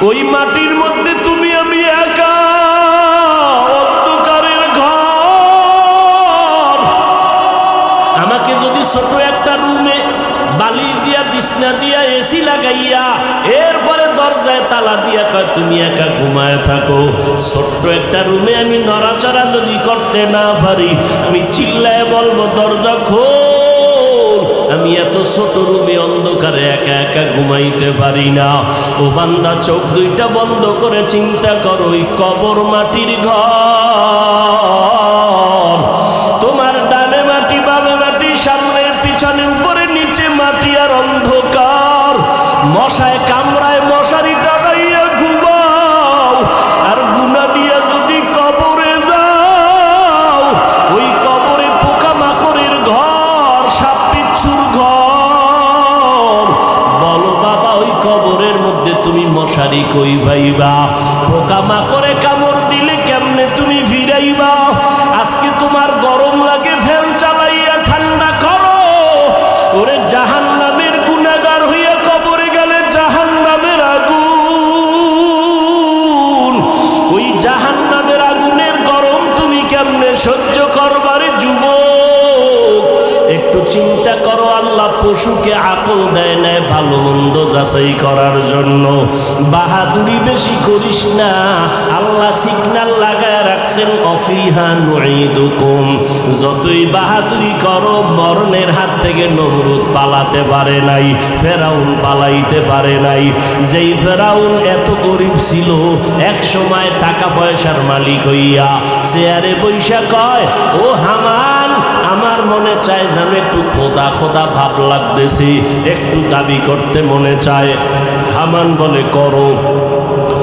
ওই মাটির মধ্যে তুমি আমি একা, অন্ধকারের ঘর। আমাকে যদি ছোট একটা রুমে বালিশ দিয়া, বিছনা দিয়া, এসি লাগাইয়া, এরপরে দরজায় তালা দিয়া কয় তুমি একা ঘুমায় থাকো, ছোট্ট একটা রুমে আমি নড়াচড়া যদি করতে না পারি, আমি চিল্লায় বলবো দরজা খোল, আমি এত ছোট রুমে অন্ধকারে একা একা ঘুমাইতে পারি না। ও বান্দা, চোখ দুইটা বন্ধ করে চিন্তা করো, ওই কবর মাটির ঘর। তোমার ডানে মাটি, বামে মাটি, সামনে পিছনে, উপরে নিচে মাটি আর অন্ধকার। মশায় কামড়ায়, মশারি টানাইয়া ঘুমাও। আর গুনাহ দিয়া যদি কবরে যাও, ওই কবরে পোকামাকড়ের ঘর, সাপ বিচ্ছুর ঘর। বলো বাবা, ওই কবরের মধ্যে তুমি মশারি কই পাইবা? পোকামাকড়ে কামড় দিলে কেমনে তুমি ফিরাইবা? আজকে তোমার গরম লাগে, ফ্যান চালাইয়া ঠান্ডা করো। ওরে জাহান্নামের গুনাহগার হইয়া কবরে গেলে জাহান্নামের আগুন, ওই জাহান্নামের আগুনের গরম তুমি কেমনে সহ্য করবারে যুবক? একটু চিন্তা করো, আল্লাহ পশুকে আকল দেয় না ভালো মন্দ যাচাই করার জন্য। বাহাদুরি বেশি করিস না, আল্লাহ সিগন্যাল লাগায় রাখছেন অফিহা নুঈদুকুম। যতই বাহাদুরি করো, মরণের হাত থেকে নমরুদ পালাতে পারে নাই, ফেরাউন পালাইতে পারে নাই। যেই ফেরাউন এত গরিব ছিল, এক সময় টাকা পয়সার মালিক হইয়া চেয়ারে বৈশা কয়, ও হামান, আমার মনে চায় যেন একটু খোদা খোদা ভাব লাগতেছে, একটু দাবি করতে মনে চায়। হামান বলে করো।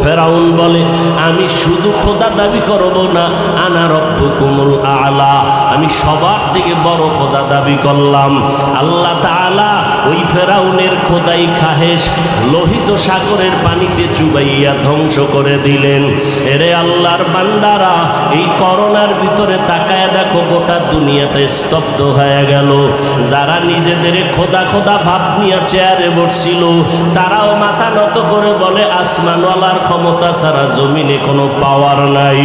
ফেরাউন বলে, আমি শুধু খোদা দাবি করব না, আনা রব্বুকুমুল আলা, আমি সবার থেকে বড় খোদা দাবি করলাম। আল্লাহ তাআলা ওই ফেরাউনের খোদাই খাহেশ লোহিত সাগরের পানিতে চুবাইয়া ধ্বংস করে দিলেন। এরে আল্লাহর বান্দারা, এই করোনার ভিতরে তাকায় দেখো, গোটা দুনিয়াটা স্তব্ধ হয়ে গেল। যারা নিজেদের খোদা খোদা ভাব নিয়ে চেয়ারে বসছিল, তারাও মাথা নত করে বলে আসমানওয়ালার ক্ষমতা ছাড়া জমিনে কোনো পাওয়ার নাই।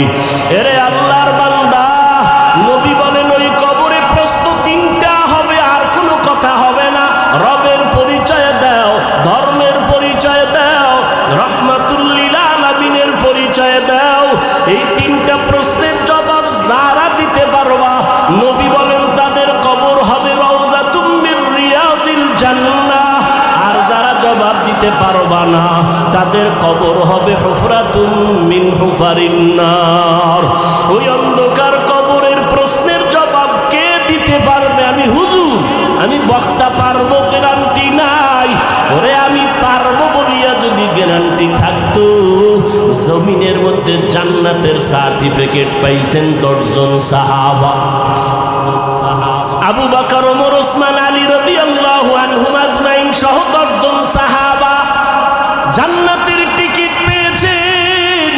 এরে আল্লাহর বান্দা, নবী বলেন ওই কবরে প্রশ্ন তিনটা হবে, আর কোনো কথা হবে না। রবের পরিচয় দাও, ধর্মের পরিচয় দাও, রহমাতুল লিল আলামিনের পরিচয় দাও। এই তিনটা প্রশ্নের জবাব যারা দিতে পারবা, নবী বলেন তাদের কবর হবে রাউযাতুম মির রিয়াজিল জান্নাহ। আর যারা জবাব দিতে পারবা না, তাদের কবর হবে হুফরাতুম মিন হুফারিন নার। ওই অন্ধকার কবরের প্রশ্নের জবাব কে দিতে পারবে? আমি হুজুর, আমি বক্তা পারবো, গ্যারান্টি নাই। ওরে আমি পারবো বলিয়া যদি গ্যারান্টি থাকতো, জমিনের মধ্যে জান্নাতের সার্টিফিকেট পাইছেন 10 জন সাহাবা। আবু বকর, ওমর, ওসমান, আলী রাদিয়াল্লাহু আনহুম আজমাইন সহ 10 জন সাহাবা জান্নাতের টিকিট পেয়েছেন।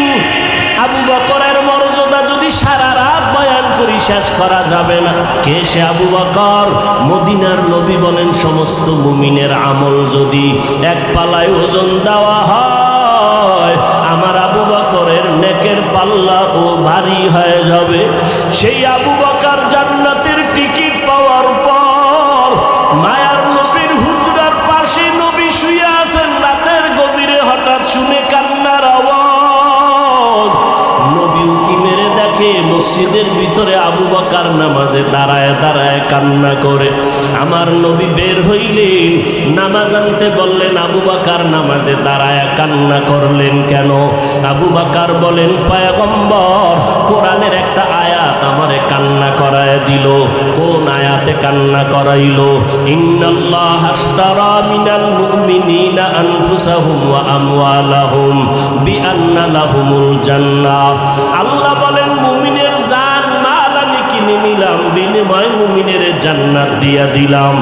আবু বকরের মর্যাদা যদি সারা রাত বয়ান করি শেষ করা যাবে না। কে সে আবু বকর? মদিনার নবী বলেন, সমস্ত মুমিনের আমল যদি এক পালায় ওজন দেওয়া হয়, আমার আবু বকরের নেকের পাল্লা ও ভারী হয়ে যাবে। সেই আবু বকর জান্নাতের টিকিট পাওয়ার পর মায়ার নবীর হুজরার পাশে নবী শুয়ে আছেন। রাতের গভীরে হঠাৎ শুনে কান্নার আওয়াজ। নবী উকি মেরে দেখে মসজিদের ভিতরে আবু বকর নামাজে দাঁড়ায় দাঁড়ায় কান্না করে। আমার নবী বের হইলেন, নামাজ আনতে বললেন। আবু বকর নামাজে দাঁড়ায় কান্না করলেন কেন? আবু বকর বলেন, পয়গম্বর, কোরআনের একটা আয়াত আমারে কান্না করায় দিল। কোন আয়াতে কান্না করাইলো? ইন্নাল্লাহা আশতারা মিনাল মুমিনিনা আনফুসাহুম ওয়া আমওয়ালাহুম বিআন্না লাহুমুল জান্নাহ। আল্লাহ বলেন, মুমিনের জান মাল আমি কিনে নিলাম, বিনিময়ে মুমিনের জান্নাত দিয়া দিলাম।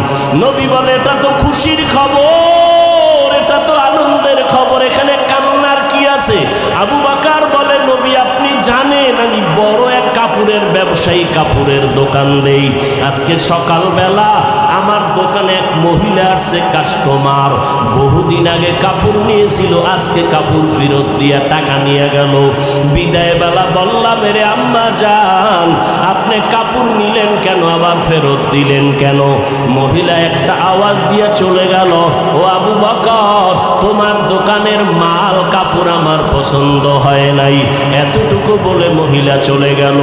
নবী বলে, এটা তো খুশির খবর, এটা তো আনন্দের খবর, এখানে কান্নার কি আছে? আবু বকর বলে, নবী আপনি জানেন আমি বড় এক কাপড় কাপড়ের ব্যবসায়ী, কাপড়ের দোকান দেই। আজকে সকালবেলা আমার দোকানে এক মহিলা আসছে, কাস্টমার, বহুদিন আগে কাপড় নিয়েছিল, আজকে কাপড় ফেরত দিয়া টাকা নিয়ে গেল। বিদায় বেলা বললাম, মেরে আম্মা যান, আপনি কাপড় নিলেন কেন, আবার ফেরত দিলেন কেন? মহিলা একটা আওয়াজ দিয়ে চলে গেল, ও আবু বকর, তোমার দোকানের মাল কাপড় আমার পছন্দ হয় নাই। এতটুকু বলে মহিলা চলে গেল।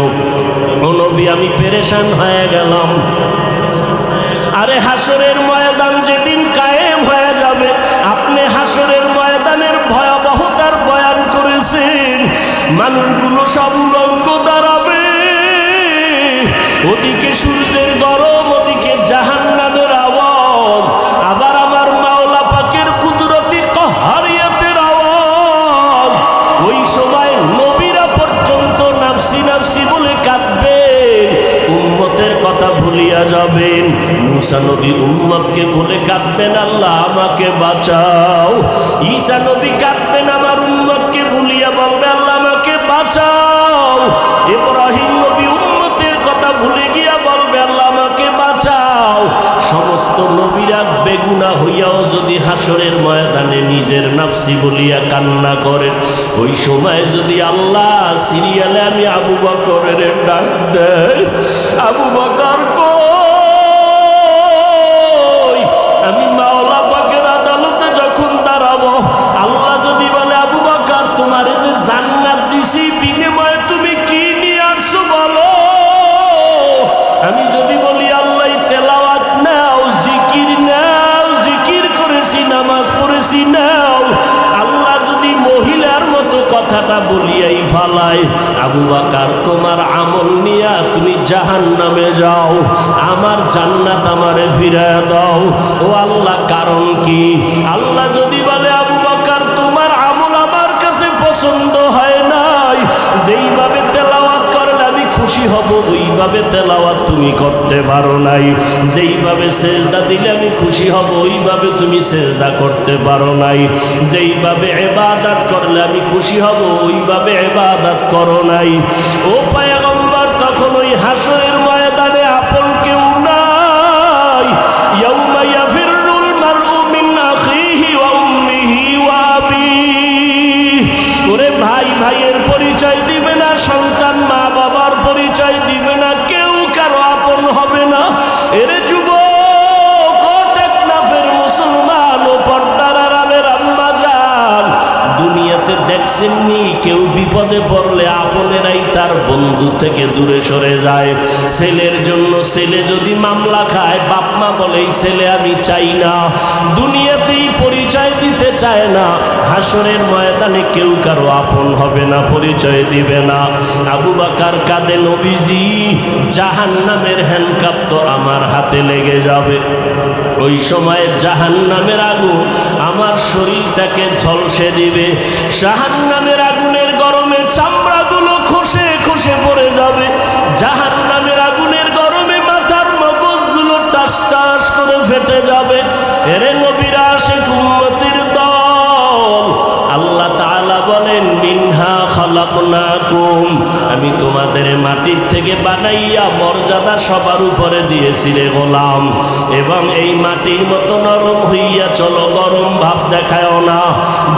ও নবী, আমি পেরেশান হয়ে গেলাম। আরে হাসরের ময়দান যেদিন কায়েম হয়ে যাবে, আপনি হাসরের ময়দানের ভয়াবহতার বয়ান করেছেন। মানুষগুলো সব উলঙ্গ দাঁড়াবে, ওদিকে সূর্যের গরম, ওদিকে জাহান্নামের আওয়াজ, আবার আমার মাওলা পাকের কুদরতি কাহারিয়াতের আওয়াজ। ওই সময় নবীরা পর্যন্ত নাফসি নাফসি বলে কাঁদবেন, উম্মতের কথা ভুলিয়া যাবেন। মুসা নবী উম্মতকে বলে কাঁদবেন, আল্লাহ আমাকে বাঁচাও। ঈসা নবী কাঁদবেন, আমার উম্মতকে ভুলিয়া বলবে, আল্লাহ আমাকে বাঁচাও। ইব্রাহিম নবী উম্মতের কথা ভুলে গিয়া বলবে, আল্লাহ আমাকে বাঁচাও। সমস্ত নবীরা বেগুনা হইয়াও যদি হাসরের ময়দানে নিজের নাফসি বলিয়া কান্না করেন, ওই সময় যদি আল্লাহ সিরিয়ালে আমি আবু বকরের ডাক দেয়, আবু বকর কই, আমি মাওলা পাকের আদালতে যখন দাঁড়াবো, আল্লাহ যদি বলে, আবু বকর, তোমার যে জান্নাত দিছি, বিনিময়ে তুমি কি নিয়ে আসছো বলো? আমি যদি বলি, আল্লাহ তেলাওয়াত নাও, জিকির নাও, জিকির করেছি, নামাজ পড়েছি নাও, আল্লাহ যদি মহিলার মতো কথাটা বলিয়াই ফালায়, আবু বকর, তোমার আমল নিয়া তুমি জাহান্নামে যাও, আমার জান্নাত আমারে ফিরায় দাও। ও আল্লাহ, কারণ কি? আল্লাহ যদি বলে, আবু বকর, তোমার আমল আমার কাছে পছন্দ হয় নাই, যেইভাবে তেলাওয়াত করলে আমি খুশি হব, ওইভাবে তেলাওয়াত তুমি করতে পারো নাই, যেইভাবে সেজদা দিলে আমি খুশি হব, ওইভাবে তুমি সেজদা করতে পারো নাই, যেইভাবে ইবাদত করলে আমি খুশি হব, ওইভাবে ইবাদত করো নাই। ও পয়গম্বর, তখন ওই হাসরের ময়দানে আপন কেউ নাই। ইয়াউমা ইয়াফিরুল মারউ মিন আখিহি ওয়া উম্মিহি ওয়া আবিহি। ওরে ভাই ভাইয়ের পরিচয় দিবে না, সন্তান মা বাবার পরিচয় দিবে না, কেউ কারো আপন হবে না। এরে যুবক, ও টেকনাফের মুসলমান, ও পর্দার আড়ালের আম্মা জান, দুনিয়াতে দেখছেননি কেউ বিপদে পড়লে আপনেরাই তার বন্ধু থেকে দূরে সরে যায়। ছেলের জন্য ছেলে যদি মামলা খায়, বাপ মা বলে, এই ছেলে আমি চাই না, দুনিয়াতেই পরিচয় দিতে চায় না। হাসরের ময়দানে কেউ কারো আপন হবে না, পরিচয় দিবে না। আবু বকর কাঁদে, নবীজি, জাহান্নামের হ্যান্ডকাপ তো আমার হাতে লেগে যাবে। ওই সময় জাহান্নামের আগুন আমার শরীরটাকে ঝলসে দিবে। জাহান্নামের আগুনের গরমে চামড়াগুলো খসে খসে পড়ে যাবে। জাহান্নামের আগুনের গরমে মাথার মগজগুলো টাস টাস করে ফেটে যাবে। এরে নবীরা, আশিক উম্মতের দল, আল্লাহ তাআলা বলেন, মিনহা খালাকনাকুম, আমি তোমাদের মাটির থেকে বানাইয়া মর্যাদা সবার উপরে দিয়েছি রে গোলাম, এবং এই মাটির মতো নরম হইয়া চলো, গরম ভাব দেখায়ও না।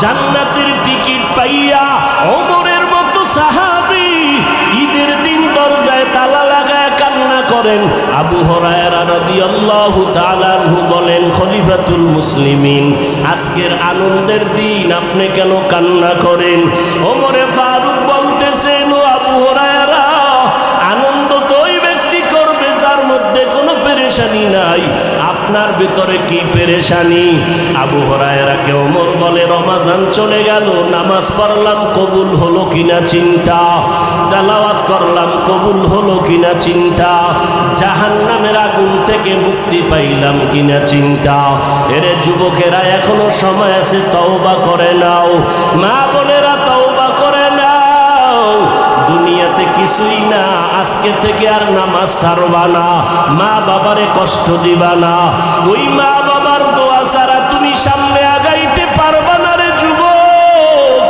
জান্নাতের টিকিট পাইয়া ওমরের মতো সাহাবী ঈদের দিন দরজায় তালা লাগায় কান্না করেন। আবু হুরায়রা রাদিয়াল্লাহু তাআলা আনহু বলেন, খলিফাতুল মুসলিমিন, আজকের আনন্দের দিন আপনি কেন কান্না করেন? ওমরে ফারুক বলতেছেন, ও আবু হুরায়রা, আনন্দ তো ওই ব্যক্তি করবে যার মধ্যে কোনো পেরেশানি নাই, আপনার ভিতরে কি পেরেশানি? আবু হুরায়রাকে ওমর বলে, রমাজান চলে গেল, নামাজ পড়লাম, কবুল হলো কিনা চিন্তা, তেলাওয়াত করলাম, কবুল হলো কিনা চিন্তা, জাহান্নামের আগুন থেকে মুক্তি পাইলাম কিনা চিন্তা। এরে যুবকেরা, এখনো সময় আছে, তওবা করে নাও। মা বোনেরা, তওবা করে নাও। দুনিয়াতে কিছুই না, আজকে থেকে আর নামাজ ছাড়বা না, মা বাবারে কষ্ট দিবা না। ওই মা বাবার দোয়া ছাড়া তুমি সামনে আগাইতে পারবা না রে যুবক।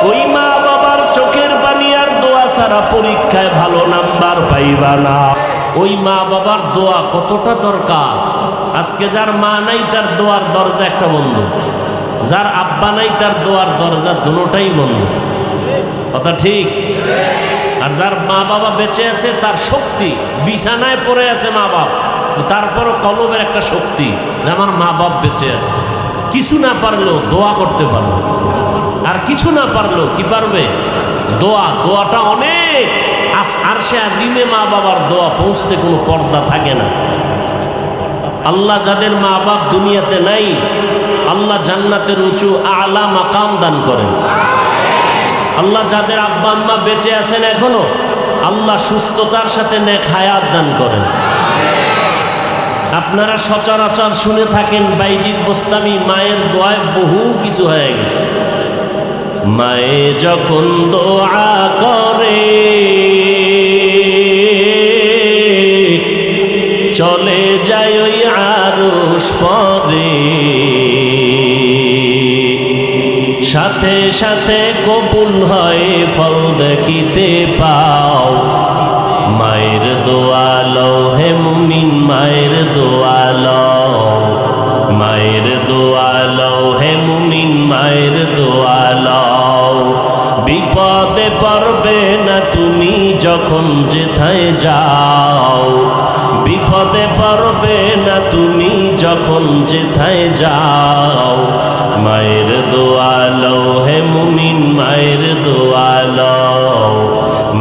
ওই মা বাবার চোখের পানি আর দোয়া ছাড়া পরীক্ষায় ভালো নাম্বার পাইবা না। ওই মা বাবার দোয়া কতটা দরকার। আজকে যার মা নাই তার দোয়ার দরজা একটা বন্ধ, যার আব্বা নাই তার দোয়ার দরজা দুটোটাই বন্ধ। কথা ঠিক? আর যার মা বাবা বেঁচে আছে তার শক্তি, বিছানায় পড়ে আছে মা বাপ, তারপরও কলবের একটা শক্তি যে আমার মা বাপ বেঁচে আছে। কিছু না পারলেও দোয়া করতে পারলো, আর কিছু না পারলেও কি পারবে? দোয়াটা অনেক। আরশে আজিমে মা বাবার দোয়া পৌঁছতে কোনো পর্দা থাকে না। আল্লাহ যাদের মা বাপ দুনিয়াতে নাই, আল্লাহ জান্নাতের উঁচু আলা মাকাম দান করেন। আল্লাহ যাদের আব্বা আম্মা বেঁচে আছেন এখনো, আল্লাহ সুস্থতার সাথে নেক হায়াত দান করেন। আপনারা সচরাচর শুনে থাকেন বাইজিদ বোস্তামি মায়ের দোয়ায় বহু কিছু হয়ে গেছে। মায়ে যখন দোয়া করে চলে যায় ওই আরশ পরে, সাথে সাথে কবুল হয় ফল দেখিতে পাও। মায়ের দোয়া লও হে মুমিন, মায়ের দোয়া লও, মায়ের দোয়া লও হে মুমিন, মায়ের দোয়া লও। বিপদে পড়বে না তুমি যখন যেথায় যাও, বিপদে পড়বে না তুমি যখন যেথায় যাও। মায়ের দোয়া লও হে মুমিন, মায়ের দোয়া লও,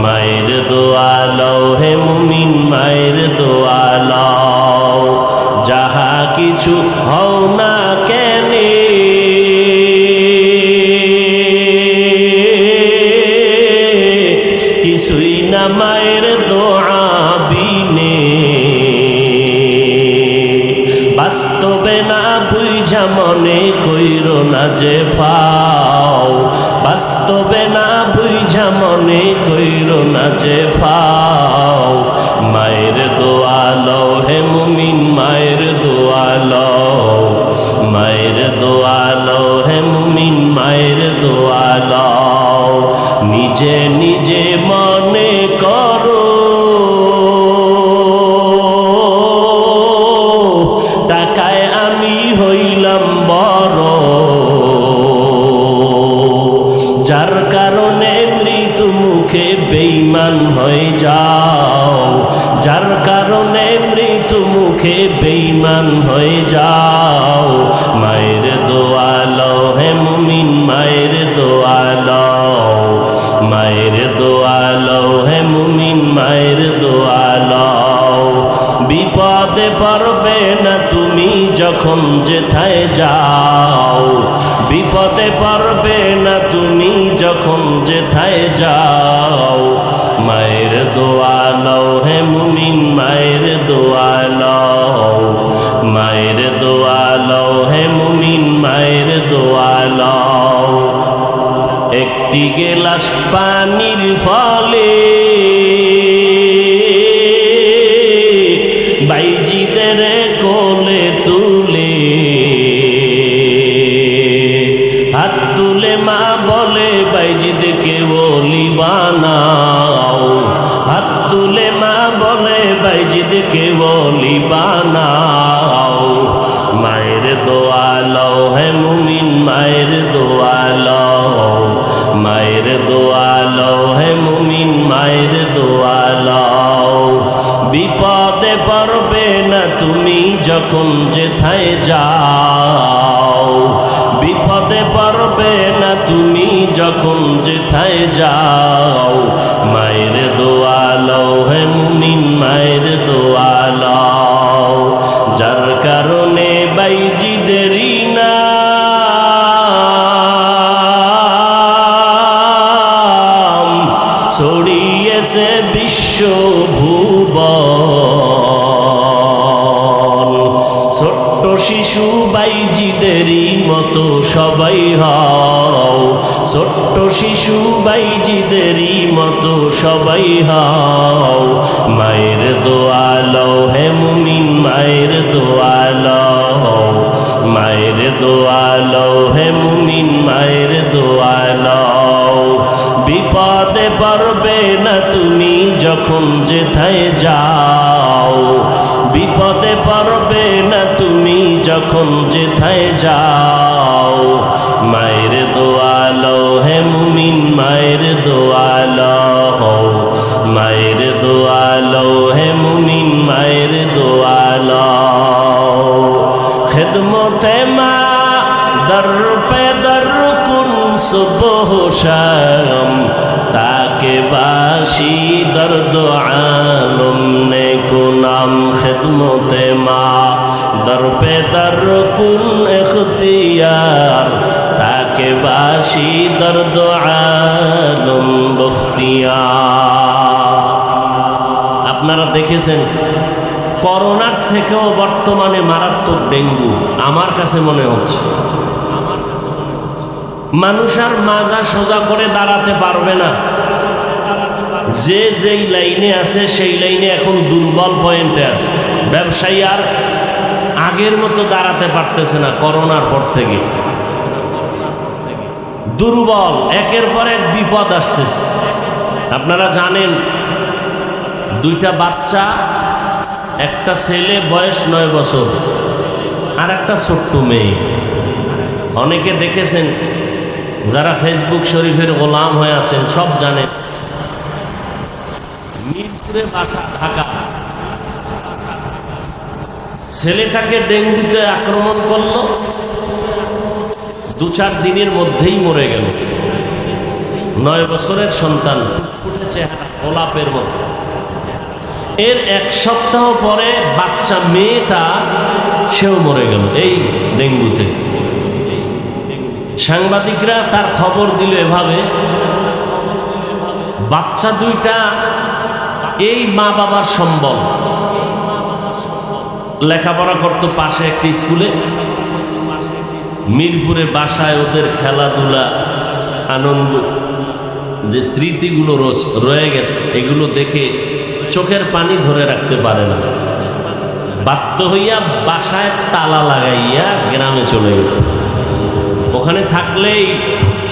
মায়ের দোয়া লও হে মুমিন, মায়ের দোয়া লও। যাহা কিছু হও না কেনে কিছুই না মায়ের দোয়া বিনে। বাস্তবে না বুঝা মনে কইরো না যে ফাও, বাস্তবে না বুঝা মনে কইরো না যে ফাও। মায়ের দোয়া লও হে মুমিন, মায়ের দোয়া লও, মায়ের দোয়া লও হে মুমিন, মায়ের দোয়া লও। নিজে নিজে মনে করো টাকায় আমি হইলাম বড়, যার কারণে মৃত্যু মুখে বেঈমান হয়ে যাও, যার কারণে মৃত্যু মুখে বেঈমান হয়ে যাও। মায়ের দোয়া লও হে মুমিন, মায়ের দোয়া লও, মায়ের দোয়া লও হে মুমিন, মায়ের দোয়া লও। বিপদে পড়বে না তুমি যখন যেথায় যাও, বিপদে পড়বে না তুমি যখন যেথায় যাও। মায়ের দোয়া লও হে মুমিন, মায়ের দোয়া লও, মায়ের দোয়া লও হে মুমিন, মায়ের দোয়া লও। একটি গেলাস পানির ফলে বাইজিদের কোলে তুলে, হাত তুলে মা বলে বাইজিদকে ওলি বানাও, হাত তুলে মা বলে বাইজিদকে ওলি বানাও। মায়ের দোয়া লও হে মুমিন, মায়ের দোয়া লও, মায়ের দোয়া লও হে মুমিন, মায়ের দোয়া লও। বিপদে পড়বে না তুমি যখন যেথায় যাও, বিপদে পড়বে না তুমি যখন যেথায় যাও। মায়ের দোয়া লও হে মুমিন, মায়ের দোয়া লও। যার কারণে বাইজিদেরই নাম ছড়িয়েছে বিশ্ব ভুবন। ছোট্ট শিশু বাইজিদেরই মতো সবাই হও, ছোট্ট শিশু বাইজিদেরই মতো সবাই হও। মায়ের দোয়া লও হে মুমিন, মায়ের দোয়া লও, মায়ের দোয়া লও হে মুমিন, মায়ের দোয়া লও। বিপদ বিপদে পারবে না তুমি যখন যেথায় যাও, বিপদে পারবে না তুমি যখন যেথায় যাও। মায়ের দোয়া লও হে মুমিন, মায়ের দোয়া লও, মায়ের দোয়া লও হে মুমিন, মায়ের দোয়া লও। খিদমতে মা দর পে দর কুন সুবহ শাম, তাকে বাসি দর্দ আলম নে কুনাম। খিদমতে মা দর পে দর কুন ইখতিয়ার, তাকে বাসি দর্দ আলম বখতিয়ার। আপনারা দেখেছেন করোনার থেকেও বর্তমানে মারাত্মক ডেঙ্গু আমার কাছে মনে হচ্ছে। মানুষ আর মাজা সোজা করে দাঁড়াতে পারবে না। যে যেই লাইনে আছে সেই লাইনে এখন দুর্বল পয়েন্টে আছে। ব্যবসায়ী আর আগের মতো দাঁড়াতে পারতেছে না করোনার পর থেকে। দুর্বল, একের পর এক বিপদ আসতেছে। আপনারা জানেন দুইটা বাচ্চা, একটা ছেলে বয়স 9 বছর আর একটা ছোট্ট মেয়ে। অনেকে দেখেছেন, যারা ফেসবুক শরীফের গোলাম হয়ে আছেন সব জানেন। মিরপুরে বাসা থাকা ছেলেটাকে ডেঙ্গুতে আক্রমণ করলো, 2-4 দিনের মধ্যেই মরে গেল। 9 বছরের সন্তান, চেহারা গোলাপের মতো। এর 1 সপ্তাহ পরে বাচ্চা মেয়েটা সেও মরে গেল এই ডেঙ্গুতে। সাংবাদিকরা তার খবর দিল এভাবে, বাচ্চা দুইটা এই মা বাবার সম্বল, লেখাপড়া করতো পাশে একটি স্কুলে। মিরপুরে বাসায় ওদের খেলাধুলা, আনন্দ, যে স্মৃতিগুলো রয়ে গেছে এগুলো দেখে চোখের পানি ধরে রাখতে পারে না। বাধ্য হইয়া বাসায় তালা লাগাইয়া গ্রামে চলে গেছে। ওখানে থাকলেই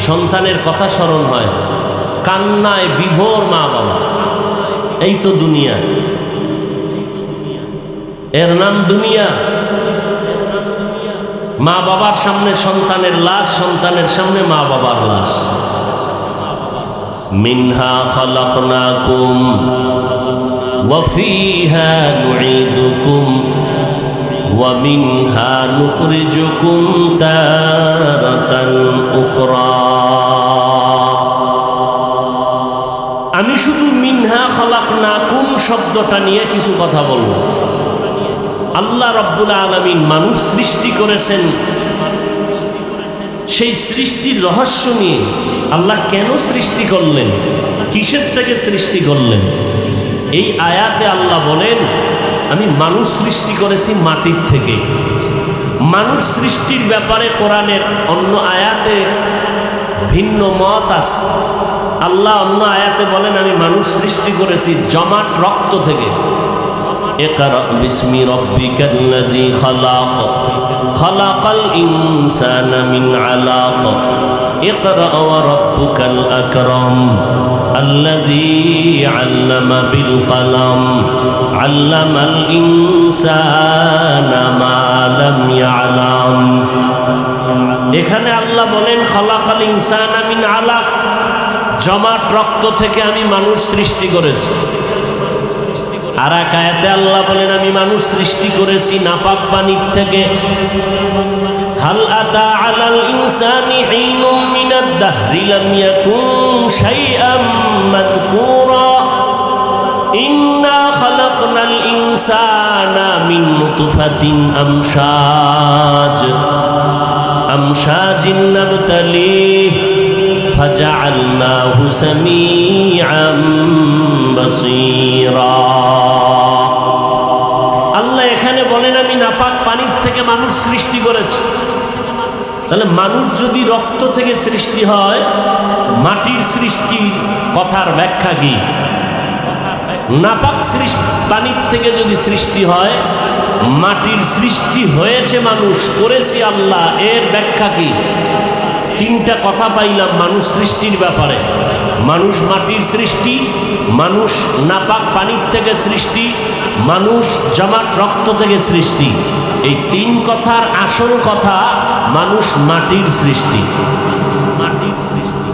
সন্তানের কথা স্মরণ হয়, কান্নায় বিভোর মা বাবা। এই তো দুনিয়া, এর নাম দুনিয়া। মা বাবার সামনে সন্তানের লাশ, সন্তানের সামনে মা বাবার লাশ। মিনহা খালাকনাকুম ওয়া ফিহা নুঈদুকুম ওয়া মিনহা নুখরিজুকুম তারাতান উখরা। আমি শুধু মিনহা খালাকনাকুম শব্দটা নিয়ে কিছু কথা বলবো। আল্লাহ রাব্বুল আলামিন মানুষ সৃষ্টি করেছেন, সেই সৃষ্টির রহস্য নিয়ে আল্লাহ কেন সৃষ্টি করলেন, কিসের থেকে সৃষ্টি করলেন, এই আয়াতে আল্লাহ বলেন আমি মানুষ সৃষ্টি করেছি মাটির থেকে। মানুষ সৃষ্টির ব্যাপারে কোরআনের অন্য আয়াতে ভিন্ন মত আছে। আল্লাহ অন্য আয়াতে বলেন আমি মানুষ সৃষ্টি করেছি জমাট রক্ত থেকে। ইকরা বিসমি রাব্বিকাল্লাযী খালাক, খালাকাল ইনসানা মিন আলাক, ইকরা ওয়া রাব্বুকাল আকরাম, আল্লাযী আল্লামা বিল কলম, আল্লামাল ইনসানা মা লাম ইয়ালাম। এখানে আল্লাহ বলেন খালাকাল ইনসানা মিন আলাক, জমাট রক্ত থেকে আমি মানুষ সৃষ্টি করেছি। আর এক আয়াতে আল্লাহ বলেন আমি মানুষ সৃষ্টি করেছি নাপাক পানির থেকে। হাল আতা আলাল ইনসানি হিনুম মিনাদ দাহরি লাম ইয়াকুন শাইআম মাযকুরা, ইন্না খালাকনাল ইনসানা মিন নুতফাতিন আমশাজিন নাবতালিহি ফাজআলনাহু সামিআম বাসীরা। আল্লাহ এখানে বলেন আমি নাপাক পানির থেকে মানুষ সৃষ্টি করেছি। তাহলে মানুষ যদি রক্ত থেকে সৃষ্টি হয়, মাটির সৃষ্টি কথার ব্যাখ্যা কি? নাপাক পানির থেকে যদি সৃষ্টি হয়, মাটির সৃষ্টি হয়েছে মানুষ, করেছি আল্লাহ, এর ব্যাখ্যা কি? তিনটা কথা পাইলাম মানুষ সৃষ্টির ব্যাপারে। মানুষ মাটির সৃষ্টি, মানুষ নাপাক পানির থেকে সৃষ্টি, মানুষ জমাট রক্ত থেকে সৃষ্টি। এই তিন কথার আসল কথা মানুষ মাটির সৃষ্টি। মাটির সৃষ্টি,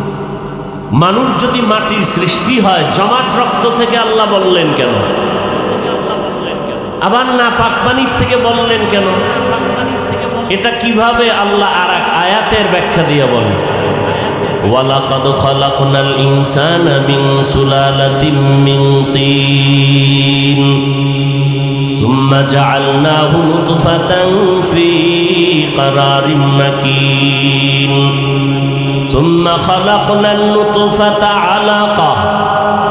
মানুষ যদি মাটির সৃষ্টি হয় জমাট রক্ত থেকে আল্লাহ বললেন কেন? আবার নাপাক পানির থেকে বললেন কেন? এটা কিভাবে আল্লাহ আর এক আয়াতের ব্যাখ্যা দিয়ে বলেন, ওয়ালাকাদ খালাকনাল ইনসানা মিন সুলালাতিন মিন তিন সুম্মা জাআলনাহু নুতফাতান ফি قرارٍ مكين ثم خلقنا النطفة علقة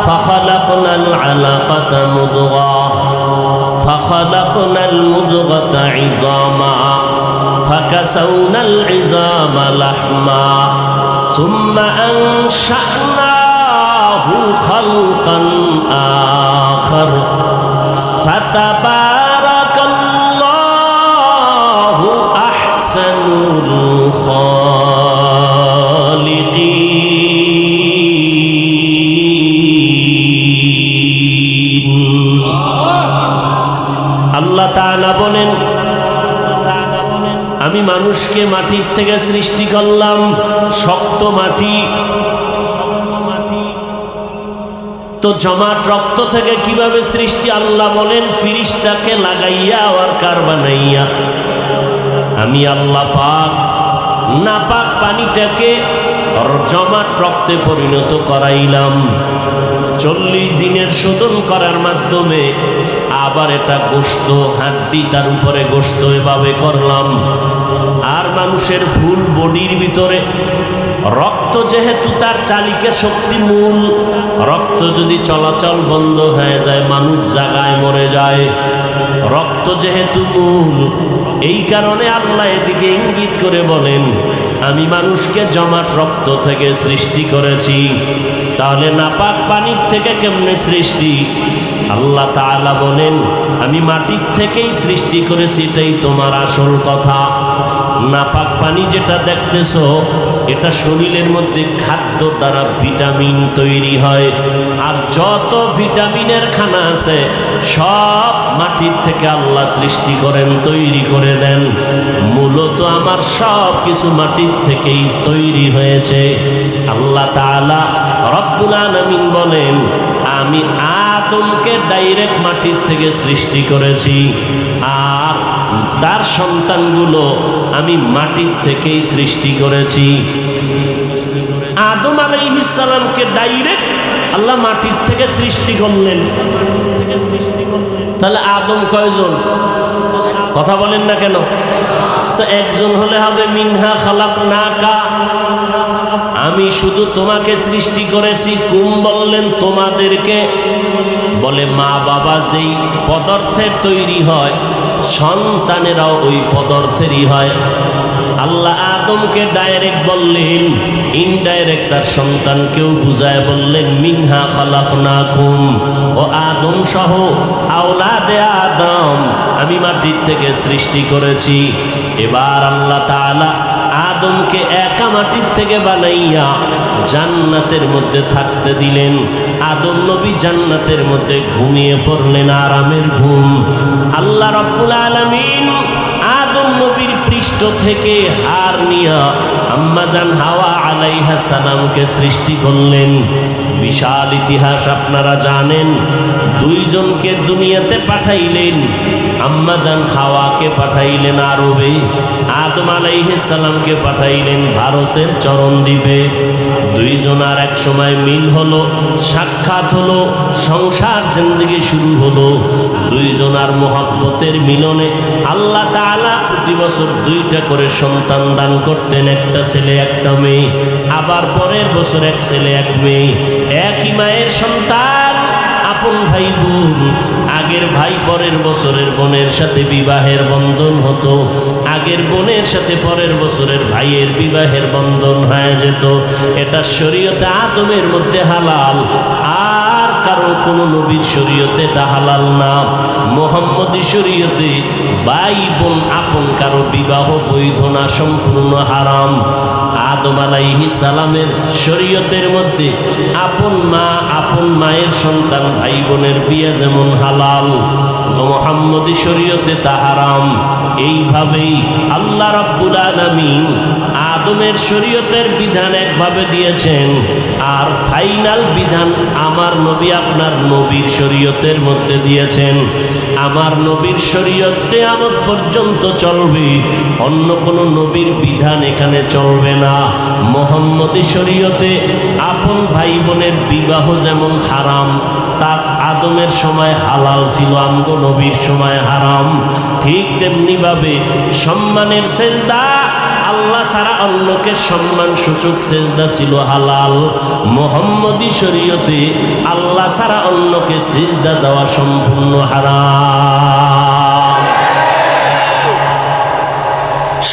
فخلقنا العلقة مضغة فخلقنا المضغة عظاما فكسونا العظام لحما ثم أنشأناه خلقا آخر فتبارك الله أحسن الخالقين। আল্লাহ তাআলা বলেন, আমি মানুষকে মাটির থেকে সৃষ্টি করলাম, শক্ত মাটি। তো জমাট রক্ত থেকে কিভাবে সৃষ্টি? আল্লাহ বলেন, ফিরিস্তাকে লাগাইয়া আর কার বানাইয়া আমি আল্লাহ পাক নাপাক পানিটাকে জমাট রক্তে পরিণত করাইলাম। 40 দিনের শোধন করার মাধ্যমে আবার এটা গোশত, হাড্ডি, তার উপরে গোশত এভাবে করলাম। আর মানুষের ফুল বডির ভিতরে রক্ত, যেহেতু তার চালিকা শক্তি মূল, রক্ত যদি চলাচল বন্ধ হয়ে যায় মানুষ জায়গায় মরে যায়। রক্ত যেহেতু মূল, এই কারণে আল্লাহ এদিকে ইঙ্গিত করে বলেন, আমি মানুষকে জমাট রক্ত থেকে সৃষ্টি করেছি। তাহলে নাপাক পানির থেকে কেমনে সৃষ্টি? আল্লাহ তাআলা বলেন, আমি মাটির থেকেই সৃষ্টি করেছি। এটাই তোমার আসল কথা। নাপাক পানি যেটা দেখতেছো, এটা শরীরের মধ্যে খাদ্য দ্বারা ভিটামিন তৈরি হয়। আর যত ভিটামিনের খানা আছে সব মাটির থেকে আল্লাহ সৃষ্টি করেন, তৈরি করে দেন। মূলত আমার সব কিছু মাটির থেকেই তৈরি হয়েছে। আল্লাহ তাআলা রব্বুল আলামিন বলেন, আমি আদমকে ডাইরেক্ট মাটির থেকে সৃষ্টি করেছি, আর তার সন্তানগুলো আমি মাটির থেকেই সৃষ্টি করেছি। আদম আলাইহিস সালামকে ডাইরেক্ট আল্লাহ মাটির থেকে সৃষ্টি করলেন। তাহলে আদম কয়জন? কথা বলেন না কেন? তো একজন হলে হবে, মিনহা খালাকনাকা, আমি শুধু তোমাকে সৃষ্টি করেছি। কুম বললেন তোমাদেরকে, বলে মা বাবা যেই পদার্থের তৈরি হয় সন্তানেরাও ওই পদার্থেরই হয়। আল্লাহ আদমকে ডাইরেক্ট বললেন, ইনডাইরেক্ট তার সন্তানকেও বুঝায় বললেন, মিনহা খালাকনাকুম, ও আদম সহ আওলাদে আদম আমি মাটির থেকে সৃষ্টি করেছি। এবার আল্লাহ তাআলা আদমকে একা মাটির থেকে বানাইয়া জান্নাতের মধ্যে থাকতে দিলেন। আদম নবী জান্নাতের মধ্যে ঘুমিয়ে পড়লেন, আরামের ঘুম। আল্লাহ রাব্বুল আলামিন আদম নবীর পৃষ্ঠ থেকে হার নিয়া আম্মাজান হাওয়া আলাইহা সালামকে সৃষ্টি করলেন। বিশাল ইতিহাস আপনারা জানেন। দুইজনকে দুনিয়াতে পাঠাইলেন। আম্মাজান হাওয়াকে পাঠাইলেন আরবে, আদম আলাইহিস সালামকে পাঠাইলেন ভারতের চরণদ্বীপে। দুইজনার এক সময় মিল হলো, সাক্ষাৎ হলো, সংসার জিন্দেগি শুরু হলো। দুইজনার মোহাব্বতের মিলনে আল্লাহ তাআলা প্রতি বছর 2টা করে সন্তান দান করতেন, একটা ছেলে একটা মেয়ে। আবার পরের বছর এক ছেলে এক মেয়ে, একই মায়ের সন্তান, আপন ভাই বোন। আগের ভাই পরের বছরের বোনের সাথে বিবাহের বন্ধন হতো, আগের বোনের সাথে পরের বছরের ভাইয়ের বিবাহের বন্ধন হয়ে যেত। এটা শরীয়তে আদমের মধ্যে হালাল। আর কারণ কোন নবীর শরীয়তে এটা হালাল না। মুহাম্মদী শরীয়তে ভাই বোন আপন কারো বিবাহ বৈধ না, সম্পূর্ণ হারাম। আদম আলাইহিস সালামের শরীয়তের মধ্যে আপন মায়ের সন্তান ভাই বোনের বিয়ে যেমন হালাল, মুহাম্মদী শরীয়তে তা হারাম। এইভাবেই আল্লাহ রাব্বুল আলামিন আদমের শরীয়তের বিধান একভাবে দিয়েছেন, আর ফাইনাল বিধান আমার নবী আপনার নবীর শরীয়তের মধ্যে দিয়েছেন। আমার নবীর শরীয়ত কিয়ামত পর্যন্ত চলবে, অন্য কোনো নবীর বিধান এখানে চলবে না। মুহাম্মদী শরীয়তে আপন ভাই বোনের বিবাহ যেমন হারাম, তার আদমের সময় হালাল ছিল, আমগো নবীর সময় হারাম। ঠিক তেমনি ভাবে সম্মানের সেজদা, আল্লাহ ছাড়া অন্যকে সম্মান সূচক সেজদা ছিল হালাল। মুহাম্মদী শরীয়তে আল্লাহ ছাড়া অন্যকে সেজদা দেওয়া সম্পূর্ণ হারাম।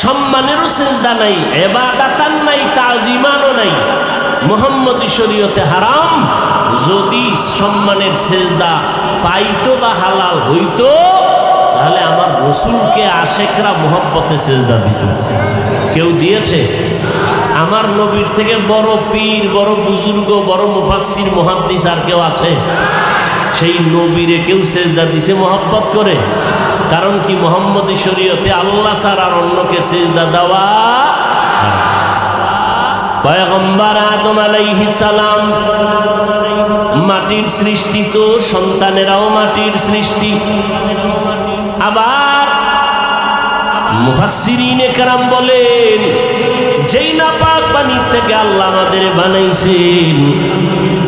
সম্মানেরও সেজদা নাই, ইবাদাতান নাই, তাজিমানও নাই, মুহাম্মদী শরীয়তে হারাম। যদি সম্মানের সেজদা পাইতো বা হালাল হইতো, তাহলে আমার রসুলকে আশেকরা মোহব্বতে সেজদা দিত। কেউ দিয়েছে? আমার নবীর থেকে বড় পীর, বড় বুজুর্গ, বড় মুফাসসির, মুহাদ্দিস আর কেউ আছে? সেই নবীরে কেউ সেজদা দিছে মোহব্বত করে? কারণ কি? মুহাম্মদী শরীয়তে আল্লাহ ছাড়া আর অন্যকে সেজদা দেওয়া। পয়গম্বর আদম আলাইহিস সালাম মাটির সৃষ্টি, তো সন্তানেরাও মাটির সৃষ্টি। আবার মুফাসসিরিনে কেরাম বলেন, যেই নাপাক পানির থেকে আল্লাহ আমাদের বানাইছেন,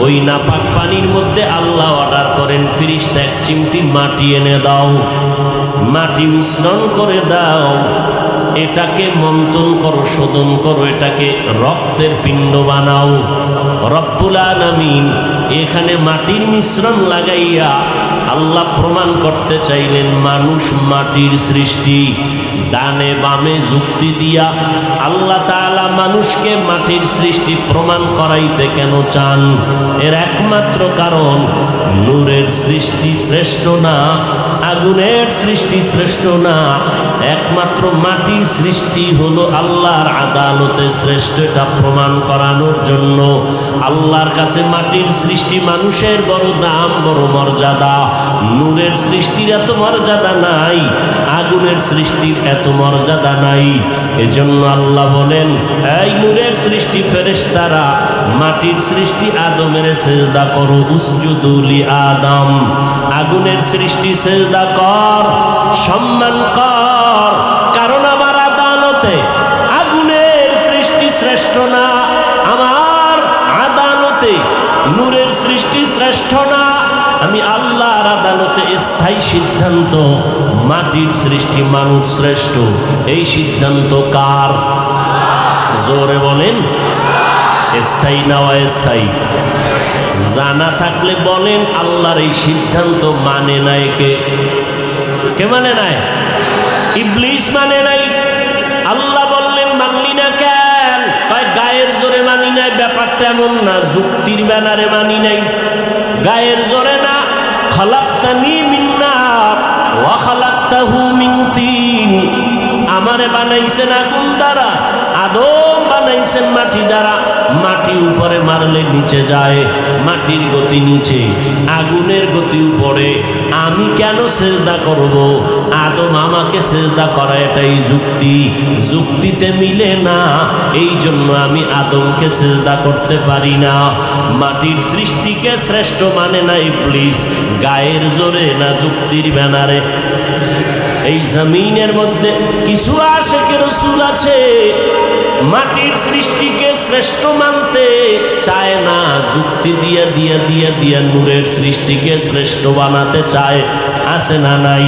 ওই নাপাক পানির মধ্যে আল্লাহ অর্ডার করেন, ফেরেশতা এক চিমটি মাটি এনে দাও, মাটি মিশ্রণ করে দাও, এটাকে মন্থন করো, শোধন করো, এটাকে রক্তের পিণ্ড বানাও। রব্বুল আলামিন এখানে মাটির মিশ্রণ লাগাইয়া আল্লাহ প্রমাণ করতে চাইলেন মানুষ মাটির সৃষ্টি। ডানে বামে যুক্তি দিয়া আল্লাহ তাআলা মানুষকে মাটির সৃষ্টি প্রমাণ করাইতে কেন চান? এর একমাত্র কারণ, নূরের সৃষ্টি শ্রেষ্ঠ না, আগুনের সৃষ্টি শ্রেষ্ঠ না, একমাত্র মাটির সৃষ্টি হলো আল্লাহর আদালতে শ্রেষ্ঠ। এটা প্রমাণ করানোর জন্য আল্লাহর কাছে মাটির সৃষ্টি মানুষের বড় দাম, বড় মর্যাদা। নূরের সৃষ্টির এত মর্যাদা নাই, আগুনের সৃষ্টির এত মর্যাদা নাই। এজন্য আল্লাহ বলেন, এই নূরের সৃষ্টি ফেরেশতারা, মাটির সৃষ্টি আদমের সেজদা করো, উসজুদু লি আদম। আগুনের সৃষ্টি সেজদা কর, সম্মান কর, কারণ আমার আদালতে আগুনের সৃষ্টি শ্রেষ্ঠ না, আমার আদালতে নূরের সৃষ্টি শ্রেষ্ঠ না। আমি আল্লাহর আদালতে স্থায়ী সিদ্ধান্ত, মাটির সৃষ্টি মানুষ শ্রেষ্ঠ। এই সিদ্ধান্ত কার? জোরে বলেন। স্থায়ী না অস্থায়ী? জানা থাকলে বলেন, আল্লাহর এই সিদ্ধান্ত মানে নাই কে? কে মানে নাই? ইবলিস মানে নাই। আল্লাহ বললেন মানলি না কেন? গায়ের জোরে মানি নাই। ব্যাপারটা এমন না, যুক্তির ব্যানারে মানি নাই, গায়ের জোরে না। খালাকতানি মিন নার ওয়া খালাকতাহু মিন তিন। আমারে বানাইছেন আগুন দ্বারা, আদম বানাইছেন মাটি দ্বারা। মাটি উপরে মারলে নিচে যায়, মাটির গতি নিচে, আগুনের গতি উপরে। আমি কেন সেজদা করব? আদম আমাকে সেজদা করা, এটাই যুক্তি। যুক্তিতে মিলে না, এই জন্য আমি আদমকে সেজদা করতে পারি না। মাটির সৃষ্টিকে শ্রেষ্ঠ মানে না ইবলিস, গায়ের জোরে না যুক্তির ব্যানারে। এই জমিনের মধ্যে কিছু আশিক রাসূল আছে, মাটির সৃষ্টিকে শ্রেষ্ঠ মানতে চায় না, যুক্তি দিয়া দিয়া দিয়া দিয়া নূরের সৃষ্টিকে শ্রেষ্ঠ বানাতে চায়। আছে না নাই?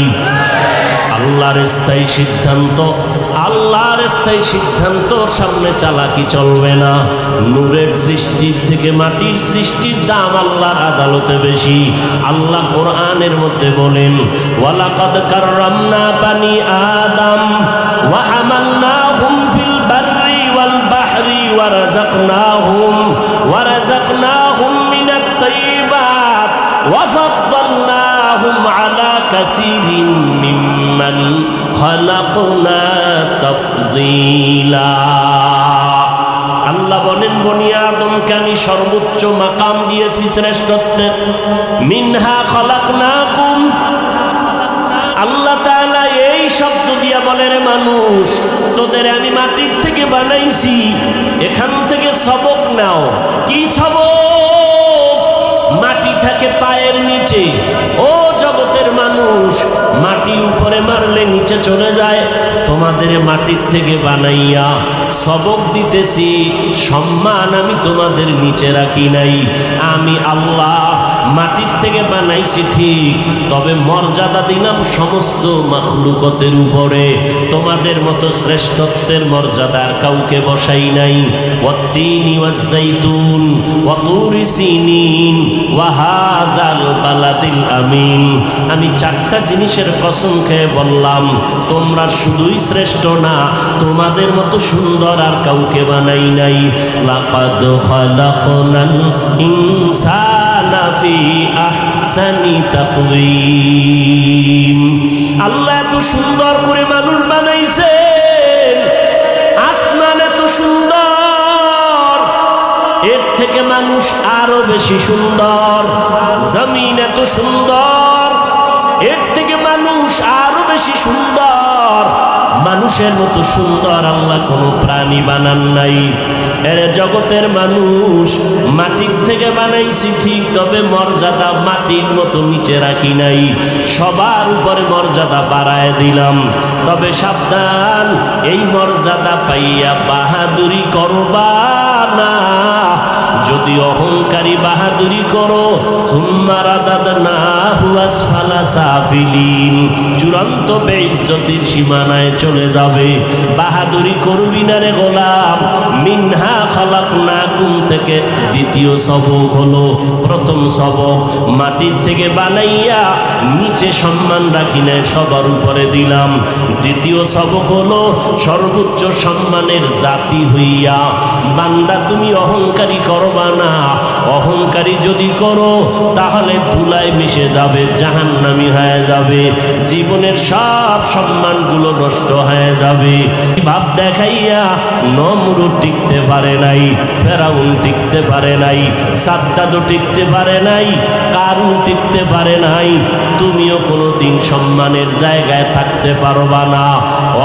আল্লাহর স্থায়ী সিদ্ধান্ত, আল্লাহর স্থায়ী সিদ্ধান্তর সামনে চালাকি চলবে না। নূরের সৃষ্টির থেকে মাটির সৃষ্টির দাম আল্লাহর আদালতে বেশি। আল্লাহ কোরআনের মধ্যে বলেন, ওয়ালাকাদ কাররামনা বানি আদম ওয়া হামালনাহুম ফিল বাররি ওয়াল বাহরি ওয়া রাযাকনাহুম মিনাত তাইয়্যিবাত وفضلناهم على كثير ممن خلقنا تفضيلا আল্লাহ বলেন বনি আদমকে আমি সর্বোচ্চ মাকাম দিয়েছি শ্রেষ্ঠত্বের মিনহা খলাকনাকুম আল্লাহ তাআলা এই শব্দ দিয়া বলে রে মানুষ তোদের আমি মাটির থেকে বানাইছি এখান থেকে সবক নাও কি সবক মাটি থাকে পায়ের নিচে ও জগতের মানুষ মাটি উপরে মারলে নিচে চলে যায় তোমাদের মাটির থেকে বানাইয়া সবক দিতেছি সম্মান আমি তোমাদের নিচে রাখি নাই আমি আল্লাহ মাটির থেকে বানাইছি ঠিক তবে মর্যাদা দিলাম সমস্ত মাখলুকতের উপরে তোমাদের মতো শ্রেষ্ঠত্বের মর্যাদার কাউকে বসাই নাই ওয়াত্তিনি ওয়াজ্জাইতুন ওয়া তুরি সিনিন ওয়া হাযাল বালাদিল আমিন আমি চারটা জিনিসের কসম খেয়ে বললাম তোমরা শুধুই শ্রেষ্ঠ না তোমাদের মতো সুন্দর আর কাউকে বানাই নাই লাকাদ খালাকনাল ইনসানা ফি আহসানি তাকওয়িম আল্লাহ এত সুন্দর করে মানুষ বানাইছেন আসমান এত সুন্দর এর থেকে মানুষ আরো বেশি সুন্দর জমিন এত সুন্দর এর থেকে মানুষ আরো বেশি সুন্দর মানুষের মতো সুন্দর আল্লাহ কোনো প্রাণী বানান নাই এর জগতের মানুষ মাটির থেকে বানাইছি ঠিক তবে মর্যাদা মাটির মতো নিচে রাখি নাই সবার উপরে মর্যাদা বাড়ায় দিলাম তবে সাবধান এই মর্যাদা পাইয়া বাহাদুরি করবা না যদি অহংকারী বাহাদুরি করো চূড়ান্ত বেইজ্জতির সীমানায় চলে যাবে বাহাদুরি করবি না রে গোলাম মিনহা খালাকনাকুম থেকে দ্বিতীয় সবক হলো প্রথম সবক মাটির থেকে বানাইয়া নিচে সম্মান রাখি না সবার উপরে দিলাম দ্বিতীয় সবক হলো সর্বোচ্চ সম্মানের জাতি হইয়া বান্দা তুমি অহংকারী করবা না অহংকারী যদি করো তাহলে ধুলায় মিশে যাবে জাহান্নামী হয়ে যাবে জীবনের সব সম্মানগুলো নষ্ট হয়ে যাবে ভাব দেখাইয়া নমরুদ টিকতে পারে নাই ফেরাউন টিকতে পারে নাই সাদ্দাদও টিকতে পারে নাই কারুন টিকতে পারে নাই তুমিও কোনোদিন সম্মানের জায়গায় থাকতে পারবা না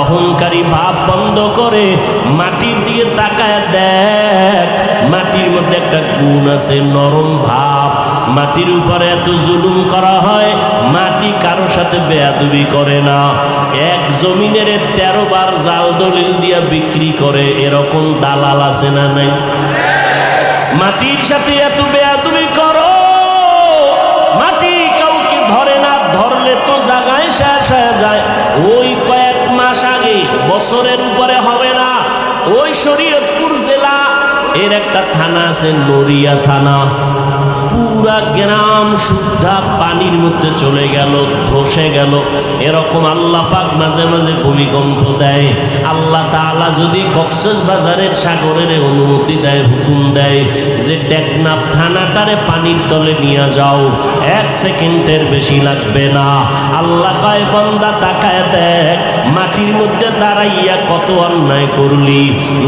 অহংকারী ভাব বন্ধ করে মাটির দিকে তাকায় দেখ মাটির মধ্যে একটা গুণ আছে নরম ভাব মাটির উপরে এত জুলুম করা হয় মাটি কারো সাথে বেয়াদবি করে না এক জমিনের 13 বার জাল দলিল দিয়া বিক্রি করে এরকম দালাল আছে না নাই মাটির সাথে এত বেয়াদবি করো মাটি কাউকে ধরে না ধরলে তো জায়গায় শেষ হয়ে যায় ওই কয়েক মাস আগে বছরের উপরে হবে না ওই শরীয়তপুর জেলা এর একটা থানা আছে নড়িয়া থানা পুরা গ্রাম শুদ্ধা পানির মধ্যে চলে গেল ধসে গেল এরকম আল্লাহ পাক মাঝে মাঝে ভূমিকম্প দেয় আল্লাহ তাআলা যদি কক্সবাজারের সাগরের অনুমতি দেয় হুকুম দেয় যে টেকনাফ থানাটারে পানির তলে নিয়ে যাও 1 সেকেন্ডের বেশি লাগবে না আল্লাহ কয় বান্দা তাকায় দেখ মাটির মধ্যে দাঁড়াইয়া কত অন্যায় করলি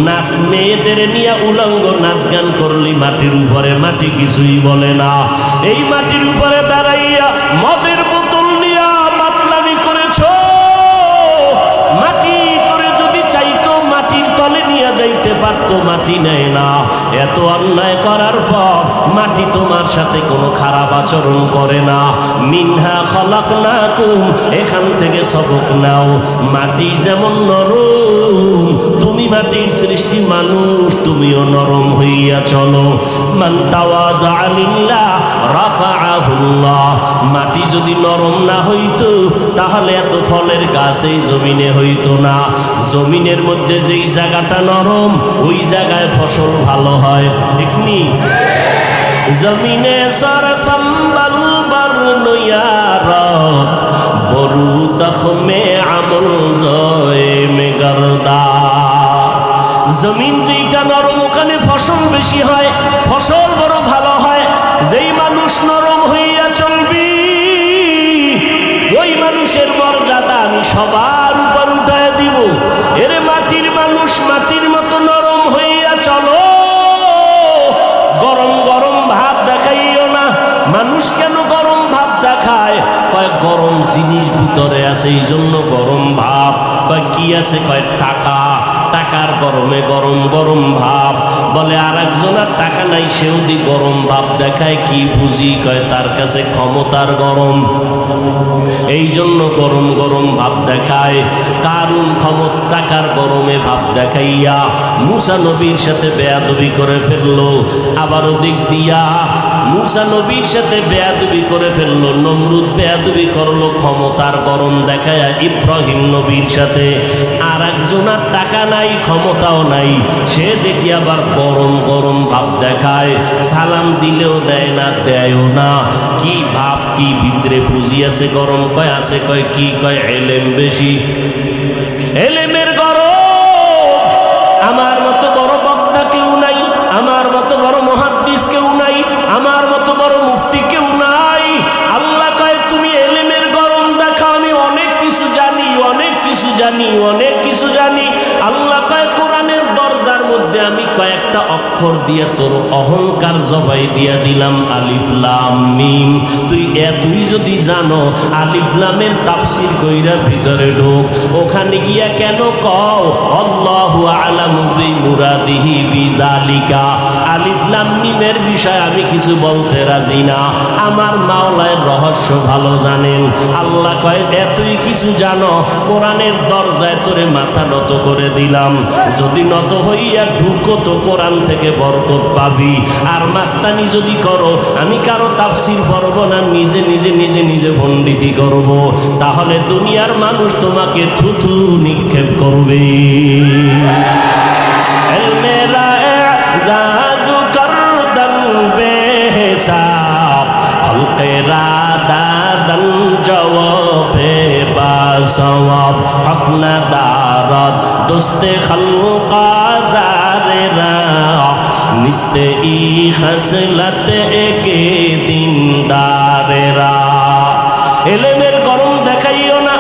নাচ মেয়েদের নিয়ে উলঙ্গ নাচ গান করলি মাটির উপরে মাটি কিছুই বলে না এই মাটির উপরে দাঁড়াইয়া মদের বোতল নিয়ে মাতলামি করেছ মাটি তোরে যদি চাইতো মাটির তলে নিয়ে যাইতে পারতো মাটি নেয় না এত অন্যায় করার পর মাটি তোমার সাথে কোনো খারাপ আচরণ করে না মিনহা খালাকনাকুম এখান থেকে সবক নাও মাটি যেমন নরম তুমি মাটির সৃষ্টি মানুষ তুমিও নরম হইয়া চলো মান তাওয়াজা লিল্লাহ রাফাআহুল্লাহ মাটি যদি নরম না হইতো তাহলে এত ফলের গাছ এই জমিনে হইতো না জমিনের মধ্যে যেই জায়গাটা নরম ওই জায়গায় ফসল ভালো হয় ঠিক নি জমিনে সর সম্বল বর্ণয়ারত বরু দখমে আমল জয় মে গর্দা জমিন যেইটা নরম ওখানে ফসল বেশি হয় ফসল বড় ভালো হয় যেই মানুষ নরম হইয়া গরম জিনিস ভিতরে আছে, এই জন্য গরম ভাব। কয় কি আছে? কয় টাকা। টাকার গরমে গরম গরম ভাব। বলে আর একজনের টাকা নাই, সেও দি গরম ভাব দেখায়। কি বুঝি? কয় তার কাছে ক্ষমতার গরম, এই জন্য গরম গরম ভাব দেখায়। কারুন ক্ষমতা টাকার গরমে ভাব দেখাইয়া মুসা নবীর সাথে বেয়াদবি করে ফেললো। আবারও দিক দিয়া মুসা নবীর সাথে বেয়াদবি করে ফেললো। নমরুদ বেয়াদবি করলো ক্ষমতার গরম দেখায়া ইব্রাহিম নবীর সাথে। আর একজনের টাকা নাই, ক্ষমতাও নাই, সে দেখি আবার গরম গরম ভাব দেখায়। সালাম দিলেও দেয় না, দেয়ও না। কি ভাব, কি ভিতরে পুঁজি আছে? গরম। কয় আছে। কয় কি? কয় এলেম বেশি। এলেমের গরম। আমার মতো বড় বক্তা কেউ নাই, আমার মতো বড় মুহাদ্দিস কেউ নাই, আমার মতো বড় মুফতি কেউ নাই। আল্লাহ কয় তুমি এলেমের গরম দেখা, আমি অনেক কিছু জানি, অনেক কিছু জানি, অনেক কিছু জানি। আল্লাহ কয় কোরআনের দরজার মধ্যে আমি কয়েকটা অক্ষর দিয়ে তোর অহংকার জবাই দিয়া দিলাম, আলিফ লাম মিম। তুই যদি জানো আলিফ লামের তাফসীর কইরা ভিতরে ঢোক। ওখানে গিয়া কেন কও আল্লাহু আ'লামু বিমুরাদিহি বিযালিকা? আলিফ লাম মিমের বিষয় আমি কিছু বলতে রাজি না, আমার মাওলার রহস্য ভালো জানেন। আল্লাহ কয় এতই কিছু জানো, কোরআনের দরজায় তোরে মাথা নত করে দিলাম। যদি নত হইয়া ঢুকো তো কোরআন থেকে বরকত পাবি। আর মাস্তানি যদি করো, আমি কারো তাফসীর পড়ব না, নিজে নিজে নিজে নিজে পণ্ডিতি করব, তাহলে দুনিয়ার মানুষ তোমাকে থুথু নিক্ষেপ করবে। এলমেরা জাজু করদন বেহিসাব, খলকেরা দাদন জওয়াবে বাসওয়াব, হক না দারদ দোস্তে খলকা জারেরা, নিস্তে ই খসলত একে দিনদারেরা। এলেমের গরম দেখাইও না,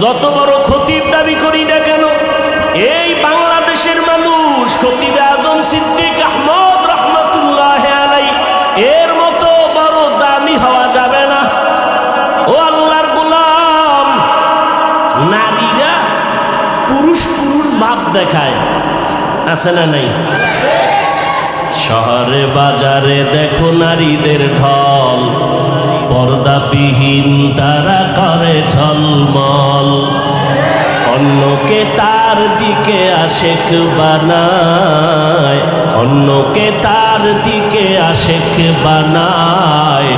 যত বড় খতিব দাবি করি না কেন। এই বাংলাদেশের মানুষ খতিবে আজম সিদ্দিক আহমদ রহমতুল্লাহ আলাই এর মতো বড় দামি হওয়া যাবে না। ও আল্লাহর গোলাম, নারীরা পুরুষ পুরুষ ভাব দেখায়, আছে না নাই? শহরে বাজারে দেখো নারীদের ঢল, পর্দাবিহীন তারা করে ঝলমল। অন্যকে তার দিকে আশেক বানায়, অন্যকে তার দিকে আশেক বানায়।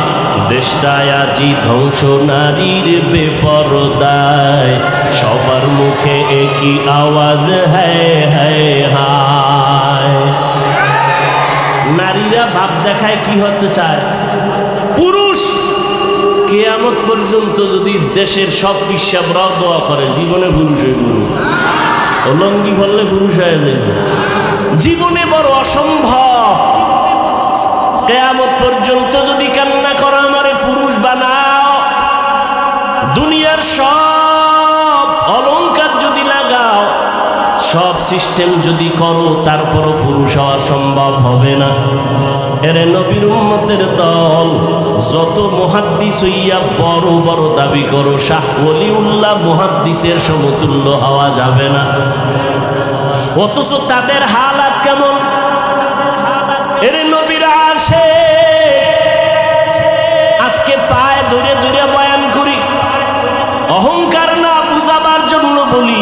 দেশটায় আজি ধ্বংস নারীর বেপরদায়, সবার মুখে একই আওয়াজ হ্যায় হ্যায় হায়। নারীরা ভাব দেখায় কি হতে চায়? পুরুষ। কিয়ামত পর্যন্ত যদি দেশের সব পিসাবরাও দোয়া করে জীবনে পুরুষ হইব, অলঙ্গি বললে পুরুষ হয়ে যাইব, জীবনে বড় অসম্ভব। কিয়ামত পর্যন্ত যদি কান্না করো আমারে পুরুষ বানাও, দুনিয়ার সব অলংকার যদি লাগাও, সব সিস্টেম যদি করো, তারপরও পুরুষ হওয়া সম্ভব হবে না। এরে নবীর উম্মতের দল, যত মুহাদ্দিস হইয়া বড় বড় দাবি করো, শাহ ওলিউল্লাহ মুহাদ্দিসের সমতুল্য হওয়া যাবে না। অথচ তাদের হালাত কেমন? এরে নবীর আসে আজকে পায়ে ধরে ধরে বয়ান করি, অহংকার না বুঝাবার জন্য বলি।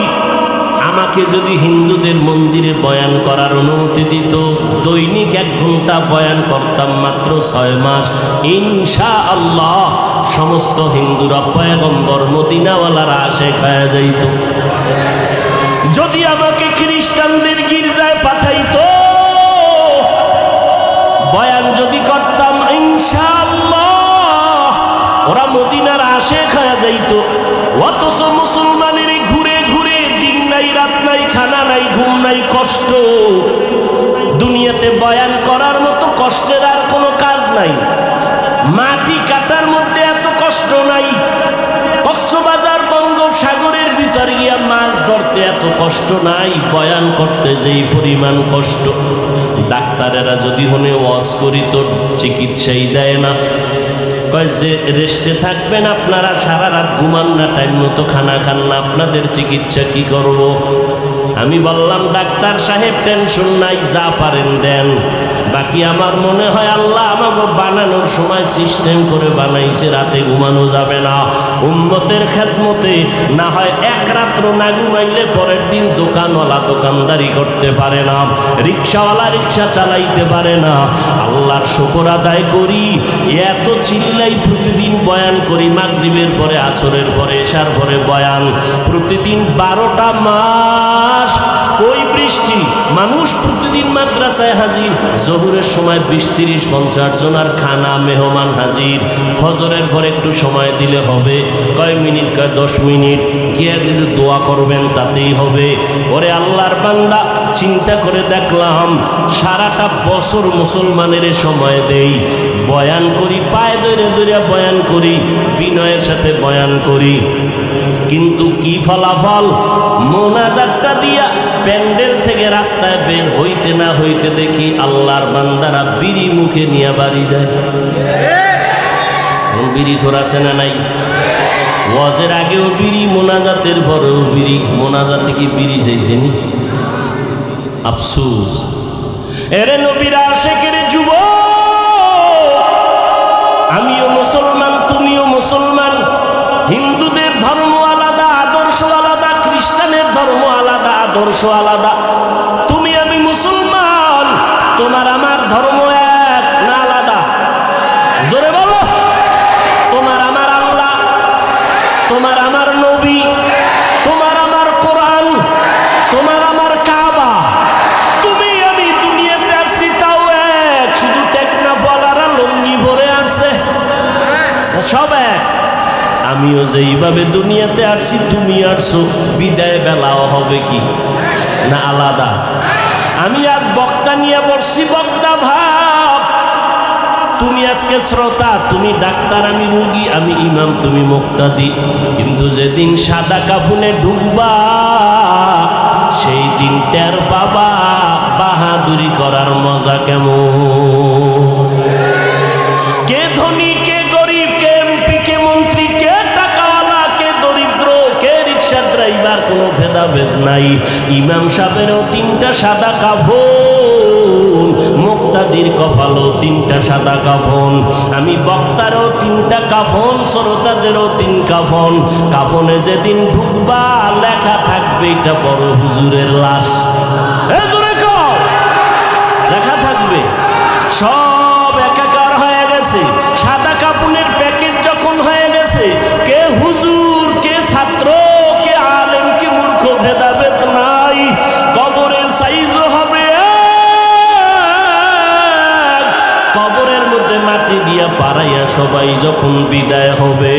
আমাকে যদি হিন্দুদের মন্দিরে বয়ান করার অনুমতি দিত, দৈনিক 1 ঘন্টা বয়ান করতাম, মাত্র 6 মাস, ইনশাআল্লাহ সমস্ত হিন্দুরা পয়গম্বর মদিনাওয়ালারা আশেক হয়ে যাইত। যদি আমাকে খ্রিস্টানদের গির্জায় পাঠাইতো, বয়ান যদি করতাম, ইনশাআল্লাহ ওরা মদিনার আশেক হয়ে যাইত। অথচ মুসলমানের ঘুরে ঘুরে দিন নাই রাত নাই, খানা নাই ঘুম নাই, কষ্ট। দুনিয়াতে বয়ান করার মতো কষ্টের আর কোনো কাজ নাই। মাটি কাটার মধ্যে এত কষ্ট নাই। কক্সবাজার বঙ্গোপসাগরের ভিতর গিয়া মাছ ধরতে এত কষ্ট নাই, বয়ান করতে যেই পরিমাণ কষ্ট। ডাক্তারেরা যদি হনে ওয়াজ করি তো চিকিৎসাই দেয় না। কয় যে রেস্টে থাকবেন আপনারা, সারা রাত ঘুমান না, টাইম মতো খানা খান না, আপনাদের চিকিৎসা কি করব? আমি বললাম ডাক্তার সাহেব টেনশন নাই, যা পারেন দেন, বাকি আমার মনে হয় আল্লাহ আমাকে বানানোর সময় সিস্টেম করে বানাইছে, রাতে ঘুমানো যাবে না, উম্মতের খেদমতে না হয় এক রাত্র না ঘুমাইলে পরের দিন দোকানওয়ালা দোকানদারি করতে পারে না, রিক্সাওয়ালা রিক্সা চালাইতে পারে না। আল্লাহর শুকর আদায় করি, এত চিল্লাই প্রতিদিন বয়ান করি, মাগরিবের পরে, আসরের পরে, এশার পরে বয়ান, প্রতিদিন 12টা মাস কই বৃষ্টি, মানুষ প্রতিদিন মাদ্রাসায় হাজির, জোহরের সময় 20-30-50 জনের খানা মেহমান হাজির, ফজরের পরে একটু সময় দিলে হবে, কয় মিনিট, কয় 10 মিনিট, গিয়ে দোয়া করবেন তাতেই হবে। ওরে আল্লাহর বান্দা, চিন্তা করে দেখলাম সারাটা বছর মুসলমানের সময় দেই, বয়ান করি, পায়ে ধরে ধরে বয়ান করি, বিনয়ের সাথে বয়ান করি, কিন্তু কি ফলাফল? মোনাজাতটা দিয়া প্যান্ডেল থেকে রাস্তায় বের হইতে না হইতে দেখি আল্লাহর বান্দারা বিড়ি মুখে নিয়ে বাড়ি যায়। বিড়ি খোরাছে না নাই? ওয়াজের আগেও বিড়ি, মোনাজাতের পরেও বিড়ি। মোনাজাতে কি বিড়ি চাইছেন? আফসোস। এরে নবীরা আশেকের যুবক, আমিও মুসলমান, তুমিও মুসলমান, হিন্দুদের ধর্ম আলাদা, আদর্শ আলাদা, খ্রিস্টানের ধর্ম আলাদা, আদর্শ আলাদা। তুমি আমি মুসলমান, তোমার আমার ধর্ম এক না আলাদা? জোরে বলো। তোমার আমার আল্লাহ, তোমার আমার নবী, তোমার আমার কোরআন, তোমার আমার কাবা, তুমি আমি দুনিয়াতে আসছি তাও এক, শুধু টেকনাফওয়ালারা লুঙ্গি ভরে আসছে, সব এক। আমিও যেইভাবে দুনিয়াতে আসছি তুমি আসছো, বিদায় বেলাও হবে কি না আলাদা? আমি আজ বক্তা নিয়ে বসছি, বক্তা ভাব, তুমি আজকে শ্রোতা, তুমি ডাক্তার, আমি রুগী, আমি ইমাম, তুমি মুক্তাদি, কিন্তু যেদিন সাদা কাফনে ঢুকবা সেই দিন টের পাবা বাহাদুরি করার মজা কেমন। কে ধনী, কে গরিব, কে এমপি, কে মন্ত্রী, কে টাকাওয়ালা, কে দরিদ্র, কে রিক্সা ড্রাইভার, কোনো ভেদাভেদ নাই। ইমাম সাহেবেরও 3টা সাদা কাফন, মুক্তাদির কপালও 3টা সাদা কাফন, আমি বক্তারও 3টা কাফন, শ্রোতাদেরও 3 কাফন। কাফনে যেদিন ঢুকবা লেখা থাকবে এটা বড় হুজুরের লাশ, লেখা থাকবে। সব একাকার হয়ে গেছে, সাদা কাপড়ের প্যাকেট যখন হয়ে গেছে, কে হুজুর, কে ছাত্র, কে আলেম, কে মূর্খ, ভেদাভেদ নাই। কবরের সাইজও হবে এক, কবরের মধ্যে মাটি দিয়া পাড়াইয়া সবাই যখন বিদায় হবে,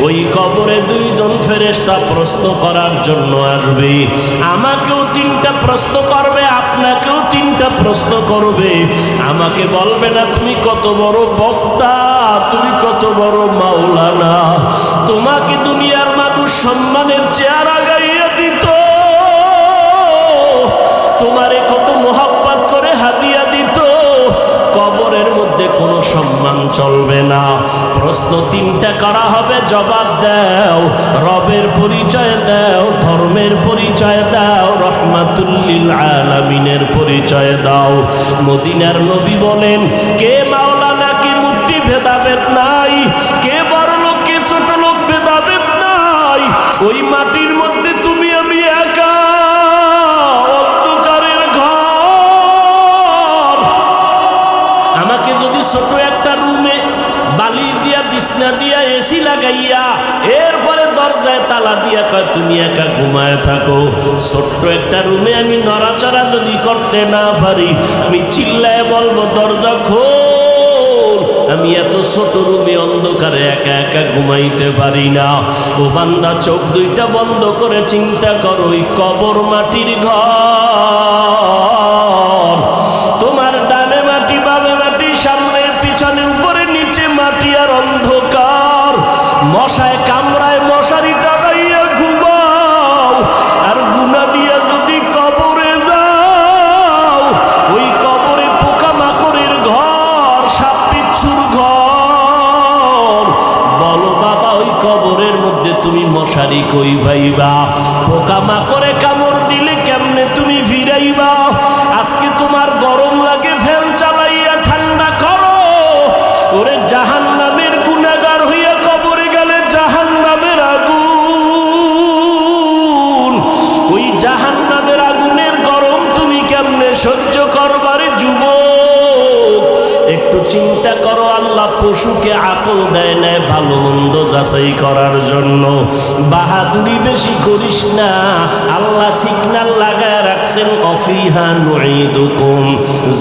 ওই কবরে 2 জন ফেরেশতা প্রশ্ন করার জন্য আসবে। আমাকেও 3টা প্রশ্ন করবে, আপনাকেও 3টা প্রশ্ন করবে। আমাকে বলবে না তুমি কত বড় বক্তা, তুমি কত বড় মাওলানা, তোমাকে দুনিয়ার মানুষ সম্মানের চেয়ার আগাইয়া দিত, তোমারে কত মোহাব্বত করে হাদিয়া দিত। কবরের মধ্যে কোনো সম্মান চলবে না। প্রশ্ন 3টা করা হবে, জবাব দাও, রবের পরিচয় দাও, ধর্মের পরিচয় দাও, রহমাতুল লিল আলামিনের পরিচয় দাও। মদিনার নবী বলেন, কে মাওলানা, কে মুফতি, ভেদাভেদ নাই, কে বড় লোক, কে ছোট লোক, ভেদাভেদ নাই। ওই মাটির মধ্যে তুমি আমি একা, অন্ধকারের ঘর। আমাকে যদি ছোট একটা রুমে বালিশ দিয়া, বিছনা দিয়া, এসি লাগাইয়া, এরপরে দরজায় তালা দিয়া কয় তুমি একা ঘুমায় থাকো, ছোট্ট একটা রুমে আমি নড়াচড়া যদি করতে না পারি, আমি চিল্লায় বলবো দরজা খোল, আমি এত ছোট রুমে অন্ধকারে একা একা ঘুমাইতে পারি না। ও বান্দা, চোখ 2টা বন্ধ করে চিন্তা করো, ওই কবর মাটির ঘর, তোমার ডানে মাটি, বামে মাটি, সামনে পিছনে, উপরে নিচে মাটি আর অন্ধকার। মশায় কামড়ায়, মশারি টানাইয়া ঘুমাও, আর গুনা দিয়া যদি কবরে যাও, ওই কবরে পোকামাকড়ের ঘর, সাপ বিচ্ছুর ঘর। সবাই কই ভাইবা, পোকামাকড়ে কামড় দিলে কেমনে তুমি ফিরাইবা? আজকে তোমার গরম লাগে, ফ্যান চালাইয়া ঠান্ডা করো। ওরে জাহান্নামের গুনাহগার হইয়া কবরে গেলে জাহান্নামের আগুন, ওই জাহান্নামের আগুনের গরম তুমি কেমনে সহ্য করবারে যুবক? একটু চিন্তা করো, আল্লাহ পশুকে আকল দেয় না ভালো মন্দ যাচাই করার জন্য। বাহাদুরি বেশি করিস না, আল্লাহ সিগন্যাল লাগায় রাখছেন অফিহা নুঈদুকুম।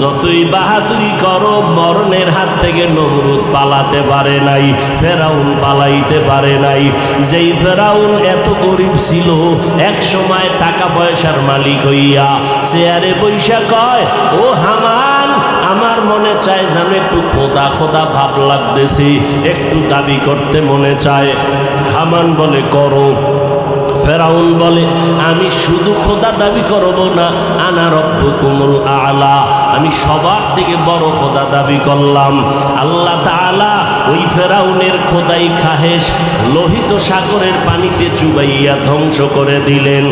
যতই বাহাদুরি করো, মরণের হাত থেকে নমরুদ পালাতে পারে নাই, ফেরাউন পালাইতে পারে নাই। যেই ফেরাউন এত গরিব ছিল, এক সময় টাকা পয়সার মালিক হইয়া চেয়ারে বৈশা কয়, ও হামান, আমার মনে চায় যেন একটু খোদা খোদা ভাব লাগতেছে, একটু দাবি করতে মনে চায়। হামান বলে করো। ফেরাউন বলে, আমি শুধু খোদা দাবি করব না, আনা রব্বুকুমুল আলা, আমি সবার থেকে বড় খোদা দাবি করলাম। আল্লাহ তাআলা ওই ফেরাউনের খোদাই খাহেশ লোহিত সাগরের পানিতে চুবাইয়া ধ্বংস করে দিলেন।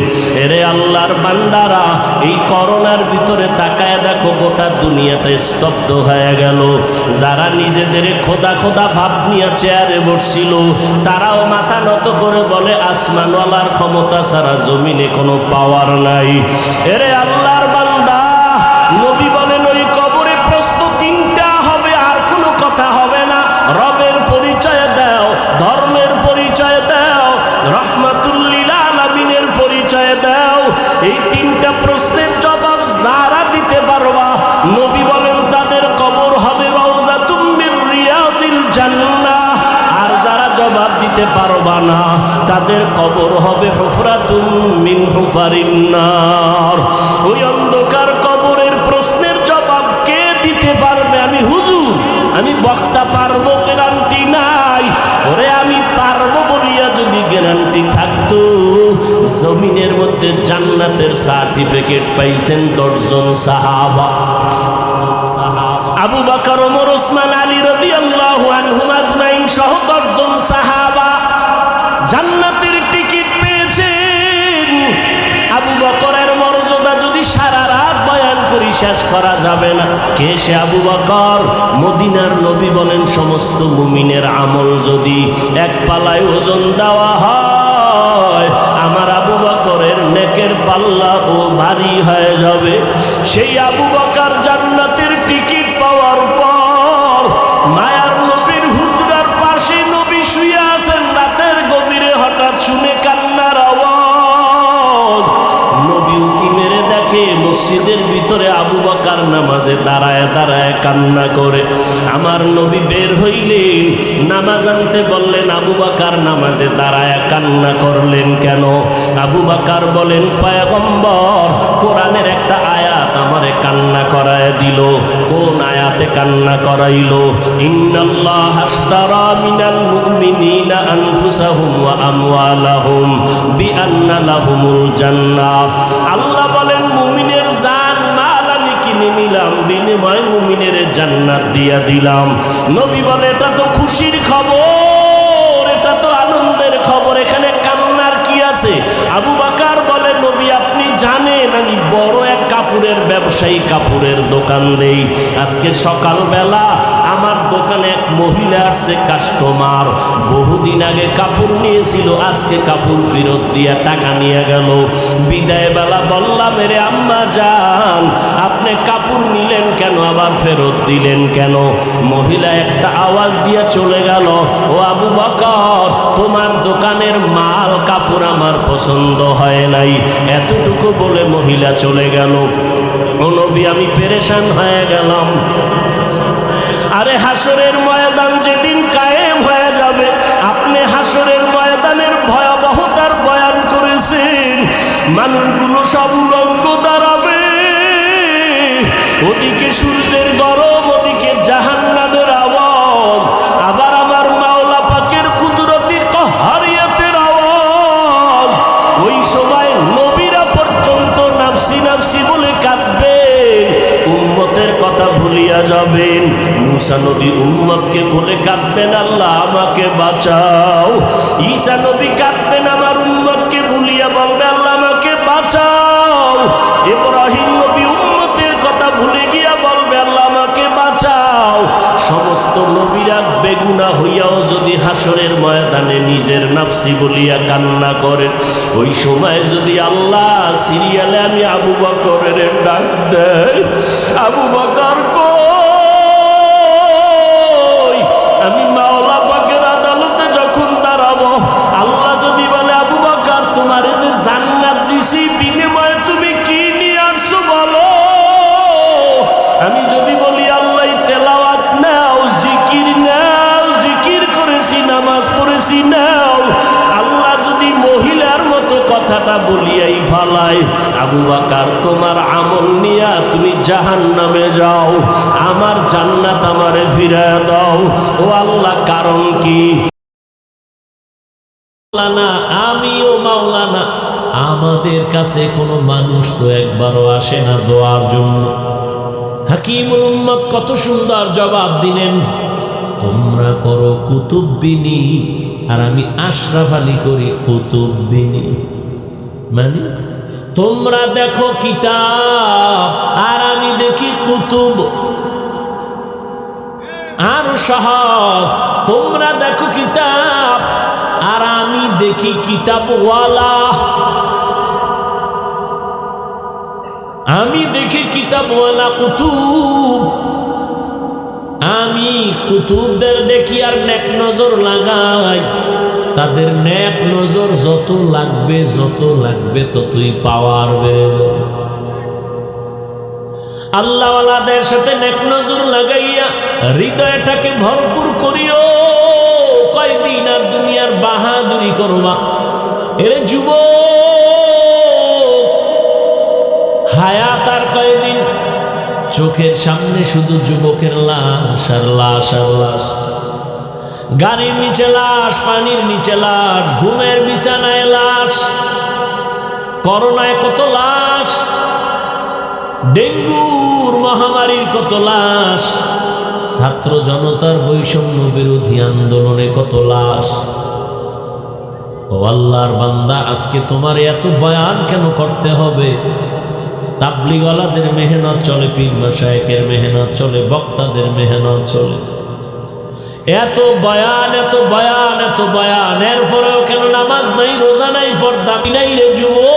এরে আল্লাহর বান্দারা, এই করোনার ভিতরে তাকায় দেখো, গোটা দুনিয়াটা স্তব্ধ হয়ে গেল। যারা নিজেদের খোদা খোদা ভাব নিয়ে চেয়ারে বসছিল, তারাও মাথা নত করে বলে, আসমানওয়ালার ক্ষমতা ছাড়া জমিনে কোনো পাওয়ার নাই। এরে আল্লাহর বান্দা, নবী বলেন ওই কবরে প্রশ্ন তিনটা হবে, আর কোনো কথা হবে না। রবের পরিচয় দাও, ধর্মের পরিচয় দাও, রহমাতুল লিল আলামিনের পরিচয় দাও। এই তিনটা প্রশ্নের জবাব যারা দিতে পারবা, নবী বলেন তাদের কবর হবে রাউযাতুম মির রিয়াদিল জান্নাহ। আর যারা জবাব দিতে পারবা না, তাদের কবর হবে হুফরাতুম মিন হুফারিন নার। ওই অন্ধকার কবরের প্রশ্নের জবাব কে দিতে পারবে? আমি হুজুর, আমি বক্তা পারবো, গ্যারান্টি নাই। ওরে আমি পারবো বলিয়া যদি গ্যারান্টি থাকতো, জমিনের মধ্যে জান্নাতের সার্টিফিকেট পাইছেন 10 জন সাহাবা। আবু বকর, ওমর, ওসমান, আলী রাদিয়াল্লাহু আনহুম আজমাইন সহ 10 জন সাহাবা জান্নাতের টিকিট পেয়েছেন। আবু বকরের মর্যাদা যদি সারা রাত বয়ান করি শেষ করা যাবে না। কে সে আবু বকর? মদিনার নবী বলেন, সমস্ত মুমিনের আমল যদি এক পালায় ওজন দেওয়া হয়, আমার আবু বকরের নেকের পাল্লা ও ভারী হয়ে যাবে। সেই আবু বকর জান্নাতের টিকিট পাওয়ার পর মায়ার নবীর হুজরার পাশে নবী শুয়ে আছেন। রাতের গভীরে হঠাৎ শুনে কান্নার আওয়াজ। নবী উকি মেরে দেখে মসজিদের ভিতরে আবু বকর নামাজে দাঁড়ায় দাঁড়ায় কান্না করে। আমার নবী বের হইলেন, নামাজ আনতে বললেন, আবু বকর নামাজে দাঁড়ায় কান্না করলেন কেন? আবু বকর বলেন, পয়গম্বর, কোরআনের একটা আয়াত আমারে কান্না করায় দিল। কোন আয়াতে কান্না করাইলো? ইন্নাল্লাহা আশতারা মিনাল মুমিনিনা আনফুসাহুম ওয়া আমওয়ালাহুম বিআন্না লাহুমুল জান্নাহ। আল্লাহ বলেন, মুমিনের জান মাল আমি কিনে নিলাম, বিনিময়ে মুমিনের জান্নাত দিয়া দিলাম। নবী বলে, এটা তো খুশির খবর, এটা তো আনন্দের খবর, এখানে কান্নার কি আছে? আবু বকর বলে, নবী আপনি জানেন আমি বড় এক কাপড়ের ব্যবসায়ী, কাপড়ের দোকান দেই। আজকে সকালবেলা আমার দোকানে এক মহিলা আসছে, কাস্টমার, বহুদিন আগে কাপড় নিয়েছিল, আজকে কাপড় ফেরত দিয়া টাকা নিয়ে গেল। বিদায় বেলা বললাম, মেরে আম্মা জান, আপনি কাপড় নিলেন কেন, আবার ফেরত দিলেন কেন? মহিলা একটা আওয়াজ দিয়ে চলে গেল, ও আবু বকর, তোমার দোকানের মাল কাপড় আমার পছন্দ হয় নাই। এতটুকু বলে মহিলা চলে গেল। ও নবী, আমি পেরেশান হয়ে গেলাম। আরে হাসরের ময়দান যেদিন কায়েম হয়ে যাবে, আপনি হাসরের ময়দানের ভয়াবহতার বয়ান করেছেন। মানুষগুলো সব উলঙ্গ দাঁড়াবে, ওদিকে সূর্যের গরম, ওদিকে জাহান্নামের আওয়াজ, আবার আমার মাওলা পাকের কুদরতি কাহারিয়াতের আওয়াজ। ওই সময় নবীরা পর্যন্ত নাফসি নাফসি বলে কাঁদবেন, উম্মতের কথা ভুলিয়া যাবেন। মুসা নবী উম্মতকে বলে কাঁদবেন, আল্লাহ আমাকে বাঁচাও। ঈসা নবী কাঁদবেন, আমার সমস্ত নবীরা বেগুনা হইয়াও যদি হাসরের ময়দানে নিজের নাফসি বলিয়া কান্না করেন, ওই সময় যদি আল্লাহ সিরিয়ালে আমি আবু বকরের ডাক দেয়, আবু বকর কই, আমি মাওলা পাকের আদালতে যখন দাঁড়াবো, আল্লাহ যদি বলে আবু বকর তোমার যে জান্নাত দিছি বিনিময়ে তুমি কি নিয়ে আসছো বলো, আমি যদি বলি আল্লাহ তেলাওয়াত নাও, জিকির নাও, জিকির করেছি, নামাজ পড়েছি নাও, আল্লাহ যদি মহিলার মতো কথাটা বলিয়াই ফালায়, আবু বকর তোমার আমল নিয়া তুমি জাহান্নামে যাও, আমার জান্নাত আমারে ফিরায় দাও। ও আল্লাহ, কারণ কি? মাওলানা, আমিও মাওলানা, আমাদের কাছে কোনো মানুষ তো একবারও আসে না দোয়ার জন্য। হাকিমুল উম্মত কত সুন্দর জবাব দিলেন, তোমরা করো কুতুববিনী আর আমি আশরাফ আলী করি কুতুববিনী। মানে তোমরা দেখো কিতাব আর আমি দেখি কুতুব। আর সহজ, তোমরা দেখো কিতাব আর আমি দেখি কিতাবওয়ালা। আমি দেখি কিতাবওয়ালা কুতুব, আমি কুতুবদের দেখি আর নেক নজর লাগাই। তাদের নেক নজর যত লাগবে ততই পাওয়ার বেড়ে যাবে। আল্লাহওয়ালাদের সাথে নেক নজর লাগাইয়া হৃদয়টাকে ভরপুর করিও। কয়দিন আর দুনিয়ার বাহাদুরি করবা? এরে যুবক, হায়াত আর কয়দিন? চোখের সামনে শুধু যুবকের লাশ আর লাশ আর লাশ, গাড়ির নিচে লাশ, পানির নিচে লাশ, ঘুমের বিছানায় লাশ, করোনায় কত লাশ, ডেঙ্গুর মহামারীর কত লাশ, ছাত্র জনতার বৈষম্য বিরোধী আন্দোলনে কত লাশ। ও আল্লাহর বান্দা, আজকে তোমার এত বয়ান কেন করতে হবে? তাবলীগওয়ালাদের মেহনত চলে, পীর মাশায়েখের মেহনত চলে, বক্তাদের মেহনত চলে, এত বয়ান এত বয়ান এত বয়ান, এরপরেও কেন নামাজ নাই, রোজা নাই, পর্দা নাই? রে যুবক,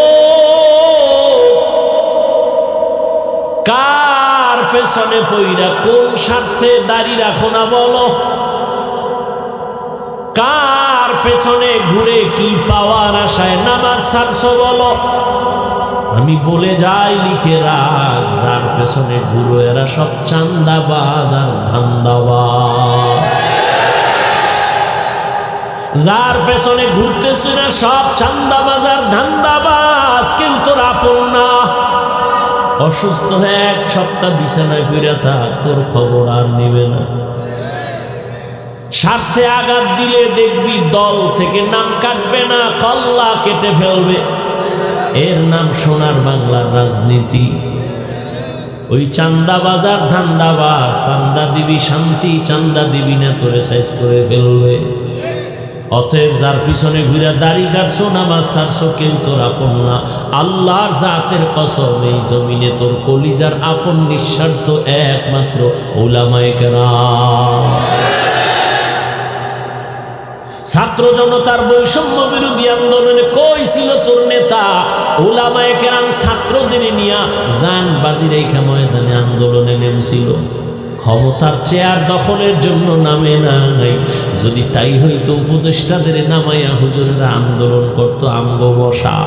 কার পেছনে পইরা কোন স্বার্থে দাড়ি রাখো না বলো? কার পেছনে ঘুরে কি পাওয়ার আশায় নামাজ ছাড়ছো বলো? আমি বলে যাই, লিখে রাখ, যার পেছনে ঘুরো এরা সব চান্দাবাজ আর ধান্দাবাজ। যার পেছনে ঘুরতেছে না সব চান্দাবাজ আর ধান্দাবাজ, কেউ তোর আপন না। অসুস্থ হয়ে এক সপ্তাহ বিছানায় ফিরে থাক, তোর খবর আর নিবে না। স্বার্থে আঘাত দিলে দেখবি দল থেকে নাম কাটবে না, কল্লা কেটে ফেলবে। এর নাম সোনার বাংলার রাজনীতি। ওই চান্দা বাজার ধান্দাবাজ, চান্দা দিবি শান্তি, চান্দা দিবি না তোরে সাইজ করে ফেলবে। অতএব যার পিছনে ঘুরে দাড়ি কাটছো, নামাজ ছাড়ছো, কেউ তোর আপন না। আল্লাহর জাতের কসম, এই জমিনে তোর কলিজার আপন নিঃস্বার্থ একমাত্র উলামায়ে কেরাম। ছাত্র জনতার বৈষম্য বিরোধী আন্দোলনে কই ছিল তোর নেতা? উলামায়ে কেরাম ছাত্রদের নিয়ে জান বাজি রেখা ময়দানে আন্দোলনে নেমেছিল। ক্ষমতার চেয়ার দখলের জন্য নামে নাই। যদি তাই হইতো উপদেষ্টাদের নামাইয়া হুজুরেরা আন্দোলন করতো আঙ্গ বসা।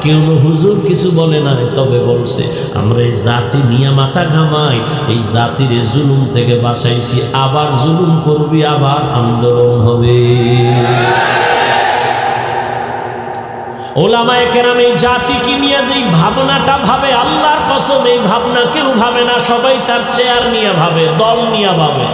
কেউ হুজুর কিছু বলে না, তবে বলছে আমরা এই জাতি নিয়ে মাথা ঘামাই, এই জাতির জুলুম থেকে বাঁচাইছি, আবার জুলুম করবি, আবার আন্দোলন হবে। ওলামায়ে কেরাম এই জাতিকে নিয়ে যেই ভাবনাটা ভাবে, আল্লাহর কসম এই ভাবনা কেউ ভাবে না। সবাই তার চেয়ার নিয়ে ভাবে, দল নিয়ে ভাবে।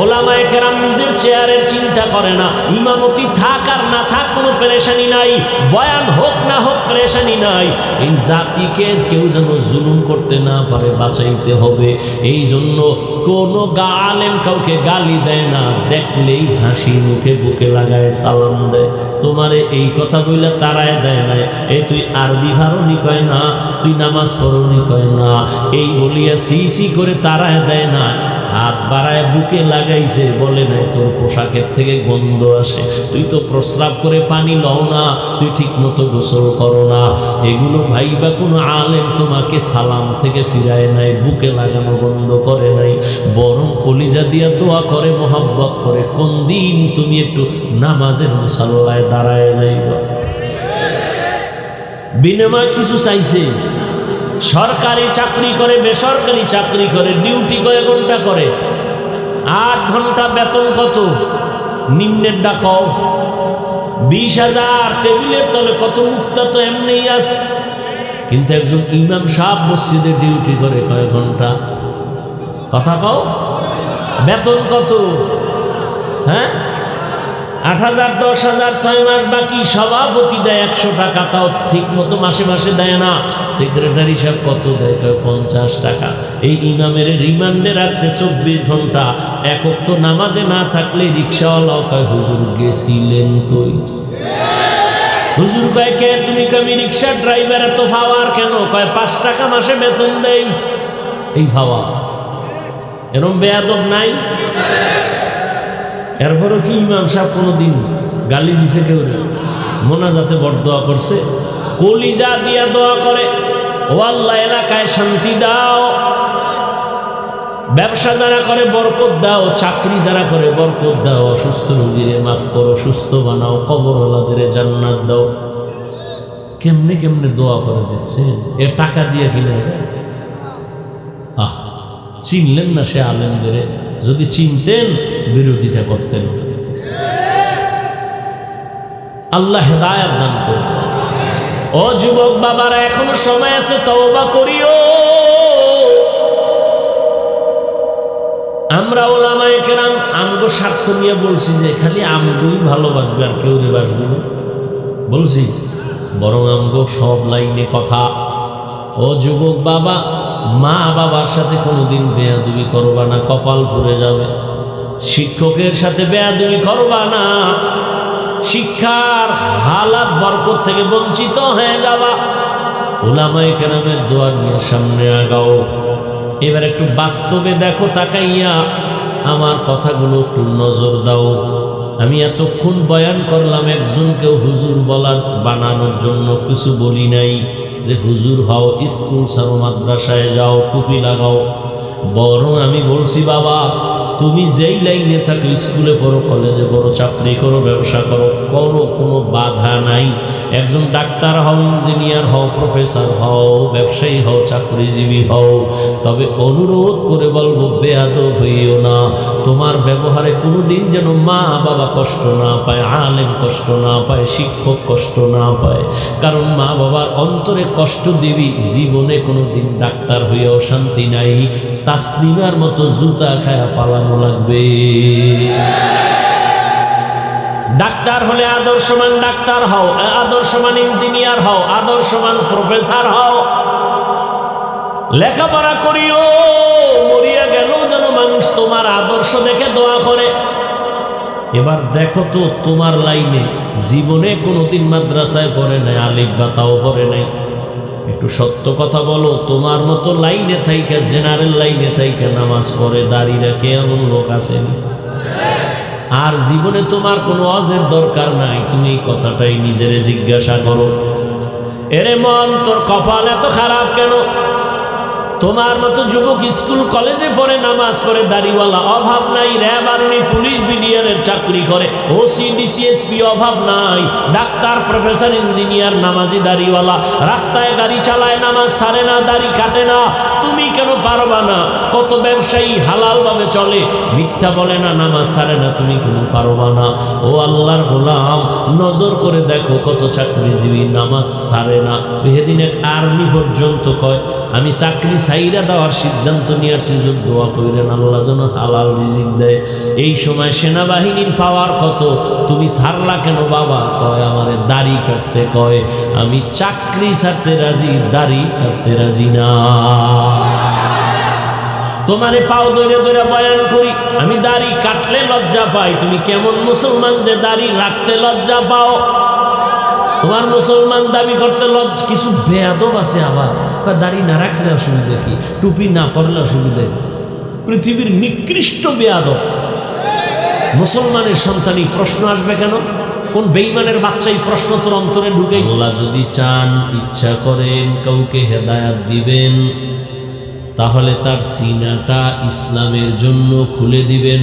ওলামায়ে কেরাম নিজের চেয়ারের চিন্তা করে না। ইমামতি থাক আর না থাক কোনো পেরেশানি নাই, বয়ান হোক না হোক পেরেশানি নাই। এই জাতিকে কেউ যেন জুলুম করতে না পারে, বাঁচাইতে হবে। এই জন্য কোনো আলেম কাউকে গালি দেয় না, দেখলেই হাসি মুখে বুকে লাগায় সালাম দেয়। তোমারে এই কথা বইলে তারায় দেয় না, এই তুই আরবি ভারণী কয় না, তুই নামাজ পড়নি কয় না, এই বলিয়া সি সি করে তারায় দেয় না। হাত বাড়ায় বুকে লাগাইছে, বলে নাই তোর পোশাকের থেকে গন্ধ আসে, তুই তো প্রস্রাব করে পানি লও না, তুই ঠিক মতো গোসল করো না। এগুলো ভাইবা কোনো আলেম তোমাকে সালাম থেকে ফিরায় নাই, বুকে লাগানো বন্ধ করে নাই, বরং কলিজা দিয়া দোয়া করে, মোহাব্বত করে কোন দিন তুমি একটু নামাজের মুসাল্লায় দাঁড়ায় যাইবা। বিনিময় কিছু চাইছে? সরকারি চাকরি করে, বেসরকারি চাকরি করে, ডিউটি কয় ঘন্টা করে? 8 ঘন্টা, বেতন কত? নিম্নের ডাকও 20,000, টেবিলের তলে কত মুক্তা তো এমনি আছে। কিন্তু একজন ইমাম সাহেব মসজিদে ডিউটি করে কয় ঘন্টা? কথা কও, বেতন কত? হ্যাঁ, 8,000, 10,000, 6 মাস বাকি। সভাপতি দেয় 100 টাকা, তাও ঠিক মতো মাসে মাসে দেয় না। সেক্রেটারি সাহেব কত দেয়? 50 টাকা। এই ইমামের রিমান্ডে রাখছে 24 ঘন্টা। এক ওয়াক্ত নামাজে না থাকলে রিক্সাওয়ালাও কয় হুজুর গেছিলেন কই? হুজুর কয় কে তুমি? আমি রিক্সার ড্রাইভার, এত ভাওয়ার কেন? কয় 5 টাকা মাসে বেতন দেই। এই ভাওয়া এরম বেয়াদব নাই? এরপরও কি ইমাম সাহেব কোনোদিন গালি দিছে? কেউ মোনাজাতে বড় দোয়া করছে, কলিজা দিয়া দোয়া করে, ও আল্লাহ এলাকায় শান্তি দাও, ব্যবসা যারা করে বরকত দাও, চাকরি যারা করে বরকত দাও, অসুস্থ রোগীরে মাফ করো, সুস্থ বানাও, কবরওয়ালাদের জান্নাত দাও। কেমনে কেমনে দোয়া করে দেখছেন? এ টাকা দিয়ে কিনে। চিনলেন না সে আলেমদের? যদি চিনতেন বিরোধিতা করতেন। আল্লাহ হেদায়েত দান করুন। ও যুবক বাবারা, এখনো সময় আছে, তওবা করিও। আমরা ওলামায়ে কেরাম আমগো স্বার্থ নিয়ে বলছি যে খালি আমগোই ভালোবাসবে আর কেউ বাসবে না, বলছি? বরং আমগো সব লাইনে কথা। ও যুবক বাবা, মা বাবার সাথে কোনোদিন বেয়াদবি করবা না, কপাল পুড়ে যাবে। শিক্ষকের সাথে বেয়াদবি করবা না, শিক্ষার হালাত বরকত থেকে বঞ্চিত হয়ে যাবা। উলামায়ে কেরামের দোয়া নিয়ে সামনে আগাও। এবার একটু বাস্তবে দেখো তাকাইয়া, আমার কথাগুলো একটু নজর দাও। আমি এতক্ষণ বয়ান করলাম, একজনকেও হুজুর বলার বানানোর জন্য কিছু বলি নাই যে হুজুর হও, স্কুল ছাড়ো, মাদ্রাসায় যাও, টুপি লাগাও। বরং আমি বলছি বাবা, তুমি যেই লাইনে থাকো, স্কুলে পড়ো, কলেজে পড়ো, চাকরি করো, ব্যবসা করো, কোনো বাধা নাই। একজন ডাক্তার হও, ইঞ্জিনিয়ার হও, প্রফেসর হও, ব্যবসায়ী হও, চাকরিজীবী হও, তবে অনুরোধ করে বলবো বেয়াদব হইও না। তোমার ব্যবহারে কোনোদিন যেন মা বাবা কষ্ট না পায়, আলেম কষ্ট না পায়, শিক্ষক কষ্ট না পায়। কারণ মা বাবার অন্তরে কষ্ট দিবি, জীবনে কোনোদিন ডাক্তার হইয়াও শান্তি নাই। তাসলিমার মতো জুতা খায়া পালানো লাগবে। ডাক্তার হলে আদর্শমান ডাক্তার হও, আদর্শমান ইঞ্জিনিয়ার হও, আদর্শমান প্রফেসর হও। লেখাপড়া করিও, মরিয়া গেলেও যেন মানুষ তোমার আদর্শ দেখে দোয়া করে। এবার দেখো তো, তোমার লাইনে জীবনে কোনোদিন মাদ্রাসায় পড়ে নাই, আলিফ বা তাও পড়ে নাই। একটু সত্য কথা বলো, তোমার মতো লাইনে থাইকা, জেনারেল লাইনে থাইকা নামাজ পড়ে দাঁড়িয়ে রাখে এমন লোক আছেন? আর জীবনে তোমার কোনো ওয়াজের দরকার নাই। তুমি এই কথাটাই নিজেরে জিজ্ঞাসা করো, এরে মন, তোর কপাল এত খারাপ কেন? তোমার মতো যুবক স্কুল কলেজে পড়ে, নামাজ পড়ে, দাড়িওয়ালা, অভাব নাই। র্যাব, আর্মি, পুলিশ, বিডিআরের চাকরি করে, ওসি, ডিসিএসপি, অভাব নাই। ডাক্তার, প্রফেসর, ইঞ্জিনিয়ার, নামাজি, দাড়িওয়ালা, রাস্তায় গাড়ি চালায়, নামাজ ছাড়ে না, দাড়ি কাটে না। তুমি কেন পারবা না? কত ব্যবসায়ী হালালভাবে চলে, মিথ্যা বলে না, নামাজ ছাড়ে না, তুমি কেন পারবা না? ও আল্লাহর গোলাম, নজর করে দেখো কত চাকরিজীবী নামাজ ছাড়ে না। সেদিন এক আর্মি পর্যন্ত কয়, আমি চাকরি ছাইরা দেওয়ার সিদ্ধান্ত নিয়ে আসছি, দোয়া কইরেন আল্লাহ যেন হালাল রিজিক দেয়। এই সময় সেনাবাহিনীর পাওয়ার কত, তুমি ছাড়লা কেন বাবা? কয় আমারে দাড়ি কাটতে কয়। আমি চাকরি ছাড়তে রাজি, দাড়ি কাটতে রাজি না। তোমারে পাও ধরে ধরে বয়ান করি, আমি দাড়ি কাটলে লজ্জা পাই। তুমি কেমন মুসলমান যে দাড়ি রাখতে লজ্জা পাও? তোমার মুসলমান দাবি করতে লজ্জা? কিছু বেয়াদব আছে আবার, দাড়ি না রাখলে অসুবিধা কি, টুপি না পরলে অসুবিধা কি? পৃথিবীর নিকৃষ্ট বেয়াদব মুসলমানের সন্তানই প্রশ্ন আসবে কেন? কোন বেঈমানের বাচ্চা এই প্রশ্ন তোর অন্তরে ঢুকে? আল্লাহ যদি চান, ইচ্ছা করেন কাউকে হেদায়াত দিবেন, তাহলে তার সিনাটা ইসলামের জন্য খুলে দিবেন।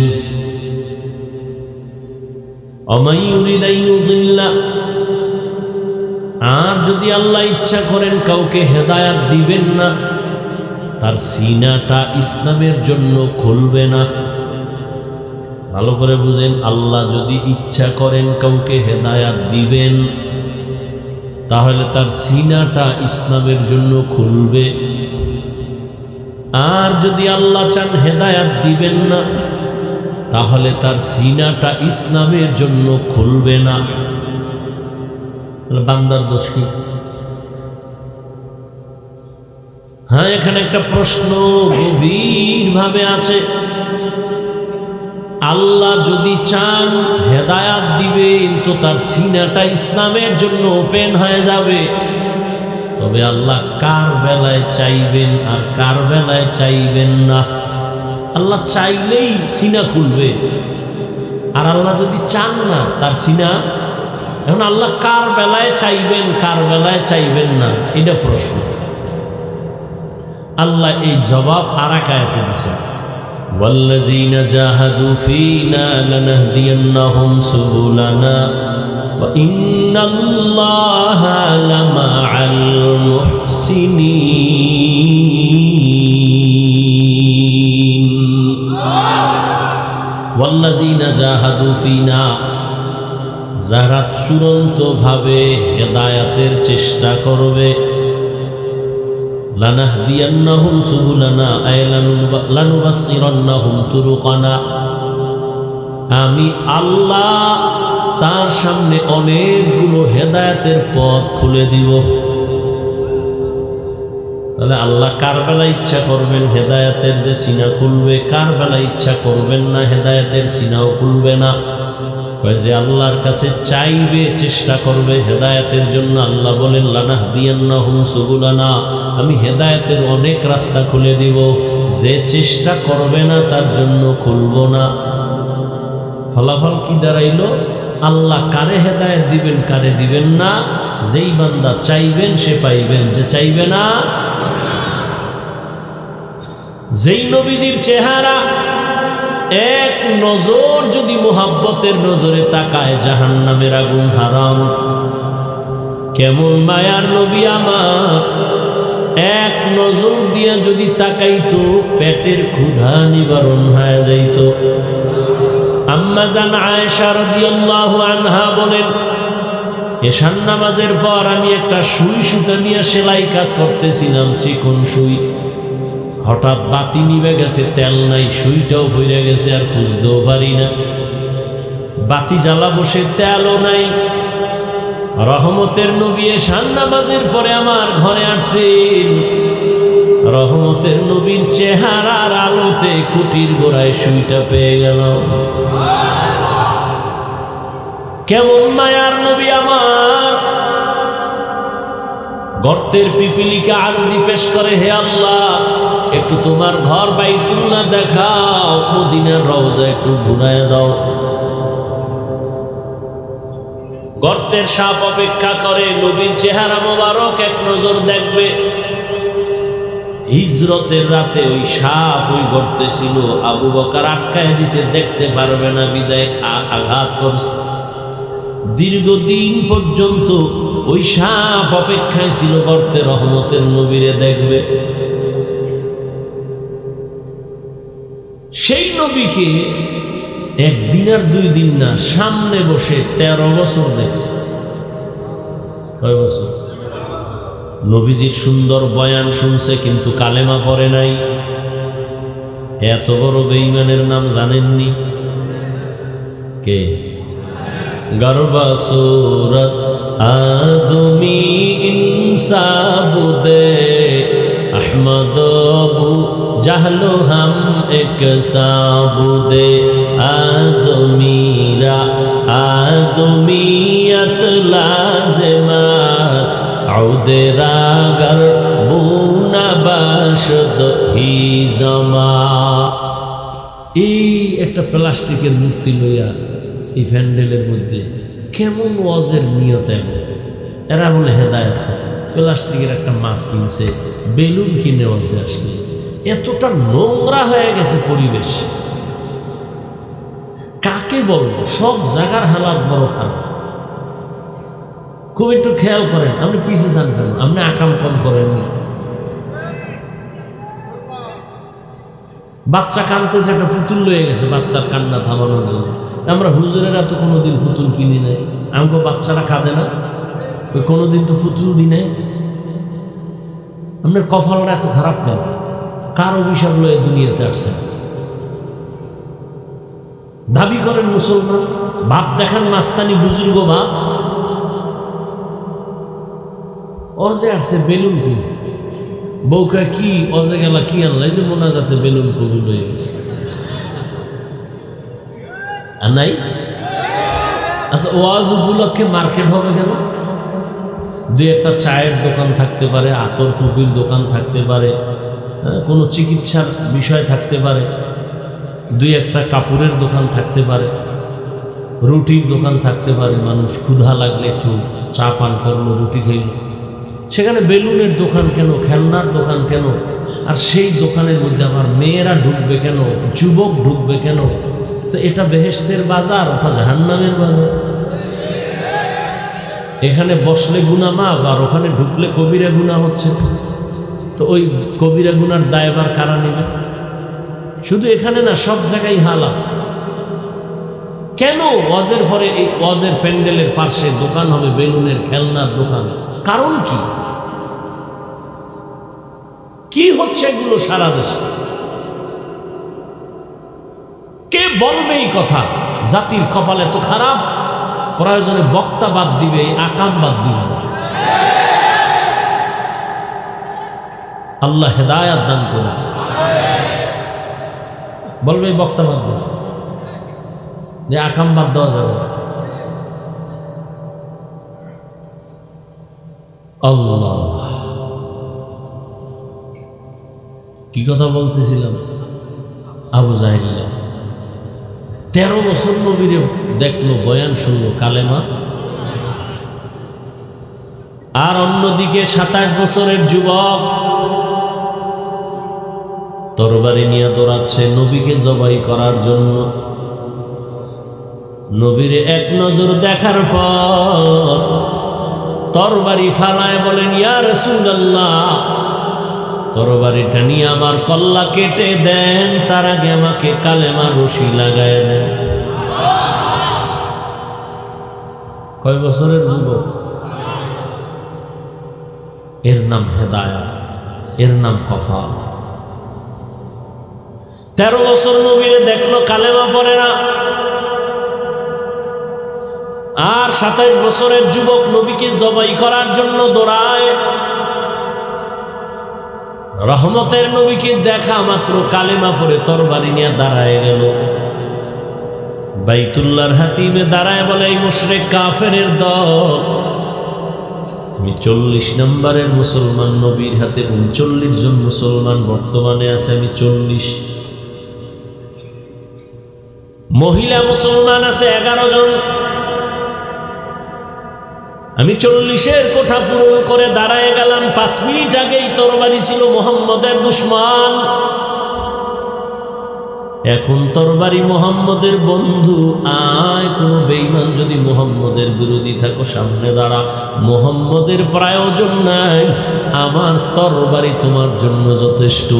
আর যদি আল্লাহ ইচ্ছা করেন কাউকে হেদায়াত দিবেন না, তার সিনাটা ইসলামের জন্য খুলবে না। ভালো করে বুঝেন, আল্লাহ যদি ইচ্ছা করেন কাউকে হেদায়াত দিবেন, তাহলে তার সিনাটা ইসলামের জন্য খুলবে। আর যদি আল্লাহ চান হেদায়াত দিবেন না, তাহলে তার সিনাটা ইসলামের জন্য খুলবে না। বান্দার দোষ কি? হ্যাঁ, এখানে একটা প্রশ্ন গভীর ভাবে আছে। আল্লাহ যদি চান হেদায়াত দিবেন, তো তার সিনাটা ইসলামের জন্য ওপেন হয়ে যাবে। তবে আল্লাহ কার বেলায় চাইবেন আর কার বেলায় চাইবেন না? আল্লাহ চাইলেই সিনা খুলবে, আর আল্লাহ যদি চান না তার সিনা। এখন আল্লাহ কার বেলায় চাইবেন, কার বেলায় চাইবেন না, এটা প্রশ্ন। আল্লাহ এই জবাব আর এক আয়াতে দিয়েছেন, ওয়াল্লাযীনা জাহাদু ফীনা লানাহদিয়ান্নাহুম সুবুলানা ওয়া ইন্নাল্লাহা লামাআল মুহসিনিন। ওয়াল্লাযীনা জাহাদু ফীনা, যারা চূড়ান্তভাবে হেদায়াতের চেষ্টা করবে, লানাহদিয়ান্নাহুম সুবুলানা আয় লানুবাসসিরান্নাহুম তুরুকানা, আমি আল্লাহ তার সামনে অনেকগুলো হেদায়েতের পথ খুলে দিব। তাহলে আল্লাহ কার বেলা ইচ্ছা করবেন হেদায়েতের যে সিনা খুলবে, কার বেলা ইচ্ছা করবেন না হেদায়েতের সিনাও খুলবে না। যে আল্লাহর কাছে চাইবে, চেষ্টা করবে হেদায়েতের জন্য, আল্লাহ বলেন লানাহদিয়ান্নাহুম সুবুলানা, আমি হেদায়েতের অনেক রাস্তা খুলে দিব। যে চেষ্টা করবে না তার জন্য খুলব না। ফলাফল কি দাঁড়াইল? আল্লাহ কারে হেদায়েত দিবেন, কারে দিবেন না। যেই বান্দা চাইবেন সে পাইবেন, যে চাইবে না। যেই নবীজির চেহারা এক নজর যদি মুহাব্বতের নজরে তাকায়, জাহান্নামের আগুন হারাম। কেমন মায়ার নবী আমার, এক নজর দিয়া যদি তাকাইতো পেটের ক্ষুধা নিবারণ হয়ে যাইত। আম্মা জান আয়েশা রাদিয়াল্লাহু আনহা বলেন, এশার নামাজের পর আমি একটা সুই সুতা নিয়ে সেলাই কাজ করতেছিলাম, চিকন সুই। হঠাৎ বাতি নিভে গেছে, তেল নাই, সুইটাও ভরে গেছে, আর খুঁজতেও পারি না। বাতি জ্বালা বসে, তেলও নাই। রহমতের নবী এশার নামাজের পরে আমার ঘরে আসছেন। রহমতের নবীর চেহারার আলোতে কুটির গোড়ায় সুইটা পেয়ে গেল। কেমন মায়ার নবী আমার। গর্তের পিপিলিকা আরজি পেশ করে, হে আল্লাহ, একটু তোমার ঘর বাইতুল্লাহ দেখাও, মদিনার রওজা একটু ঘুরায় দাও। গর্তের সাপ অপেক্ষা করে, নবীর চেহারা মোবারক এক নজর দেখবে। হিজরতের রাতে ওই সাপ ওই গর্তে ছিল, আবু বকর আটকায় দিছে, দেখতে পারবে না বিদায় আঘাত করছে। দীর্ঘদিন পর্যন্ত ওই সাপ অপেক্ষায় ছিল গর্তে রহমতের নবীরে দেখবে। সেই নবীকে একদিন আর 2 দিন না, সামনে বসে 13 বছর দেখছে। কয় বছর? নবীজির সুন্দর বয়ান শুনছে, কিন্তু কালেমা পড়ে নাই। এত বড় বেঈমানের নাম জানেননি? কে? গর্বা সুরত আদমি ইনসাবুদে अहमद अबू जहलो हम एक साबुदे आदमीरा आदमीयत लाज़िमास औदेरागर बूना बाशद ही जमा। একটা প্লাস্টিকের মূর্তি লইয়া এই প্যান্ডেলের মধ্যে কেমন ওয়াজের নিয়ত এরা বলে হেদায়েত আছে, প্লাস্টিকের একটা মাছ কিনছে, বেলুন কিনে ওয়াজে আসলে। এতটা নোংরা হয়ে গেছে পরিবেশ, কাকে বলবো? সব জায়গার হালাত বড় খারাপ। খুব একটু খেয়াল করেন, আপনি পিছে জানছেন, আপনি আকাম কম করেননি। বাচ্চা কাঁদতেছে, একটা পুতুল লয়ে গেছে বাচ্চার কান্না থামানোর জন্য। আমরা হুজুরেরা তো কোনোদিন পুতুল কিনি নাই, আমাকে বাচ্চারা কাঁদে না, কোনোদিন তো পুতুল দিই নাই। আপনার কপালটা এত খারাপ কেন? কার অভিশাপ লয়ে দুনিয়াতে আসছেন? দাবি করেন মুসলমান, বাপ দেখান মাস্তানি বুজুর্গ বাপ, অজে আসছে বেলুন কিনছে, বউকা কি অজে গেলা কি আনলাই যে মোনাজাতে বেলুন কবুল হয়ে গেছে। আর নাই? আচ্ছা, ওয়াজ উপলক্ষে মার্কেট হবে কেন? দুই একটা চায়ের দোকান থাকতে পারে, আতর টুপির দোকান থাকতে পারে, কোনো চিকিৎসার বিষয় থাকতে পারে, দুই একটা কাপড়ের দোকান থাকতে পারে, রুটির দোকান থাকতে পারে। মানুষ ক্ষুধা লাগলে একটু চা পান করলো, রুটি খাইল। সেখানে বেলুনের দোকান কেন? খেলনার দোকান কেন? আর সেই দোকানের মধ্যে আবার মেয়েরা ঢুকবে কেন? যুবক ঢুকবে কেন? তো এটা বেহেশতের বাজার, ওটা জাহান্নামের বাজার। এখানে বসলে গুনাহ মাফ, আর ওখানে ঢুকলে কবিরা গুনাহ হচ্ছে। তো ওই কবিরা গুনার দায়ভার কারা নেবে? শুধু এখানে না, সব জায়গায় হালাত। কেন ওয়াজের পরে এই ওয়াজের প্যান্ডেলের পাশে দোকান হবে বেলুনের, খেলনার দোকান? কারণ কি? কি হচ্ছে এগুলো সারা দেশে? কে বলবে এই কথা? জাতির কপাল এত খারাপ, প্রয়োজনে বক্তা বাদ দিবে, আকাম বাদ দিবে। আল্লাহ হেদায়াত দান করুন। বলবে বক্তা বাদ দেবে, যে আকাম বাদ দেওয়া যাবে। আল্লাহ, কি কথা বলতেছিলাম? আবু জাহেল 13 বছর নবীরে দেখলো, বয়ান শুনলো, কালেমা। আর অন্যদিকে 27 বছরের যুবক তরবারি নিয়ে দৌড়াচ্ছে নবীকে জবাই করার জন্য। নবীরে এক নজর দেখার পর তরবারি ফালায় বলেন, ইয়া রাসূলুল্লাহ, তরবারিটা নিয়ে আমার কল্লা কেটে দেন, তার আগে আমাকে কালেমার রশি লাগায় দেন। কয় বছরের যুবক? এর নাম হেদায়াত, এর নাম কফা। 13 বছর নবীরে দেখলো, কালেমা পড়ে না। আর 27 বছরের যুবক নবীকে জবাই করার জন্য দৌড়ায়। রহমতের নবীকে দেখা মাত্র কালেমা পড়ে তরবারি নিয়ে দাঁড়ায় গেল। বাইতুল্লাহর হাতিমে দাঁড়ায় বলে, এই মুশরিক কাফেরের দল, আমি 40 নম্বরের মুসলমান। নবীর হাতে 39 জন মুসলমান বর্তমানে আছে, আমি 40। মহিলা মুসলমান আছে 11 জন। আমি 40-এর কোঠা পূরণ করে দাঁড়ায় গেলাম। 5 মিনিট আগেই তরবারি ছিল মুহাম্মদের দুশমন, এখন তরবারি মুহাম্মদের বন্ধু। আয়, কোন বেঈমান যদি মুহাম্মদের বিরোধী থাকো, সামনে দাঁড়া। মুহাম্মদের প্রয়োজন নাই, আমার তরবারি তোমার জন্য যথেষ্ট।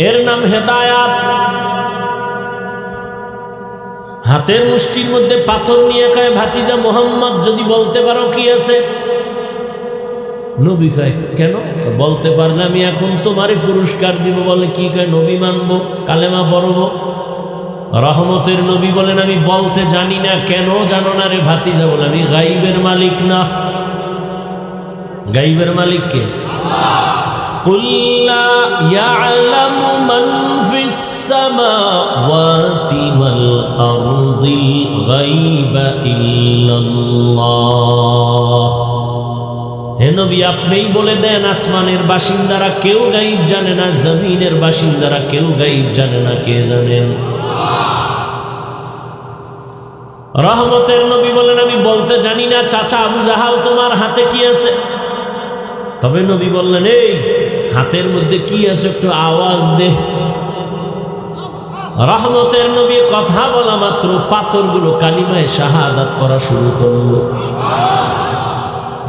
এর নাম হেদায়াত। হাতের মুষ্টির মধ্যে পাথর নিয়ে কয়, ভাতিজা মুহাম্মদ, যদি বলতে পারো কি আছে? নবী কয়, কেন? বলতে পারলে আমি এখন তোমারে পুরস্কার দিব। বলে, কি? কয়, নবী মানবো, কালেমা পড়বো। রহমতের নবী বলেন, আমি বলতে জানি না। কেন জানো না রে ভাতিজা? বলে, আমি গাইবের মালিক না। গাইবের মালিক কে? قُلْ لَا يَعْلَمُ مَنْ فِي السَّمَاوَاتِ وَالْأَرْضِ الْغَيْبَ إِلَّا اللَّهُ। হে নবী, আপনিই বলে দেন, আসমানের বাসিন্দারা কেউ গায়েব জানে না, জমিনের বাসিন্দারা কেউ গায়েব জানে না, কে জানেন? রহমতের নবী বলেন, আমি বলতে জানি না। চাচা আবু জাহাল, তোমার হাতে কি আছে? তবে নবী বললেন, এই হাতের মধ্যে কি আছে একটু আওয়াজ দে। রহমতের নবী কথা বলা মাত্র পাথরগুলো কালিমায়ে শাহাদাত পড়া শুরু করলো।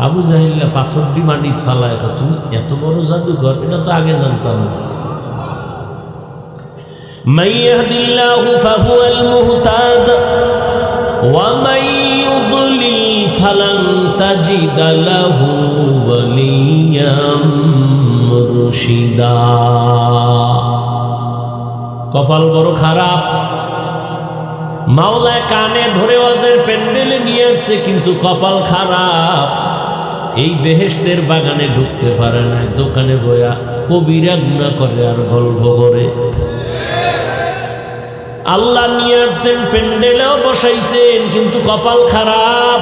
আবু জাহিল্লা পাথরটি মাটি ফালায়, তুমি এত বড় জাদুঘর, এটা তো আগে জানতাম না। মান ইয়াহদিল্লাহু ফাহুয়াল মুহতাদ ওয়া মান ইউদ্লিল ফালান তাজিদা লাহু ওয়ালিয়্যাম মুরশিদা। কপাল বড় খারাপ, মাওলায় কানে ধরে ওয়াজের প্যান্ডেলে নিয়ে আসছে, কিন্তু কপাল খারাপ, এই বেহেশতের বাগানে ঢুকতে পারে না, দোকানে বয়া কবিরা গুনাহ করে আর গল্প করে। আল্লাহ নিয়ে আসছেন, প্যান্ডেলেও বসাইছেন, কিন্তু কপাল খারাপ,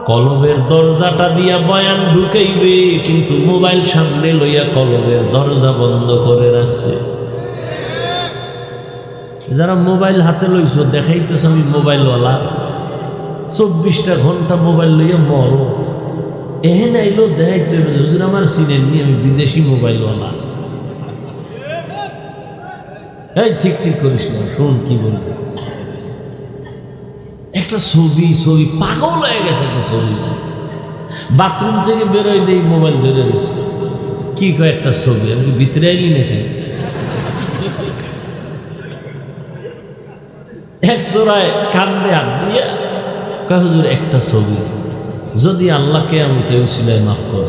কলবের দরজাটা দিয়া বয়ান ঢুকাইবে, কিন্তু মোবাইল সামনে লইয়া কলবের দরজা বন্ধ করে রাখছে। যারা মোবাইল হাতে লইছো, দেখাইতেছ আমি মোবাইলওয়ালা, 24টা ঘন্টা মোবাইল লইয়া মরো, এহেন আইলো দেখাইতে হুজুর আমার চিনেননি, আমি বিদেশি মোবাইলওয়ালা। এই ঠিক ঠিক করিস না, শোন কি বলবো। একটা ছবি পাগল হয়ে গেছে, একটা ছবি বাথরুম থেকে বেরোয় দেই, মোবাইল ধরে গেছে, কি কয় একটা ছবি, আমি ভিতরে আইলি না কেন? এক সোরায় কান্দে হাত দিয়া কয়, হুজুর একটা ছবি, যদি আল্লাহকে আমি তেউসিলায় মাফ কর।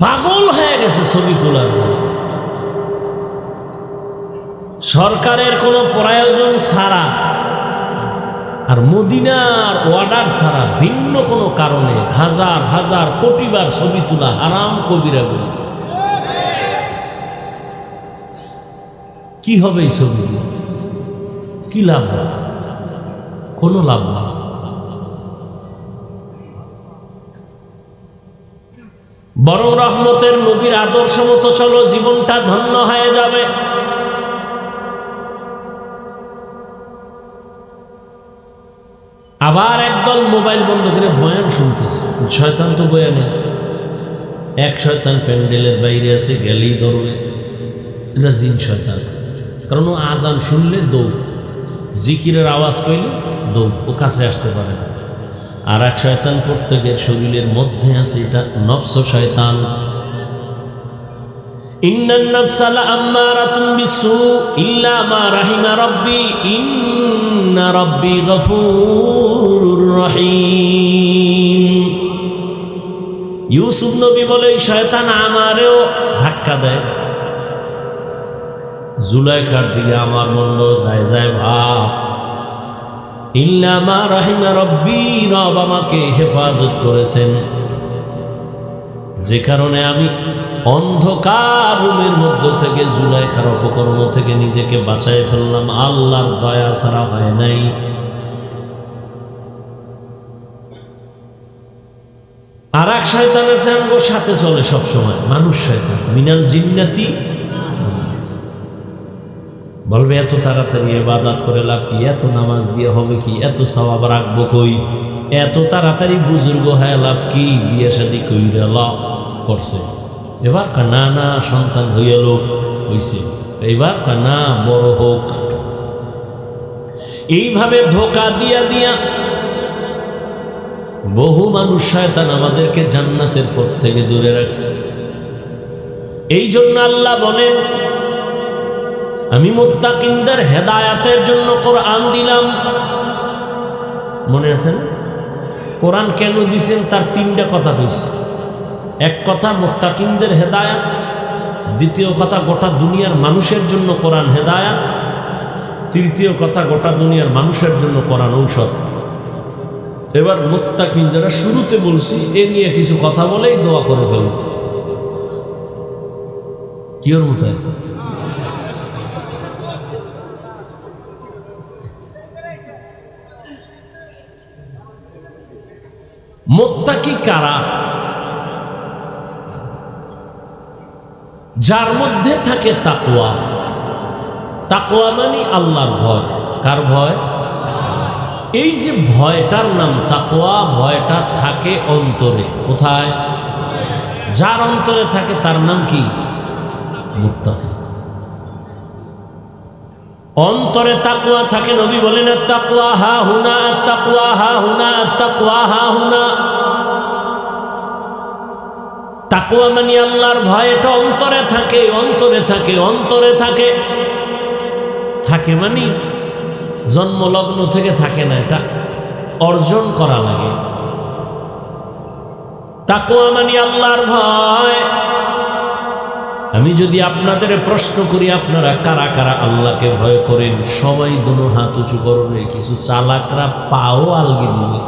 পাগল হয়ে গেছে ছবি তোলার জন্য। সরকারের কোনো প্রয়োজন ছাড়া আর মদিনার অর্ডার ছাড়া ভিন্ন কোনো কারণে হাজার হাজার কোটিবার ছবি তোলা হারাম, কবিরা গুনাহ। কি হবে এই ছবি? কি লাভ? কোনো লাভ না। বড় রহমতের নবীর আদর্শ মতো চলো, জীবনটা ধন্য হয়ে যাবে। আবার একদল মোবাইল বন্ধ করে বয়ান শুনতেছে, শয়তান তো বয়ানে। এক শয়তান প্যান্ডেলের বাইরে আছে, গেলেই ধরবে, এটা জিন শয়তান। কারণ ও আজান শুনলে দৌড়, জিকিরের আওয়াজ পাইলে দৌড়, ও কাছে আসতে পারে না। আর এক শয়তান প্রত্যেকের শরীরের মধ্যে আছে, এটা নফস শয়তান। ইন্নান নাফসা লাআম্মারাতুন বিসসু ইল্লা মা রাহিমা রাব্বি ইন্না রাব্বি গফুরুর রহিম। ইউসুফ নবী বলে, শয়তান আমারেও ধাক্কা দেয়, জুলাইখার দিকে আমার মন যায় যায় ভাব। ইল্লা মা রাহিমা রাব্বি, রব আমাকে হেফাজত করেছেন, যে কারণে আমি অন্ধকার রুমের মধ্য থেকে জুলাইখার অপকর্ম থেকে নিজেকে বাঁচাই ফেললাম। আল্লাহর দয়া ছাড়া হয় নাই। আর এক শয়তান আছে আমার সাথে চলে সবসময়, মানুষ শয়তান, মিনাল জিন্নাতি। বলবে এত তাড়াতাড়ি ইবাদত করে লাভ কি, এত নামাজ দিয়ে হবে কি, এত সওয়াব রাখবো কই, এত তাড়াতাড়ি বুজুর্গ হয়ে লাভ কি, বিয়ে শাদী কইরা লাভ করছে। এবার না না সন্তান হইয়াল হইছে, এইবার না বড় হোক। এইভাবে ধোকা দিয়া দিয়া বহু মানুষ শয়তান আমাদেরকে জান্নাতের পথ থেকে দূরে রাখছে। এই জন্য আল্লাহ বলেন, আমি মুত্তাকিনদের হেদায়াতের জন্য কোরআন দিলাম। মনে আছেন কোরআন কেন দিছেন? তার তিনটা কথা কইছে। এক কথা মুত্তাকিনদের হেদায়াত, দ্বিতীয় কথা গোটা দুনিয়ার মানুষের জন্য কোরআন হেদায়াত, তৃতীয় কথা গোটা দুনিয়ার মানুষের জন্য কোরআন ঔষধ। এবার মুত্তাকিন যারা শুরুতে বলছি, এ নিয়ে কিছু কথা বলেই দোয়া করে ফেল। কি ওর মতো মুত্তাকি কারা? যার মধ্যে থাকে তাকওয়া। তাকওয়া মানে আল্লাহর ভয়। কার ভয়? এই যে ভয়টার নাম তাকওয়া, ভয়টা থাকে অন্তরে। কোথায়? যার অন্তরে থাকে তার নাম কি? মুত্তাকি। অন্তরে তাকওয়া থাকে। নবী বলেন আত-তাকওয়া হা হুনা, আত-তাকওয়া হা হুনা, আত-তাকওয়া হা হুনা। তাকওয়া মানে আল্লাহর ভয়, এটা অন্তরে থাকে, অন্তরে থাকে, অন্তরে থাকে। থাকে মানে জন্মলগ্ন থেকে থাকে না, এটা অর্জন করা লাগে। তাকওয়া মানে আল্লাহর ভয়। আমি যদি আপনাদের প্রশ্ন করি, আপনারা কারা কারা আল্লাহকে ভয় করেন? সবাই দুনো হাত উঁচু করবে। কিছু চালাকরা পাও আলগি দিবে,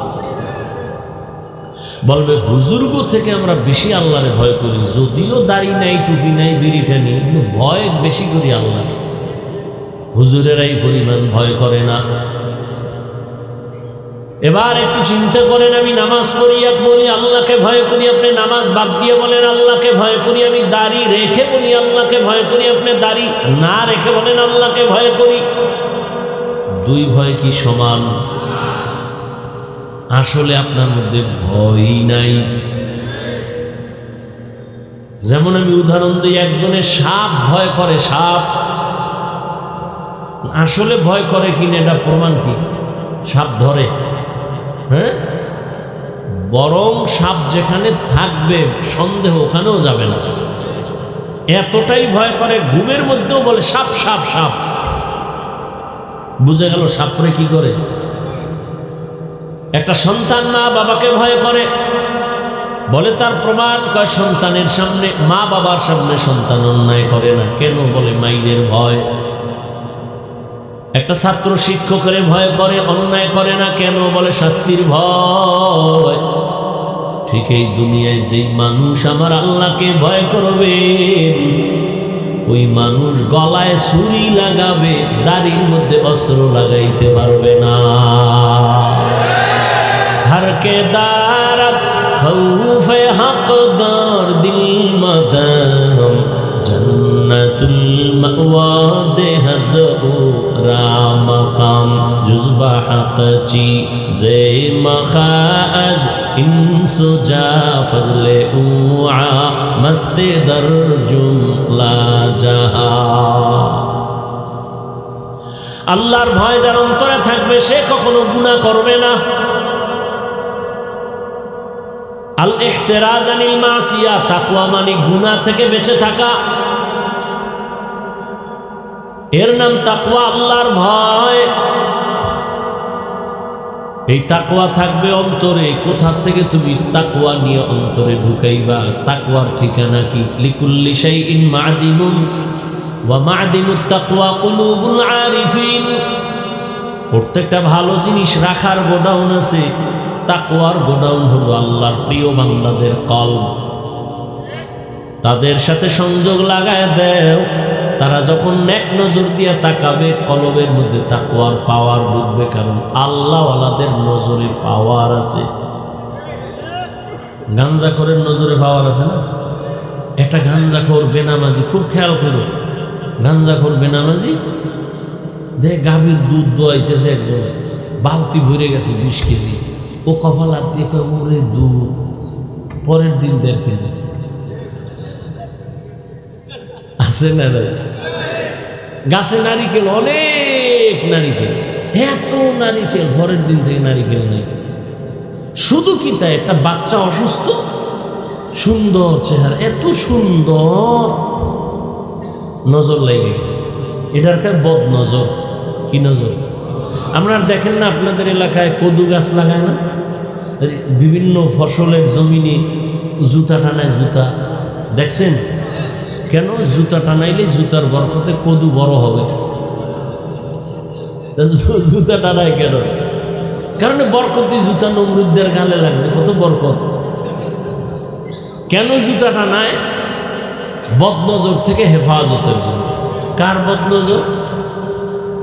বলবে হুজুরগো থেকে আমরা বেশি আল্লাহরে ভয় করি, যদিও দাড়ি নাই, টুপি নাই, বিড়িটা নেই, কিন্তু ভয় বেশি করি আল্লাহ। হুজুরেরাই পরিমাণ ভয় করে না। এবার একটু চিন্তা করেন, আমি নামাজ পড়িয়া বলি আল্লাহকে ভয় করি, আপনি নামাজ বাদ দিয়ে বলেন আল্লাহকে ভয় করি। আমি দাড়ি রেখে বলি আল্লাহকে ভয় করি, আপনি দাড়ি না রেখে বলেন আল্লাহকে ভয় করি। দুই ভয় কি সমান? আসলে আপনার মধ্যে ভয়ই নাই। যেমন আমি উদাহরণ দিই, একজনের সাপ ভয় করে, সাপ। আসলে ভয় করে কিনা এটা প্রমাণ কি? সাপ ধরে, হ্যাঁ, বরং সাপ যেখানে থাকবে সন্দেহ ওখানেও যাবে না, এতটাই ভয় করে। ঘুমের মধ্যেও বলে সাপ সাপ সাপ। বুঝে গেল সাপরে কি করে। একটা সন্তান মা বাবাকে ভয় করে, বলে তার প্রমাণ, কয় সন্তানের সামনে, মা বাবার সামনে সন্তান অন্যায় করে না। কেন? বলে মাইরের ভয়। একটা ছাত্র শিক্ষকের ভয় করে, অন্যায় করে না। কেন? বলে শাস্তির ভয়। ঠিক এই দুনিয়ায় যেই মানুষ আমার আল্লাহকে ভয় করবে, ওই মানুষ গলায় ছুরি লাগাবে, দাড়ির মধ্যে অস্ত্র লাগাইতে পারবে না। हर के दारत खौफ हक़दार दिल मदरम जन्नतुल मअवा देहद राम मकाम जुज़बा हक़ची ज़े मखाज इंसुजा फज़ले उआ मस्ते दर जुमला जहा। আল্লাহর ভয় যার অন্তরে থাকবে সে কখনো গুনাহ করবে না। আল ইহতিরাজ আনিল মাসিয়া, তাকওয়া মানে গুনাহ থেকে বেঁচে থাকা। এর নাম তাকওয়া, আল্লাহর ভয়। এই তাকওয়া থাকবে অন্তরে। কোথা থেকে তুমি তাকওয়া নিয়ে অন্তরে ঢুকাইবা? তাকওয়ার ঠিকানা কি? লিকুল্লি শাইইন মা'দিনুন ওয়া মা'দিনুত তাকওয়া কুলুবুল আরিফিন। প্রত্যেকটা ভালো জিনিস রাখার গোডাউন আছে, তাকওয়ার গোডাউন হলো আল্লাহর প্রিয় বান্দাদের কলব। তাদের সাথে সংযোগ লাগায় দেও, তারা যখন নেক নজর দিয়ে তাকাবে, কলবের মধ্যে তাকওয়ার পাওয়ার ঢুকবে। কারণ আল্লাহওয়ালাদের নজরে পাওয়ার আছে। গাঞ্জাখোরের নজরে পাওয়ার আছে না? একটা গাঞ্জাখোর বেনামাজি, খুব খেয়াল করো, গাঞ্জাখোর বেনামাজি দেখ গাভীর দুধ দোয়াইতেছে, একজন বালতি ভরে গেছে 20 কেজি। ও কপাল হাত দিয়ে কয় ওরে দুধ, পরের দিন 1.5 কেজি। আছে না? গাছে নারিকেল, অনেক নারিকেল, এত নারিকেল, পরের দিন থেকে নারিকেল নেই। শুধু কি তাই, একটা বাচ্চা অসুস্থ, সুন্দর চেহারা, এত সুন্দর, নজর লেগে গেছে। এটার কাছে বদ নজর। কি নজর? আপনারা দেখেন না আপনাদের এলাকায় কদু গাছ লাগায় না? বিভিন্ন ফসলের জমিনে জুতা টানায়, জুতা দেখছেন? কেন? জুতা টানাইলে জুতার বরকতে কদু বড় হবে। জুতা টানায় কেন? কারণ বরকতি জুতা নমরুদদের গালে লাগছে, কত বরকত। কেন জুতা টানায়? বদনজর থেকে হেফাজতের জন্য। কার বদনজর?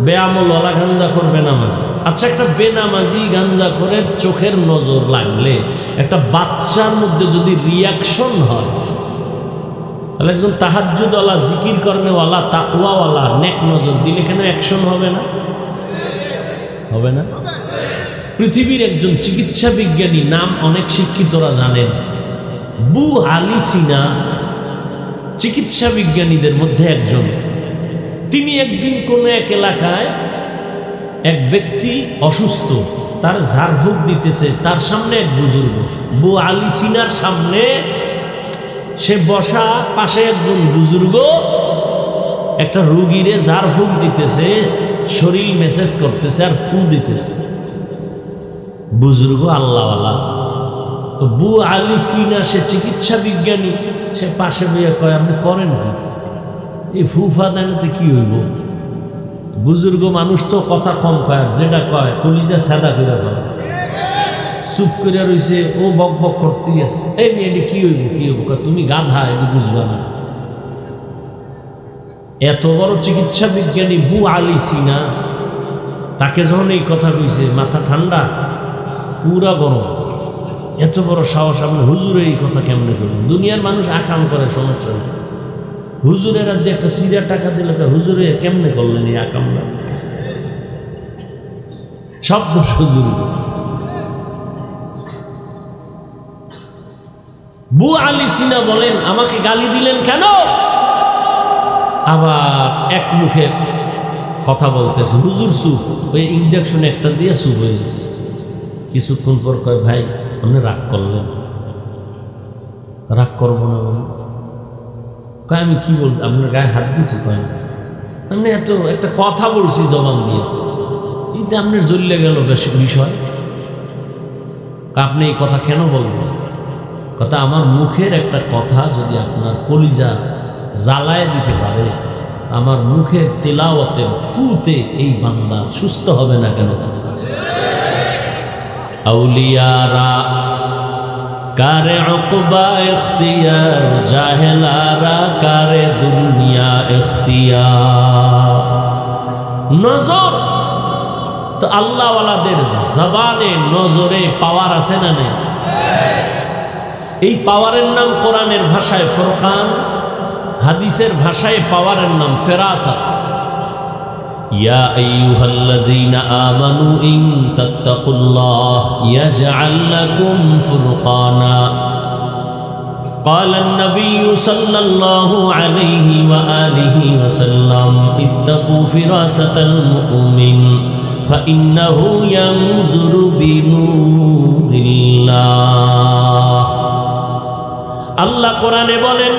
বেআমলওয়ালা গাঞ্জাখোর বেনামাজি। আচ্ছা, একটা বেনামাজি গাঞ্জাখোরের চোখের নজর লাগলে একটা বাচ্চার মধ্যে যদি রিয়াকশন হয়, তাহলে একজন তাহাজ্জুদওয়ালা, জিকির কর্মেওয়ালা, তাকওয়াওয়ালা নেক নজর দিলে কেন অ্যাকশন হবে না? হবে না? পৃথিবীর একজন চিকিৎসা বিজ্ঞানী, নাম অনেক শিক্ষিতরা জানেন, আবু আলী সিনা, চিকিৎসা বিজ্ঞানীদের মধ্যে একজন। তিনি একদিন কোন এক এলাকায় এক ব্যক্তি অসুস্থ, তার ঝাড়ফুঁক দিতেছে, তার সামনে এক বুজুর্গ, আবু আলী সিনার সামনে সে বসা, পাশে একজন বুজুর্গ একটা রুগীরে ঝাড়ফুঁক দিতেছে, শরীর মেসেজ করতেছে আর ফুল দিতেছে। বুজুর্গ আল্লাহওয়ালা, তো আবু আলী সিনা সে চিকিৎসা বিজ্ঞানী, সে পাশে বইয়া কয়, আপনি করেন কি? এই ফুফা দানাতে কি হইব? বুজুর্গ মানুষ তো কথা কম কয়, যেটা কয় কলিজা সাদা করে কয়। চুপ করে রইছে, ও বক বক করতেই আছে। এই মেয়ে কি হইব, কি হইব? তুমি গাধা, এটি বুঝবা না। এত বড় চিকিৎসা বিজ্ঞানী আবু আলী সিনা, তাকে যখন এই কথা কইছে, মাথা ঠান্ডা, পুরা গরম। এত বড় সাহস, আপনি হুজুরের এই কথা কেমনে করবেন? দুনিয়ার মানুষ আকাম করে, সমস্যা নেই। হুজুরের আর একটা সিরিয়া টাকা দিলে হুজুরে কেমনে করলেন এই আকামটা? সব দোষ হুজুর। আবু আলী সিনা বলেন, আমাকে গালি দিলেন কেন? আবার এক মুখে কথা বলতেছে, হুজুর চুপ। ওই ইনজেকশন একটা দিয়ে চুপ হয়ে গেছে। কিছুক্ষণ পর কয়, ভাই আপনি রাগ করলেন। রাগ করবো না বলে কয়, আমি কি বলতে, আপনার গায়ে হাত দিয়েছি? কয়, আপনি এত একটা কথা বলছি জবান দিয়ে, এইটা আপনার জ্বললে গেল বিষয়। আপনি এই কথা কেন বলবেন? কথা, আমার মুখের একটা কথা যদি আপনার কলিজা জ্বালায় দিতে পারে, আমার মুখের তেলাওয়াতের ফুতে এই বান্দা সুস্থ হবে না কেন? আউলিয়ারা কারে উকবা ইখতিয়ার, জাহেলারা কারে দুনিয়া ইখতিয়ার। নজর তো আল্লাহওয়ালাদের জবানে, নজরে পাওয়ার আছে না নেই? এই পাওয়ারের নাম কোরআনের ভাষায় ফুরকান, হাদিসের ভাষায় পাওয়ারের নাম ফেরাসাত। ইয়া আইয়ুহাল্লাযীনা আমানু ইন তাত্তাকুল্লাহ ইয়াজআল লাকুম ফুরকানা। قال النبي صلى الله عليه وآله وسلم اتقوا فراسة المؤمن فإنه ينظر بنور الله। আল্লাহ কোরআনে বলেন,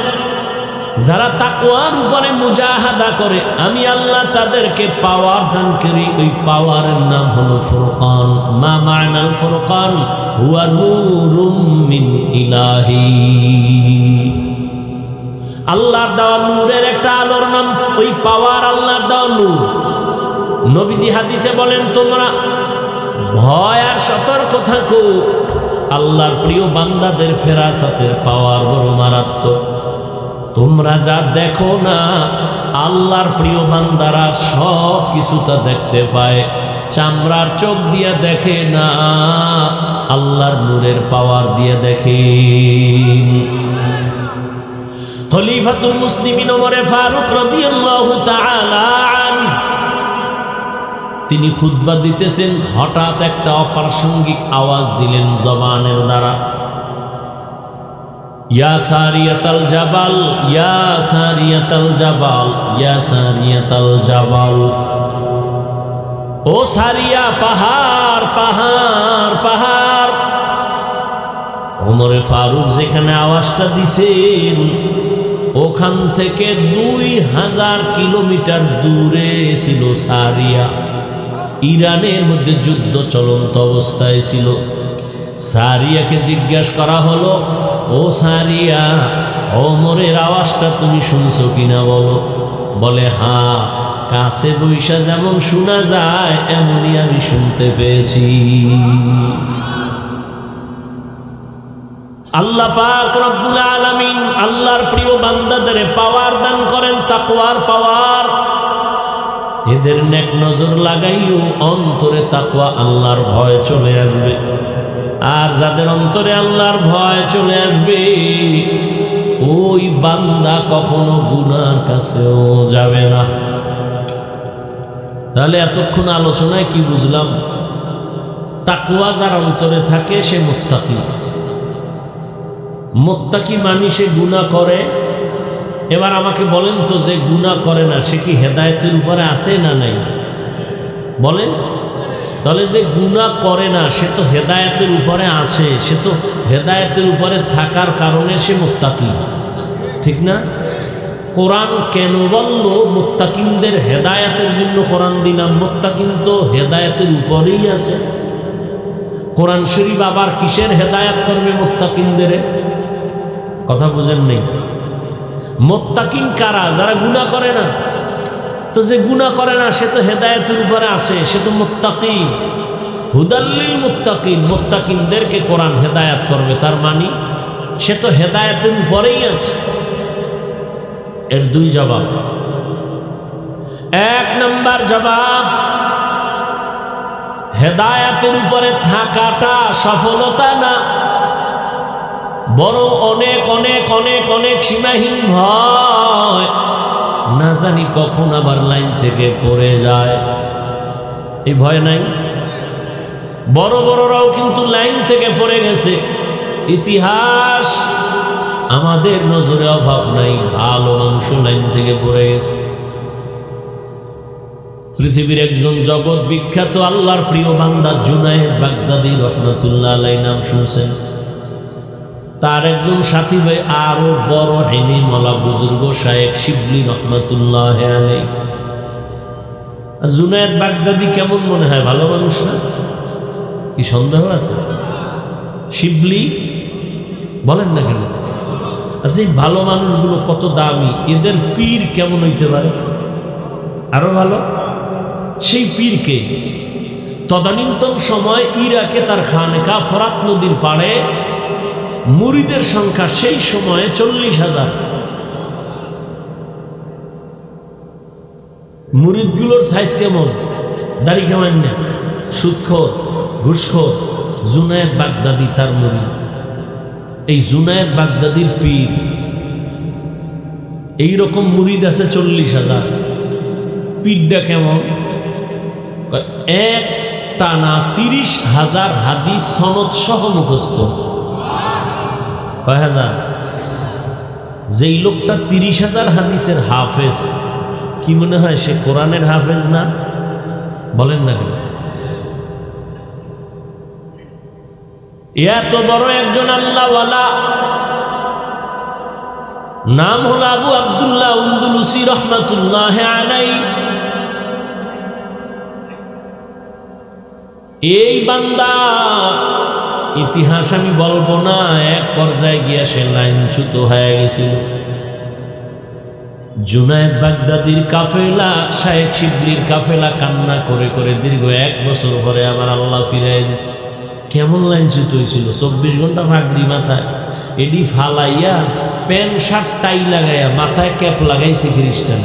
যারা তাকওয়ার উপরে মুজাহাদা করে, আমি আল্লাহ তাদেরকে পাওয়ার দান করি। ওই পাওয়ারের নাম হলো ফুরকান। মা মা'নাল ফুরকান? হুয়া নূরুম মিন ইলাহি। আল্লাহর দেওয়া নূরের একটা আলোর নাম ওই পাওয়ার, আল্লাহর দেওয়া নূর। নবীজি হাদিসে বলেন, তোমরা ভয় আর সতর্ক থাকো, আল্লাহর প্রিয় বান্দাদের ফেরাসাতের পাওয়ার বড় মারাত্মক। তোমরা যা দেখো না, আল্লাহর প্রিয় বান্দারা সব কিছুটা দেখতে পায়। চামড়ার চোখ দিয়ে দেখে না, আল্লাহর নূরের পাওয়ার দিয়ে দেখে। খলিফাতুল মুসলিমিন ওমর ফারুক রাদিয়াল্লাহু তাআলা আনহু, তিনি খুতবা দিতেছেন, হঠাৎ একটা অপ্রাসঙ্গিক আওয়াজ দিলেন জবানের দ্বারা, ইয়া সারিয়াতাল জাবাল, ইয়া সারিয়াতাল জাবাল, ইয়া সারিয়াতাল জাবাল। ও সারিয়া, পাহাড় পাহাড় পাহাড়। ওমর ফারুক যেখানে আওয়াজটা দিছেন, ওখান থেকে 2000 কিলোমিটার দূরে ছিল সারিয়া। ইরানের মধ্যে যুদ্ধ চলন্ত অবস্থায় ছিল। সারিয়াকে জিজ্ঞাসা করা হলো, ও সারিয়া, ওমরের আওয়াজটা তুমি শুনছো কিনা বলো? বলে, হ্যাঁ, কাছে বৈশা যেমন শোনা যায় এমনই আমি শুনতে পেয়েছি। আল্লাহ পাক রব্বুল আলামিন আল্লাহর প্রিয় বান্দাদের পাওয়ার দান করেন, তাকওয়ার পাওয়ার। এদের নেক নজর লাগাইও অন্তরে তাকওয়া আল্লাহর ভয় চলে আসবে। আর যাদের অন্তরে আল্লাহর ভয় চলে আসবে ওই বান্দা কখনো গুনার কাছেও যাবে না। তাহলে এতক্ষণ আলোচনায় কি বুঝলাম? তাকওয়া যার অন্তরে থাকে সে মুত্তাকি। মুত্তাকি মানে সে গুনাহ করে। এবার আমাকে বলেন তো, যে গুনাহ করে না সে কি হেদায়েতের উপরে আছে না নাই? বলেন। তাহলে যে গুনাহ করে না সে তো হেদায়েতের উপরে আছে, সে তো হেদায়েতের উপরে থাকার কারণে সে মুত্তাকি, ঠিক না? কোরআন কেন বলল মুত্তাকিনদের হেদায়েতের জন্য কোরআন দিলাম? মুত্তাকিন তো হেদায়েতের উপরেই আছে। কোরআন শরীফ আবার কিসের হেদায়েত করবে মুত্তাকিনদের? কথা বুঝেন নেই? মুত্তাকিন কারা? যারা গুনাহ করে না। তো যে গুনাহ করে না সে তো হেদায়েতের উপরে আছে, সে তো মুত্তাকি। হুদাল্লিল মুত্তাকিন, মুত্তাকিনদেরকে কোরআন হেদায়েত করবে, তার মানে সে তো হেদায়েতের উপরেই আছে। এর দুই জবাব। এক নাম্বার জবাব, হেদায়েতের উপরে থাকাটা সফলতা না, বড় অনেক অনেক অনেক অনেক সীমাহীন ভয়, না জানি কখন আবার লাইন থেকে পড়ে যায়। এই ভয় নাই? বড় বড়রাও কিন্তু লাইন থেকে পড়ে গেছে। ইতিহাস আমাদের নজরে অভাব নাই, ভালো মানুষ লাইন থেকে পড়ে গেছে। পৃথিবীর একজন জগৎ বিখ্যাত আল্লাহর প্রিয় বান্দা জুনায়েদ বাগদাদী রহমাতুল্লাহ আলাইহি নাম শুনছেন? তার একজন সাথী ভাই আরো বড় হেলিমওয়ালা বুজুর্গ শায়েখ শিবলি রহমাতুল্লাহ আলাইহি। জুনায়েদ বাগদাদী কেমন মনে হয়? ভালো মানুষ না? কি সন্দেহ আছে? শিবলি বলেন না কেন? আচ্ছা, এই ভালো মানুষগুলো কত দামি, এদের পীর কেমন হইতে পারে? আরো ভালো। সেই পীরকে তদানীন্তন সময় ইরাকে তার খানকা ফরাত নদীর পাড়ে মুরিদের সংখ্যা সেই সময়ে 40,000। মুরিদগুলোর সাইজ কেমন? দাড়ি কেমন না, সুদখোর, ঘুষখোর। জুনায়েদ বাগদাদী তার মুরিদ। এই জুনায়েদ বাগদাদীর পীর, এইরকম মুরিদ আছে 40,000। পীরটা কেমন? এক টানা 30,000 হাদিস সনদ সহ মুখস্থ। কয় হাজার? যেই লোকটা 30,000 হাদিসের হাফেজ, কি মনে হয় সে কোরআনের হাফেজ না? বলেন না কেন? এত বড় একজন আল্লাহওয়ালা, নাম হল আবু আব্দুল্লাহ উন্দুলুসি রহমাতুল্লাহ আলাইহি। এই বান্দা, ইতিহাস আমি বলবো না, এক পর্যায়ে গিয়া সে লাইনচ্যুত হয়ে গেছিল। জুনায়েদ বাগদাদীর কাফেলা, শায়েখ শিবলির কাফেলা কান্না করে করে দীর্ঘ 1 বছর পরে আবার আল্লাহ ফিরাই দিছে। কেমন লাইনচ্যুত হয়েছিল? 24 ঘন্টা পাগড়ি মাথায়, এডি ফালাইয়া প্যান্ট শার্ট টাই লাগাইয়া মাথায় ক্যাপ লাগাইছে খ্রিস্টান।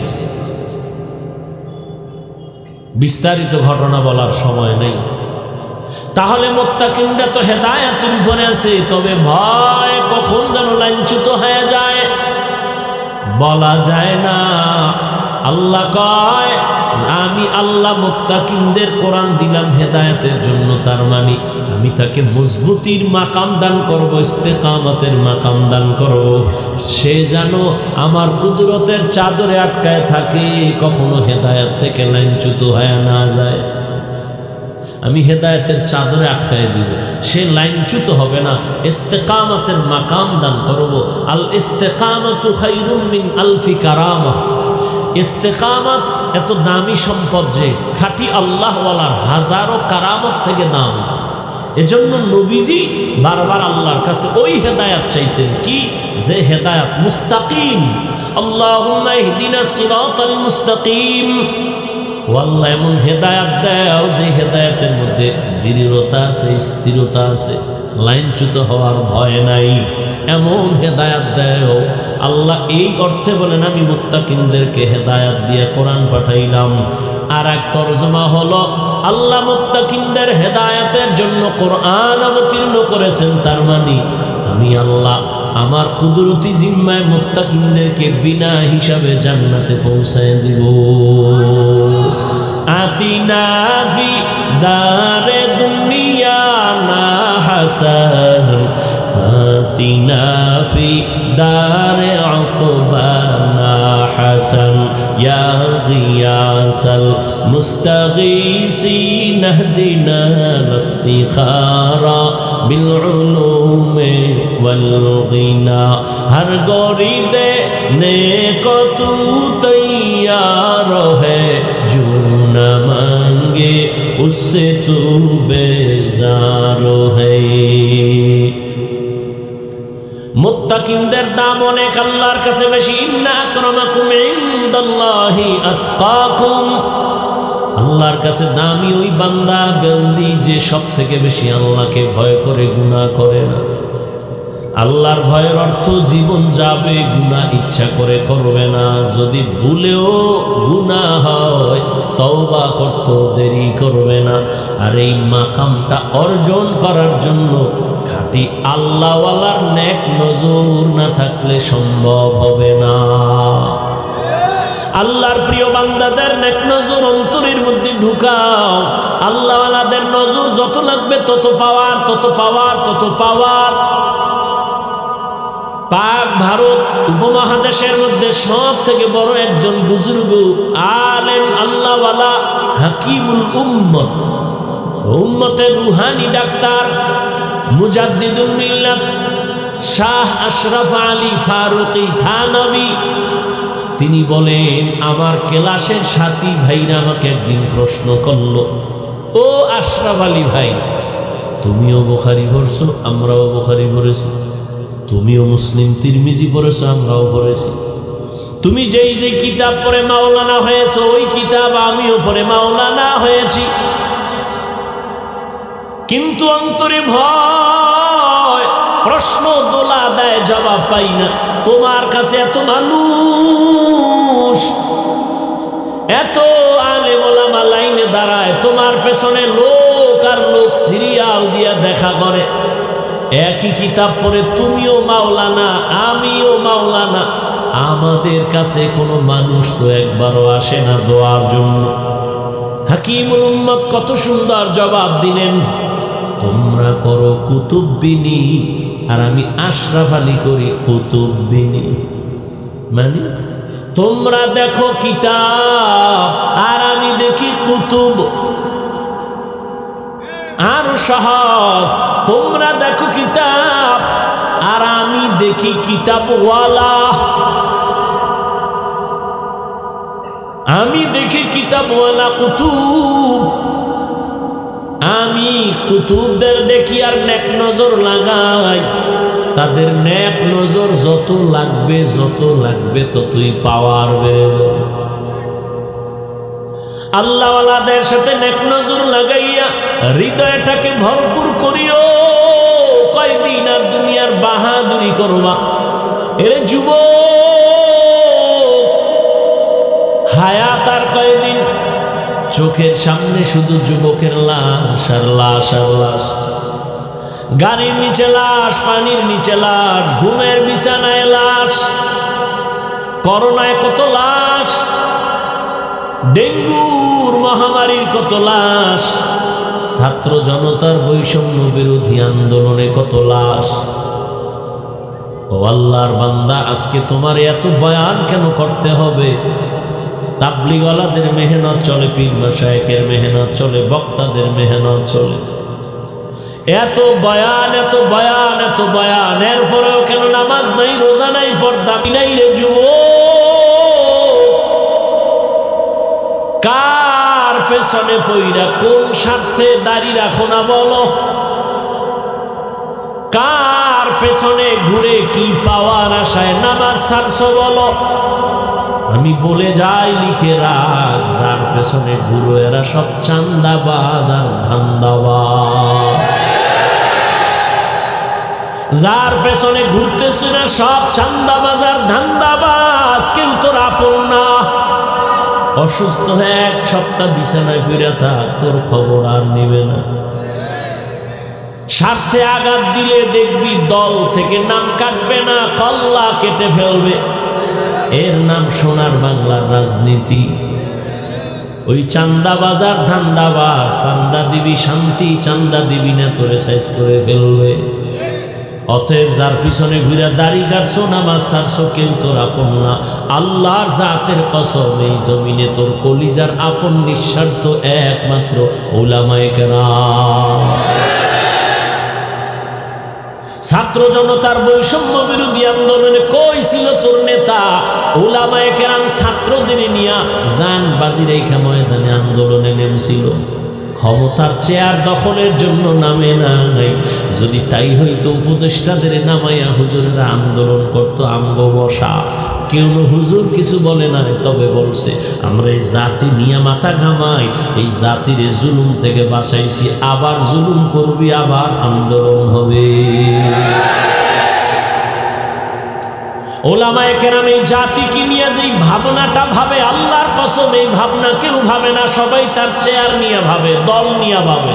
বিস্তারিত ঘটনা বলার সময় নেই। তাহলে মুত্তাকিনরা তো হেদায়েতের উপরে আছে, তবে ভয় কখন যেন লাইনচ্যুত হয়ে যায় বলা যায় না। আল্লাহ কয়, আমি আল্লাহ মুত্তাকিনদের কোরআন দিলাম হেদায়েতের জন্য, তার মানে আমি তাকে মজবুতির মাকাম দান করব, ইস্তেকামতের মাকাম দান করব। সে যেন আমার কুদরতের চাদরে আটকায় থাকে, কখনো হেদায়েত থেকে লাইনচ্যুত হয়ে না যায়। আমি হেদায়েতের চাদরে আটকায় দিব, সে লাইনচ্যুত হবে না, ইস্তেকামতের মাকাম দান করব। আল ইস্তেকামাতু খায়রুম মিন আলফি কারামা। ইস্তেকামত এত দামি সম্পদ যে খাঁটি আল্লাহওয়ালার হাজারো কারামত থেকে দাম। এজন্য নবীজি বারবার আল্লাহর কাছে ওই হেদায়েত চাইতেন, কি? যে হেদায়েত মুস্তাকিম। আল্লাহুম্মা ইহদিনাস সিরাতাল মুস্তাকিম। ও আল্লাহ, এমন হেদায়েত দাও যে হেদায়েতের মধ্যে দৃঢ়তা আছে, স্থিরতা আছে, লাইনচ্যুত হওয়ার ভয় নাই। এমন হেদায়েত দাও আল্লাহ এই অর্থে বলেন আমি মুত্তাকিনদেরকে হেদায়াত দিয়ে কোরআন পাঠাইলাম। আর এক তরজমা হলো আল্লাহ মুত্তাকিনদের হেদায়াতের জন্য কোরআন অবতীর্ণ করেছেন, তার মানে আমি আল্লাহ আমার কুদরতি জিম্মায় মুত্তাকিনদেরকে বিনা হিসাবে জান্নাতে পৌঁছায় দিব। আতিনা ফি দারে দুনিয়া না হাসান, আতিনা ফি দারে উকবানা হাসান, ইয়া গিয়াসাল মুস্তাগীসিন ইহদিনা ইফতিখারা বিল উলুমি ওয়াল গিনা। হর গরি দে নেको तू तैयार है, जो न मांगे उससे तू बेजार है। মুত্তাকিনদের দাম অনেক আল্লাহর কাছে বেশি। ইন্না আকরামাকুম ইনদাল্লাহি আতকাকুম, আল্লাহর কাছে দামি ওই বান্দা বান্দি যে সব থেকে বেশি আল্লাহকে ভয় করে গুনাহ করে না। আল্লাহর ভয়ের অর্থ জীবন যাবে গুনাহ ইচ্ছা করে করবে না, যদি ভুলেও গুনাহ হয় তওবা করতে দেরি করবে না। আর এই মাকামটা অর্জন করার জন্য খাঁটি আল্লাহওয়ালার নেক নজর না থাকলে সম্ভব হবে না। আল্লাহর প্রিয় বান্দাদের নেক নজর অন্তরের মধ্যে ঢুকাও। আল্লাহওয়ালাদের নজর যত লাগবে তত পাওয়ার, তত পাওয়ার, তত পাওয়ার। পাক ভারত উপমহাদেশের মধ্যে সব থেকে বড় একজন বুজুর্গ আলেম আল্লাহওয়ালা হাকিমুল উম্মত, উম্মতের রুহানি ডাক্তার মুজাদ্দিদুল মিল্লাত শাহ আশরাফ আলী ফারুকী থানভী, তিনি বলেন আমার ক্লাসের সাথী ভাইরা আমাকে একদিন প্রশ্ন করলো, ও আশরাফ আলী ভাই, তুমিও বুখারী পড়ছো, আমরাও বুখারী পড়েছি, তুমিও মুসলিম তিরমিজি পড়েছো, আমরাও পড়েছি, তুমি যেই যে কিতাব পড়ে মাওলানা হয়েছো ওই কিতাব আমিও পড়ে মাওলানা হয়েছি, কিন্তু অন্তরে ভয়, প্রশ্ন দোলা দেয়, জবাব পাই না। তোমার কাছে এত মানুষ, এত আলেম ওলামা লাইনে দাঁড়ায়, তোমার পেছনে লোক আর লোক সিরিয়াল দিয়া দেখা করে, একই কিতাব পড়ে তুমিও মাওলানা আমিও মাওলানা, আমাদের কাছে কোনো মানুষ তো একবারও আসে না দোয়ার জন্য। হাকিমুল উম্মত কত সুন্দর জবাব দিলেন, তোমরা করো কুতুববিনী আর আমি আশরাফ আলী করি কুতুববিনী। মানে তোমরা দেখো কিতাব আর আমি দেখি কুতুব। আরো সহজ, তোমরা দেখো কিতাব আর আমি দেখি কিতাবওয়ালা, আমি দেখি কিতাবওয়ালা কুতুব। আমি কুতুবদের দেখি আর নেক নজর লাগাই, তাদের নেক নজর যত লাগবে ততই পাওয়ার বেড়ে যাবে। আল্লাহওয়ালাদের সাথে নেক নজর লাগাইয়া হৃদয়টাকে ভরপুর করিও। কয়দিন আর দুনিয়ার বাহাদুরি করবা? এরে যুবক, হায়াত আর কয়দিন? চোখের সামনে শুধু যুবকের লাশ আর লাশ আর লাশ, গাড়ির নিচে লাশ, পানির নিচে লাশ, ঘুমের বিছানায় লাশ, করোনায় কত লাশ, ডেঙ্গুর মহামারীর কত লাশ, ছাত্র জনতার বৈষম্য বিরোধী আন্দোলনে কত লাশ। ও আল্লাহর বান্দা, আজকে তোমার এত বয়ান কেন করতে হবে? তাবলীগওয়ালাদের মেহনত চলে, পীর মাশায়েখের মেহনত চলে, বক্তাদের মেহনত চলে, এত বয়ান এত বয়ান এত বয়ান, এরপরেও কেন নামাজ নাই, রোজা নাই, পর্দা নাই? রে যুবক, কার পেছনে পইরা কোন স্বার্থে দাড়ি রাখো না বলো? কার পেছনে ঘুরে কি পাওয়ার আশায় নামাজ ছাড়ছো বলো? আমি বলে যাই, লিখে রাখ, যার পেছনে ঘুরো এরা সব চান্দাবাজ আর ধান্দাবাজ। যার পেছনে ঘুরতেছে না সব চান্দাবাজার ধান্দাবাজ, কেউ তোর আপন না। অসুস্থ হয়ে 1 সপ্তাহ বিছানায় ফিরে থাক, তোর খবর আর নেবে না। স্বার্থে আঘাত দিলে দেখবি দল থেকে নাম কাটবে না, কল্লা কেটে ফেলবে। এর নাম সোনার বাংলার রাজনীতি। ওই চান্দাবাজার ধান্দাবাজ, চান্দা দিবি শান্তি, চান্দা দিবি না তোরে সাইজ করে ফেলবে। অতএব যার পিছনে ঘুরে দাড়ি কাটছো, নামাজ ছাড়ছো, কেউ তোর আপন না। আল্লাহর জাতের কসম, এই জমিনে তোর কলিজার আপন নিঃস্বার্থ একমাত্র উলামায়ে কেরাম। ছাত্র জনতার বৈষম্য বিরোধী আন্দোলনে কই ছিল তোর নেতা? উলামায়ে কেরাম ছাত্রদের নিয়ে জান বাজি রেখা ময়দানে আন্দোলনে নেমেছিল। ক্ষমতার চেয়ার দখলের জন্য নামে নাই। যদি তাই হইতো উপদেষ্টাদের নামাইয়া হুজুরেরা আন্দোলন করতো আমগো বসা। কেউ হুজুর কিছু বলে না, তবে বলছে আমরা এই জাতি নিয়ে মাথা ঘামাই, এই জাতির জুলুম থেকে বাঁচাইছি, আবার জুলুম করবি, আবার আন্দোলন হবে। ওলামায়ে কেরাম এই জাতিকে নিয়ে যেই ভাবনাটা ভাবে, আল্লাহর কসম এই ভাবনা কেউ ভাবে না। সবাই তার চেয়ার নিয়ে ভাবে, দল নিয়ে ভাবে।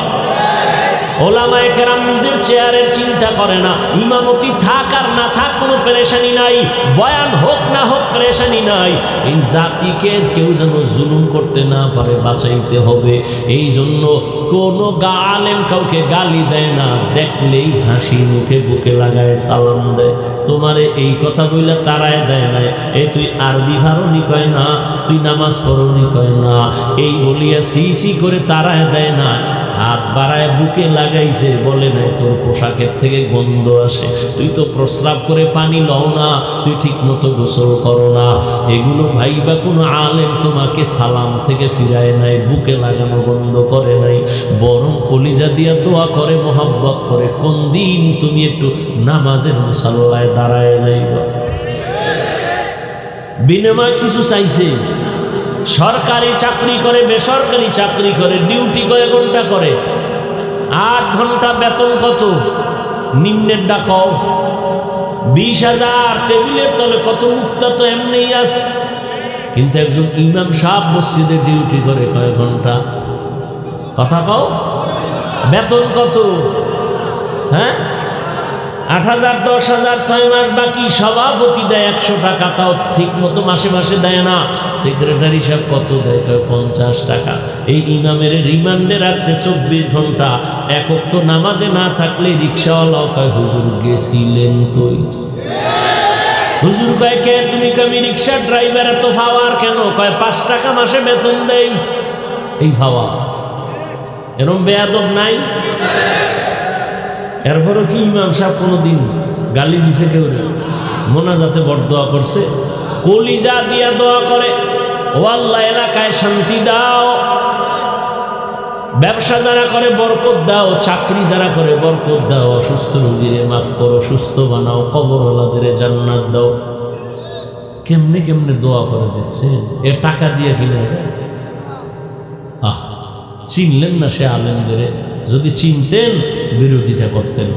ওলামায়ে কেরাম নিজের চেয়ারের চিন্তা করে না। ইমামতি থাক আর না থাক কোনো পেরেশানি নাই, বয়ান হোক না হোক পেরেশানি নাই। এই জাতিকে কেউ যেন জুলুম করতে না পারে, বাঁচাইতে হবে। এই জন্য কোনো আলেম কাউকে গালি দেয় না, দেখলেই হাসি মুখে বুকে লাগায় সালাম দেয়। তোমারে এই কথা বইলে তারায় দেয় না, এ তুই আরবি ভারণী কয় না, তুই নামাজ পড়নি কয় না, এই বলিয়া সি করে তারায় দেয় না। হাত বাড়ায় বুকে লাগাইছে, বলে নাই তোর পোশাকের থেকে গন্ধ আসে, তুই তো প্রস্রাব করে পানি লও না, তুই ঠিক মতো গোসল করো না। এগুলো ভাইবা কোনো আলেম তোমাকে সালাম থেকে ফিরায় নাই, বুকে লাগানো বন্ধ করে নাই, বরং কলিজা দিয়া দোয়া করে, মোহাব্বত করে কোন দিন তুমি একটু নামাজের মুসাল্লায় দাঁড়ায় যাইবা। বিনিময় কিছু চাইছে? সরকারি চাকরি করে, বেসরকারি চাকরি করে, ডিউটি কয় ঘন্টা করে? 8 ঘন্টা। বেতন কত? নিম্নের ডাকও 20,000। টেবিলের তলে কত মুক্তা তো এমনিই আছে। কিন্তু একজন ইমাম সাহেব মসজিদে ডিউটি করে কয় ঘন্টা? কথা কও, বেতন কত? হ্যাঁ, 8,000, 10,000, 6 মাস বাকি। সভাপতি দেয় 100 টাকা, তাও ঠিক মতো মাসে মাসে দেয় না। সেক্রেটারি সাহেব কত দেয়? 50 টাকা। এই ইমামের রিমান্ডে রাখছে 24 ঘন্টা। একক তো নামাজে না থাকলে রিক্সাওয়ালাও কয় হুজুর গেছিলেন কই? হুজুর কয় কে তুমি? আমি রিক্সা ড্রাইভার, এত ভাওয়ার কেন? কয় 5 টাকা মাসে বেতন দেই। এই ভাওয়া এরম বেয়াদব নাই? এরপরও কি ইমাম সাহেব কোনোদিন গালি দিছে? কেউ মোনাজাতে বড় দোয়া করছে, কলিজা দিয়া দোয়া করে, ও আল্লাহ এলাকায় শান্তি দাও, ব্যবসা যারা করে বরকত দাও, চাকরি যারা করে বরকত দাও, অসুস্থ রোগীরে মাফ করো, সুস্থ বানাও, কবরওয়ালাদের জান্নাত দাও। কেমনে কেমনে দোয়া করে দেখছেন? এ টাকা দিয়ে কিনে যায়। চিনলেন না সে আলেমদের? যদি চিনতেন বিরোধিতা করতেন।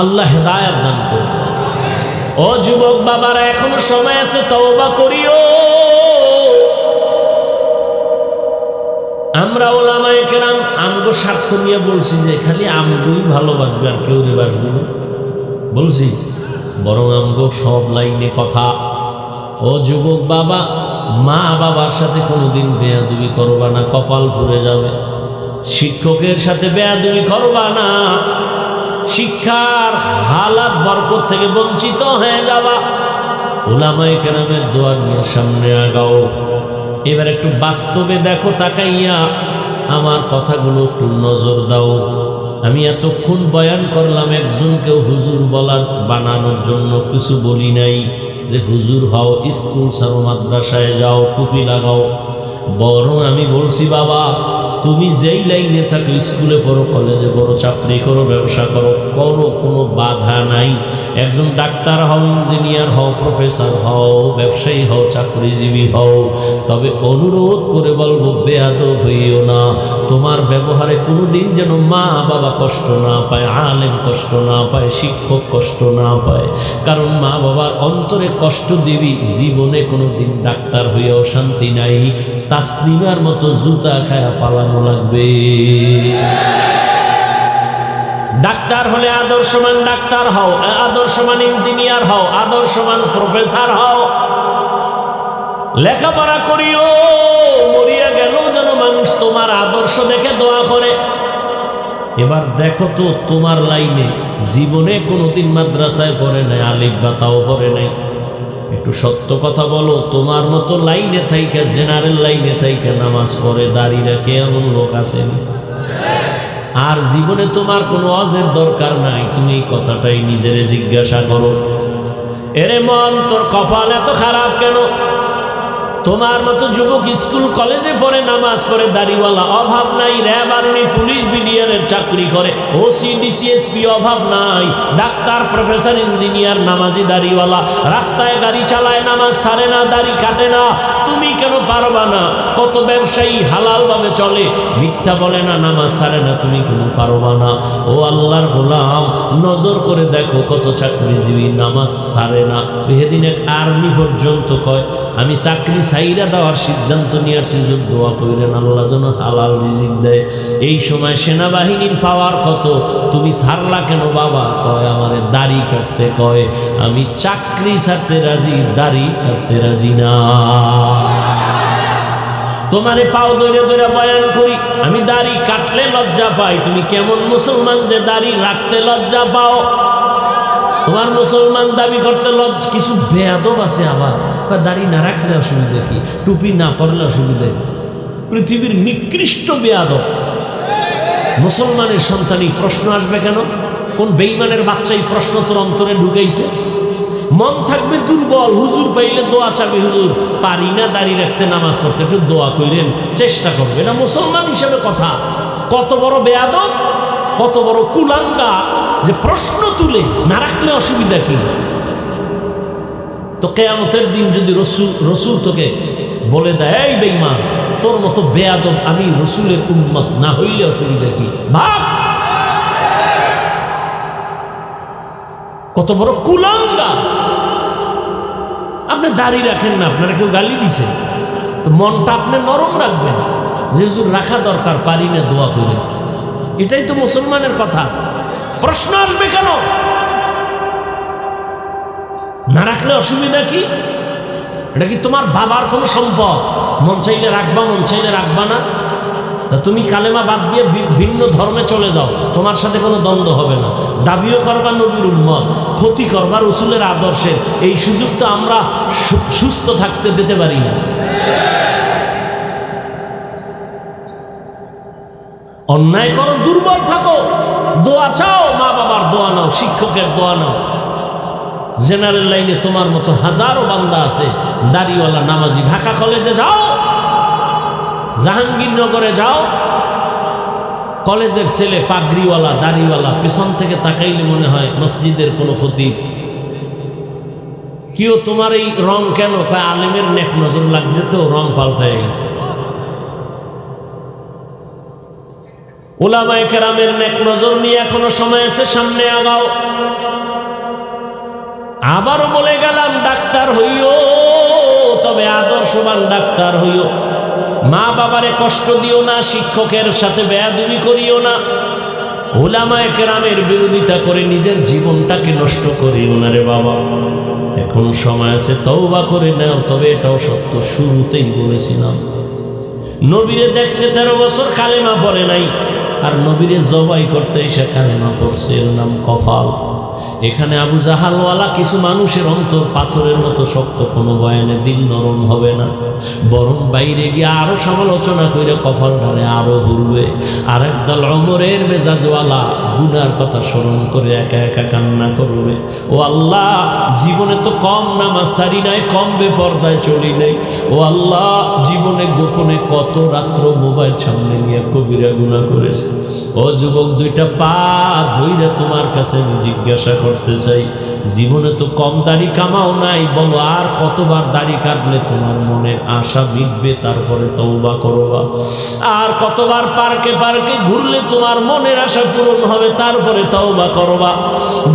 আল্লাহ হেদায়েত দান করুন। ও যুবক বাবারা, এখনো সময় আছে, তওবা করিও। আমরা ওলামায়ে কেরাম আমগো স্বার্থ নিয়ে বলছি যে খালি আমগোই ভালোবাসবে, আর কেউ রে বাসবে না বলছি, বরং আমগো সব লাইনে কথা। ও যুবক বাবা, মা বাবার সাথে কোনোদিন বেয়াদবি করবা না, কপাল পুড়ে যাবে। শিক্ষকের সাথে বেয়াদবি করবা না, শিক্ষার হালাত বরকত থেকে বঞ্চিত হয়ে যাবা। উলামায়ে কেরামের দোয়া নিয়ে সামনে আগাও। এবার একটু বাস্তবে দেখো, তাকাইয়া আমার কথাগুলো একটু নজর দাও। আমি এতক্ষণ বয়ান করলাম, একজনকেও হুজুর বলার বানানোর জন্য কিছু বলি নাই যে হুজুর হও, স্কুল ছাড়ো, মাদ্রাসায় যাও, টুপি লাগাও। বরং আমি বলছি বাবা তুমি যেই লাইনে থাকো, স্কুলে পড়ো, কলেজে পড়ো, চাকরি করো, ব্যবসা করো, কোনো বাধা নাই। একজন ডাক্তার হও, ইঞ্জিনিয়ার হও, প্রফেসর হও, ব্যবসায়ী হও, চাকরিজীবী হও, তবে অনুরোধ করে বলবো বেয়াদব হইও না। তোমার ব্যবহারে কোনোদিন যেন মা বাবা কষ্ট না পায়, আলেম কষ্ট না পায়, শিক্ষক কষ্ট না পায়। কারণ মা বাবার অন্তরে কষ্ট দিবি, জীবনে কোনোদিন ডাক্তার হইয়াও শান্তি নাই। তাসলিমার মতো জুতা খায়া পালানো লাগবে। ডাক্তার হলে আদর্শমান ডাক্তার হও, আদর্শমান ইঞ্জিনিয়ার হও, আদর্শমান প্রফেসর হও। লেখাপড়া করিও, মরিয়া গেলেও যেন মানুষ তোমার আদর্শ দেখে দোয়া করে। এবার দেখো তো, তোমার লাইনে জীবনে কোনোদিন মাদ্রাসায় পড়ে নাই, আলিফ বা তাও পড়ে নাই। একটু সত্য কথা বলো, তোমার মতো লাইনে থাইকা, জেনারেল লাইনে থাইকা নামাজ পড়ে, দাঁড়িয়ে রাখে এমন লোক আছেন? আর জীবনে তোমার কোনো ওয়াজের দরকার নাই। তুমি এই কথাটাই নিজেরে জিজ্ঞাসা করো, এরে মন, তোর কপাল এত খারাপ কেন? তোমার মতো যুবক স্কুল কলেজে পড়ে, নামাজ পড়ে, দাড়িওয়ালা, অভাব নাই। র্যাব, আর্মি, পুলিশ, বিডিআরের চাকরি করে, ওসি, ডিসিএসপি, অভাব নাই। ডাক্তার, প্রফেসর, ইঞ্জিনিয়ার, নামাজি, দাড়িওয়ালা, রাস্তায় গাড়ি চালায়, নামাজ ছাড়ে না, দাড়ি কাটে না। তুমি কেন পারবা না? কত ব্যবসায়ী হালালভাবে চলে, মিথ্যা বলে না, নামাজ ছাড়ে না, তুমি কেন পারবা না? ও আল্লাহর গোলাম, নজর করে দেখো কত চাকরিজীবী নামাজ ছাড়ে না। সেদিন এক আর্মি পর্যন্ত কয়, আমি চাকরি ছাইরা দেওয়ার সিদ্ধান্ত নিয়ে আসছি, দোয়া কইরেন আল্লাহ যেন হালাল রিজিক দেয়। এই সময় সেনাবাহিনীর পাওয়ার কত, তুমি ছাড়লা কেন বাবা? কয় আমারে দাড়ি কাটতে কয়, আমি চাকরি ছাড়তে রাজি, দাড়ি কাটতে রাজি না। তোমারে পাও ধরে ধরে বয়ান করি, আমি দাড়ি কাটলে লজ্জা পাই। তুমি কেমন মুসলমান যে দাড়ি রাখতে লজ্জা পাও? তোমার মুসলমান দাবি করতে লজ্জা? কিছু বেয়াদব আছে আবার, দাড়ি না রাখলে অসুবিধা কি, টুপি না পরলে অসুবিধা কি? পৃথিবীর নিকৃষ্ট বেয়াদব মুসলমানের সন্তানই প্রশ্ন আসবে কেন? কোন বেঈমানের বাচ্চা এই প্রশ্ন তোর অন্তরে ঢুকাইছে? মন থাকবে দুর্বল, হুজুর পাইলে দোয়া চাবি, হুজুর পারি না দাড়ি রাখতে, নামাজ পড়তে, একটু দোয়া কইরেন, চেষ্টা করবে। এটা মুসলমান হিসেবে কথা। কত বড় বেয়াদব, কত বড় কুলাঙ্গা যে প্রশ্ন তুলে না রাখলে অসুবিধা কি? তো কিয়ামতের দিন যদি রসুল তোকে বলে দেয়, এই বেঈমান, তোর মতো বেয়াদব আমি রসুলের উম্মত না হইলে অসুবিধা কি? ভাব কত বড় কুলাঙ্গা। আপনি দাড়ি রাখেন না, আপনারা কেউ গালি দিছে, তো মনটা আপনি নরম রাখবেন যে হুজুর রাখা দরকার, পারি না, দোয়া করে। এটাই তো মুসলমানের কথা। প্রশ্ন আসবে কেন? না রাখলে অসুবিধা কি? এটা কি তোমার বাবার কোনো সম্পদ? মন চাইলে রাখবা, মন চাইলে রাখবা না। তুমি কালেমা বাদ দিয়ে ভিন্ন ধর্মে চলে যাও, তোমার সাথে কোনো দ্বন্দ্ব হবে না। দাবিও করবা নবীর উম্মত, ক্ষতি করবা রসুলের আদর্শের, এই সুযোগটা আমরা সুস্থ থাকতে দিতে পারি না। অন্যায় করো, দুর্বল থাকো, দোয়া চাও, মা বাবার দোয়া নাও, শিক্ষকের দোয়া নাও। জেনারেল লাইনে তোমার মতো হাজারো বান্দা আছে, দাড়িওয়ালা, নামাজি। ঢাকা কলেজে যাও, জাহাঙ্গীরনগরে যাও, কলেজের ছেলে পাগড়িওয়ালা, দাড়িওয়ালা, পেছন থেকে তাকাইলে মনে হয় মসজিদের কোনো খতিব। কেউ তোমার এই রং কেন? কয় আলেমের নেক নজর লাগছে, তো রং পাল্টায় গেছে। উলামায়ে কেরামের নেক নজর নিয়ে এখনো সময় আছে, সামনে আগাও। আবারও বলে গেলাম, ডাক্তার হইও, তবে আদর্শবান ডাক্তার হইও। মা বাবারে কষ্ট দিও না, শিক্ষকের সাথে বেয়াদবি করিও না, উলামায়ে কেরামের বিরোধিতা করে নিজের জীবনটাকে নষ্ট করিও না রে বাবা। এখন সময় আছে, তওবা করে নাও। তবে এটাও সত্য, শুরুতেই বলেছিলাম, নবীরে দেখছে 13 বছর কালেমা পড়ে নাই, আর নবীরে জবাই করতে এসে কালেমা পড়ছে, এর নাম কপাল। এখানে আবু জাহালওয়ালা কিছু মানুষের অন্তর পাথরের মতো শক্ত, কোনো বয়ানে দিল নরম হবে না, বরং বাইরে গিয়ে আরো সমালোচনা করে কপাল ধরে আরো ঘুরবে। আর একদল ওমরের মেজাজওয়ালা গুনার কথা স্মরণ করে একা একা কান্না করবে, ও আল্লাহ জীবনে তো কম নামাজ সারি নাই, কম বেপরদায় চলি নাই, ও আল্লাহ জীবনে গোপনে কত রাত্র মোবাইল সামনে নিয়ে কবিরা গুনাহ করেছে। ও যুবক, দুইটা পা ধইরা তোমার কাছে আমি জিজ্ঞাসা করতে চাই, জীবনে তো কম দাড়ি কামাও নাই, বলো আর কতবার দাড়ি কাটলে তোমার মনের আশা মিটবে তারপরে তওবা করবা? আর কতবার পার্কে পার্কে ঘুরলে তোমার মনের আশা পূরণ হবে তারপরে তওবা করবা?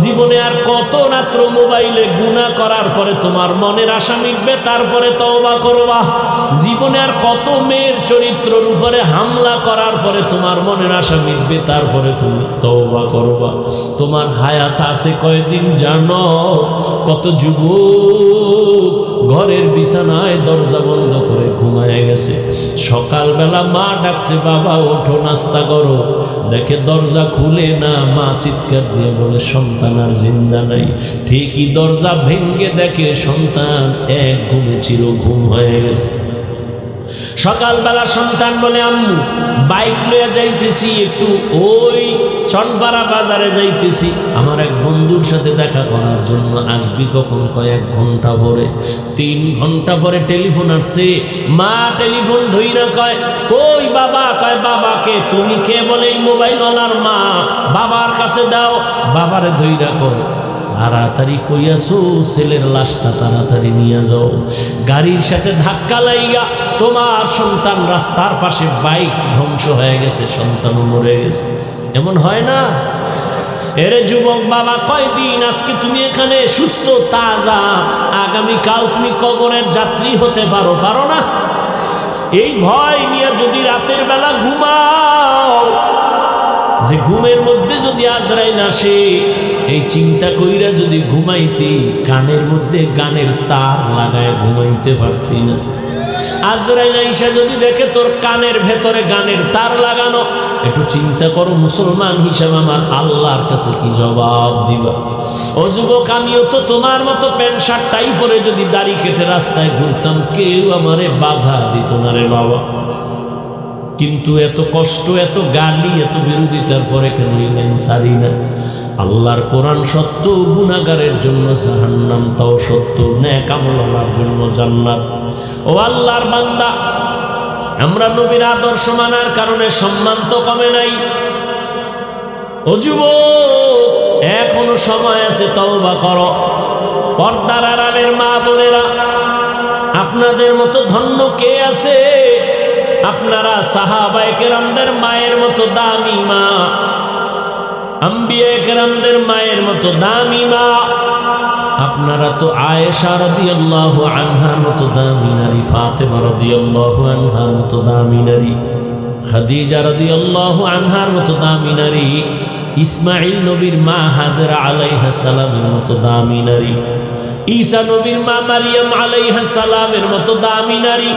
জীবনে আর কত রাত্র মোবাইলে গুনাহ করার পরে তোমার মনের আশা মিটবে তারপরে তওবা করবা? জীবনে আর কত মেয়ের চরিত্রের উপরে হামলা করার পরে তোমার মনের আশা মিটবে তারপরে তুমি তওবা করবা? তোমার হায়াত আছে কয়দিন জানো? কত যুবক ঘরের বিছানায় দরজা বন্ধ করে ঘুমায় গেছে, সকালবেলা মা ডাকছে বাবা ওঠো নাস্তা করো, দেখে দরজা খুলে না, মা চিৎকার দিয়ে বলে সন্তান আর জিন্দা নাই। ঠিকই দরজা ভেঙ্গে দেখে সন্তান এক ঘুমে চির ঘুম হয়ে গেছে। সকালবেলা সন্তান বলে আম্মু বাইক লইয়া যাইতেছি, একটু ওই চনপাড়া বাজারে যাইতেছি, আমার এক বন্ধুর সাথে দেখা করার জন্য, আসবি কখন? কয় 1 ঘন্টা পরে। 3 ঘন্টা পরে টেলিফোন আসছে, মা টেলিফোন ধইরা কয় কই বাবা? কয় বাবাকে। তুমি কে? বলে এই মোবাইলওয়ালার মা। বাবার কাছে দাও। বাবারে ধইরা কয় তাড়াতাড়ি কইয়াছো ছেলের লাশটা তাড়াতাড়ি নিয়ে যাও, গাড়ির সাথে ধাক্কা লাইগা তোমার সন্তান রাস্তার পাশে, বাইক ধ্বংস হয়ে গেছে, সন্তানও মরে গেছে। এমন হয় না? এরে যুবক বাবা, কয়দিন আজকে তুমি এখানে সুস্থ তাজা, আগামীকাল তুমি কবরের যাত্রী হতে পারো, পারো না? এই ভয় নিয়ে যদি রাতের বেলা ঘুমাও, যে ঘুমের মধ্যে যদি আজরাইল আসে, এই চিন্তা কইরা যদি ঘুমাইতি, কানের মধ্যে গানের তার লাগায় ঘুমাইতে পারতি না। আজরাইল আইসা যদি দেখে তোর কানের ভেতরে গানের তার লাগানো, একটু চিন্তা করো মুসলমান হিসাবে আমার আল্লাহর কাছে কি জবাব দিবা? ও যুবক, আমিও তো তোমার মতো প্যান্ট শার্ট টাই পরে যদি দাড়ি কেটে রাস্তায় ঘুরতাম, কেউ আমারে বাধা দিত না রে বাবা। কিন্তু এত কষ্ট, এত গালি, এত বিরোধিতার পরে কেন ইমান ছাড়ি না? আল্লাহর কোরআন সত্য, গুনাহগারের জন্য জাহান্নাম তাও সত্য, নেক আমলওয়ালার জন্য জান্নাত। ও আল্লাহর বান্দা, আমরা নবীর আদর্শ মানার কারণে সম্মান তো কমে নাই। ও যুবক, এখনো সময় আছে, তওবা করো। পর্দার আড়ালের মা বোনেরা, আপনাদের মতো ধন্য কে আছে? আপনারা সাহাবায়ে কেরামদের মায়ের মতো দামি মা, আম্বিয়ায়ে কেরামদের মায়ের মতো দামি মা। আপনারা তো আয়েশা রাদিয়াল্লাহু আনহার মতো দামি নারী, ফাতেমা রাদিয়াল্লাহু আনহার মতো দামি নারী, খাদিজা রাদিয়াল্লাহু আনহার মতো দামি নারী, ইসমাঈল নবীর মা হাজেরা আলাইহিস সালামের মতো দামি নারী, ঈসা নবীর মা মারিয়াম আলাইহিস সালামের মতো দামি নারী।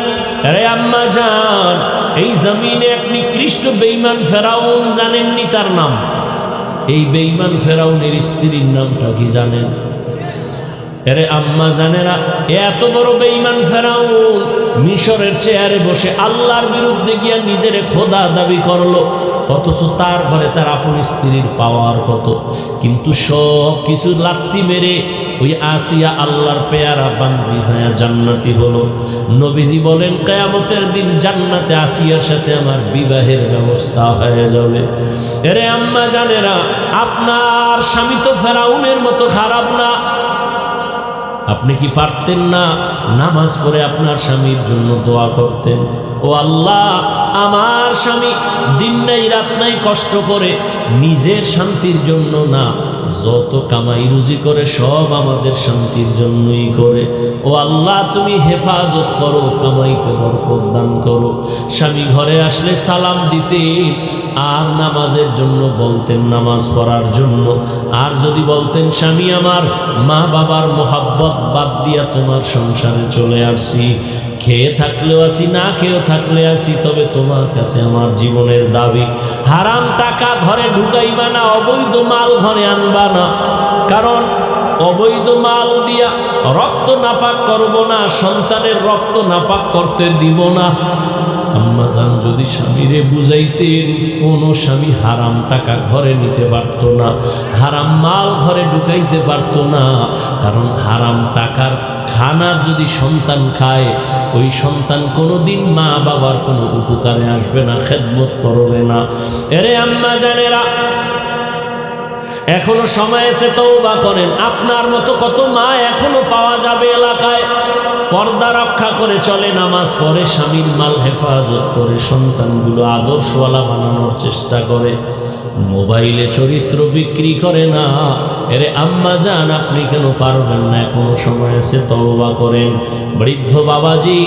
আরে আম্মা জান, এই জমিনে এক নিকৃষ্ট বেঈমান ফেরাউন, জানেননি তার নাম? এই বেঈমান ফেরাউনের স্ত্রীর নামটা কি জানেন? আরে আম্মা জানেরা, এত বড় বেঈমান ফেরাউন মিশরের চেয়ারে বসে আল্লাহর বিরুদ্ধে গিয়া নিজের খোদা দাবি করলো, অথচ তারপরে তার আপন স্ত্রীর পাওয়ার কত। কিন্তু সব কিছু লাত্তি মেরে ওই আসিয়া আল্লাহর পেয়ারা বান্দি হয়ে জান্নাতি হলো। নবীজি বলেন কিয়ামতের দিন জান্নাতে আসিয়ার সাথে আমার বিবাহের ব্যবস্থা হয়ে যাবে। এরে আম্মা জানেরা, আপনার স্বামী তো ফেরাউনের মতো খারাপ না। আপনি কি পারতেন না নামাজ পড়ে আপনার স্বামীর জন্য দোয়া করতেন? ও আল্লাহ, আমার স্বামী দিন নাই রাত নাই কষ্ট করে নিজের শান্তির জন্য না, যত কামাই রুজি করে সব আমাদের শান্তির জন্যই করে। ও আল্লাহ, তুমি হেফাজত করো, কামাইতে বরকত দান করো। স্বামী ঘরে আসলে সালাম দিতে, আর নামাজের জন্য বলতেন, নামাজ পড়ার জন্য। আর যদি বলতেন স্বামী আমার মা বাবার মোহাব্বত বাদ দিয়া তোমার সংসারে চলে আসছি, খেয়ে থাকলেও আসি, না খেয়েও থাকলে আসি, তবে তোমার কাছে আমার জীবনের দাবি, হারাম টাকা ঘরে ঢুকাইবা না, অবৈধ মাল ঘরে আনবা না। কারণ অবৈধ মাল দিয়া রক্ত নাপাক করব না, সন্তানের রক্ত নাপাক করতে দিব না। আম্মা জান যদি স্বামীরে বুঝাইতেন, কোন স্বামী হারাম টাকা ঘরে নিতে পারত না, হারাম মাল ঘরে ঢুকাইতে পারত না। কারণ হারাম টাকার খানা যদি সন্তান খায়, ওই সন্তান কোনোদিন মা বাবার কোনো উপকারে আসবে না, খেদমত করবে না। এরে আম্মা জানেরা, এখনো সময় আছে, তওবা করেন। আপনার মতো কত মা এখনো পাওয়া যাবে এলাকায়, পর্দা রক্ষা করে চলে, নামাজ পড়ে, স্বামীর মাল হেফাজত করে, সন্তানগুলো আদর্শওয়ালা বানানোর চেষ্টা করে, মোবাইলে চরিত্র বিক্রি করে না। এরে আম্মা জান, আপনি কেন পারবেন না? এখনো সময় আছে, তওবা করেন। বৃদ্ধ বাবাজি,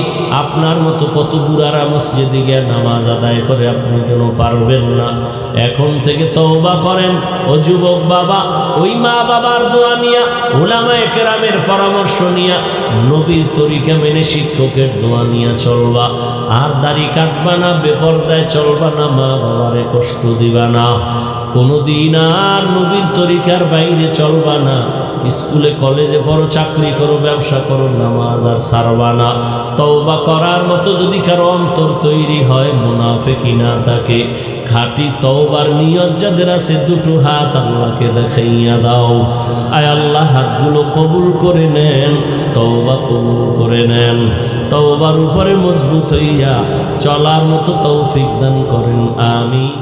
আপনার মতো কত বুড়ারা মসজিদে গিয়ে নামাজ আদায় করে, আপনি কেন পারবেন না? এখন থেকে তওবা করেন। ও যুবক বাবা, ওই মা বাবার দোয়া নিয়া, উলামায়ে কেরামের পরামর্শ নিয়া, নবীর তরিকা মেনে শিক্ষকের দোয়া নিয়া চলবা। আর দাড়ি কাটবা না, বেপরদায় চলবা না, মা বাবারে কষ্ট দিবা না। কোনোদিন আর নবীর তরিকার বাইরে চলবা না। স্কুলে কলেজে পড়ো, চাকরি করো, ব্যবসা করো, নামাজ আর ছাড়বা না। তওবা করার মতো যদি কারো অন্তর তৈরি হয়, মুনাফিকি না থাকে, খাঁটি তওবার নিয়ত যাদের আছে, দুটো হাত আল্লাহকে দেখাইয়া দাও। আয় আল্লাহ, হাতগুলো কবুল করে নেন, তওবা কবুল করে নেন। তওবার উপরে মজবুত হইয়া চলার মতো তৌফিক দান করেন, আমিন।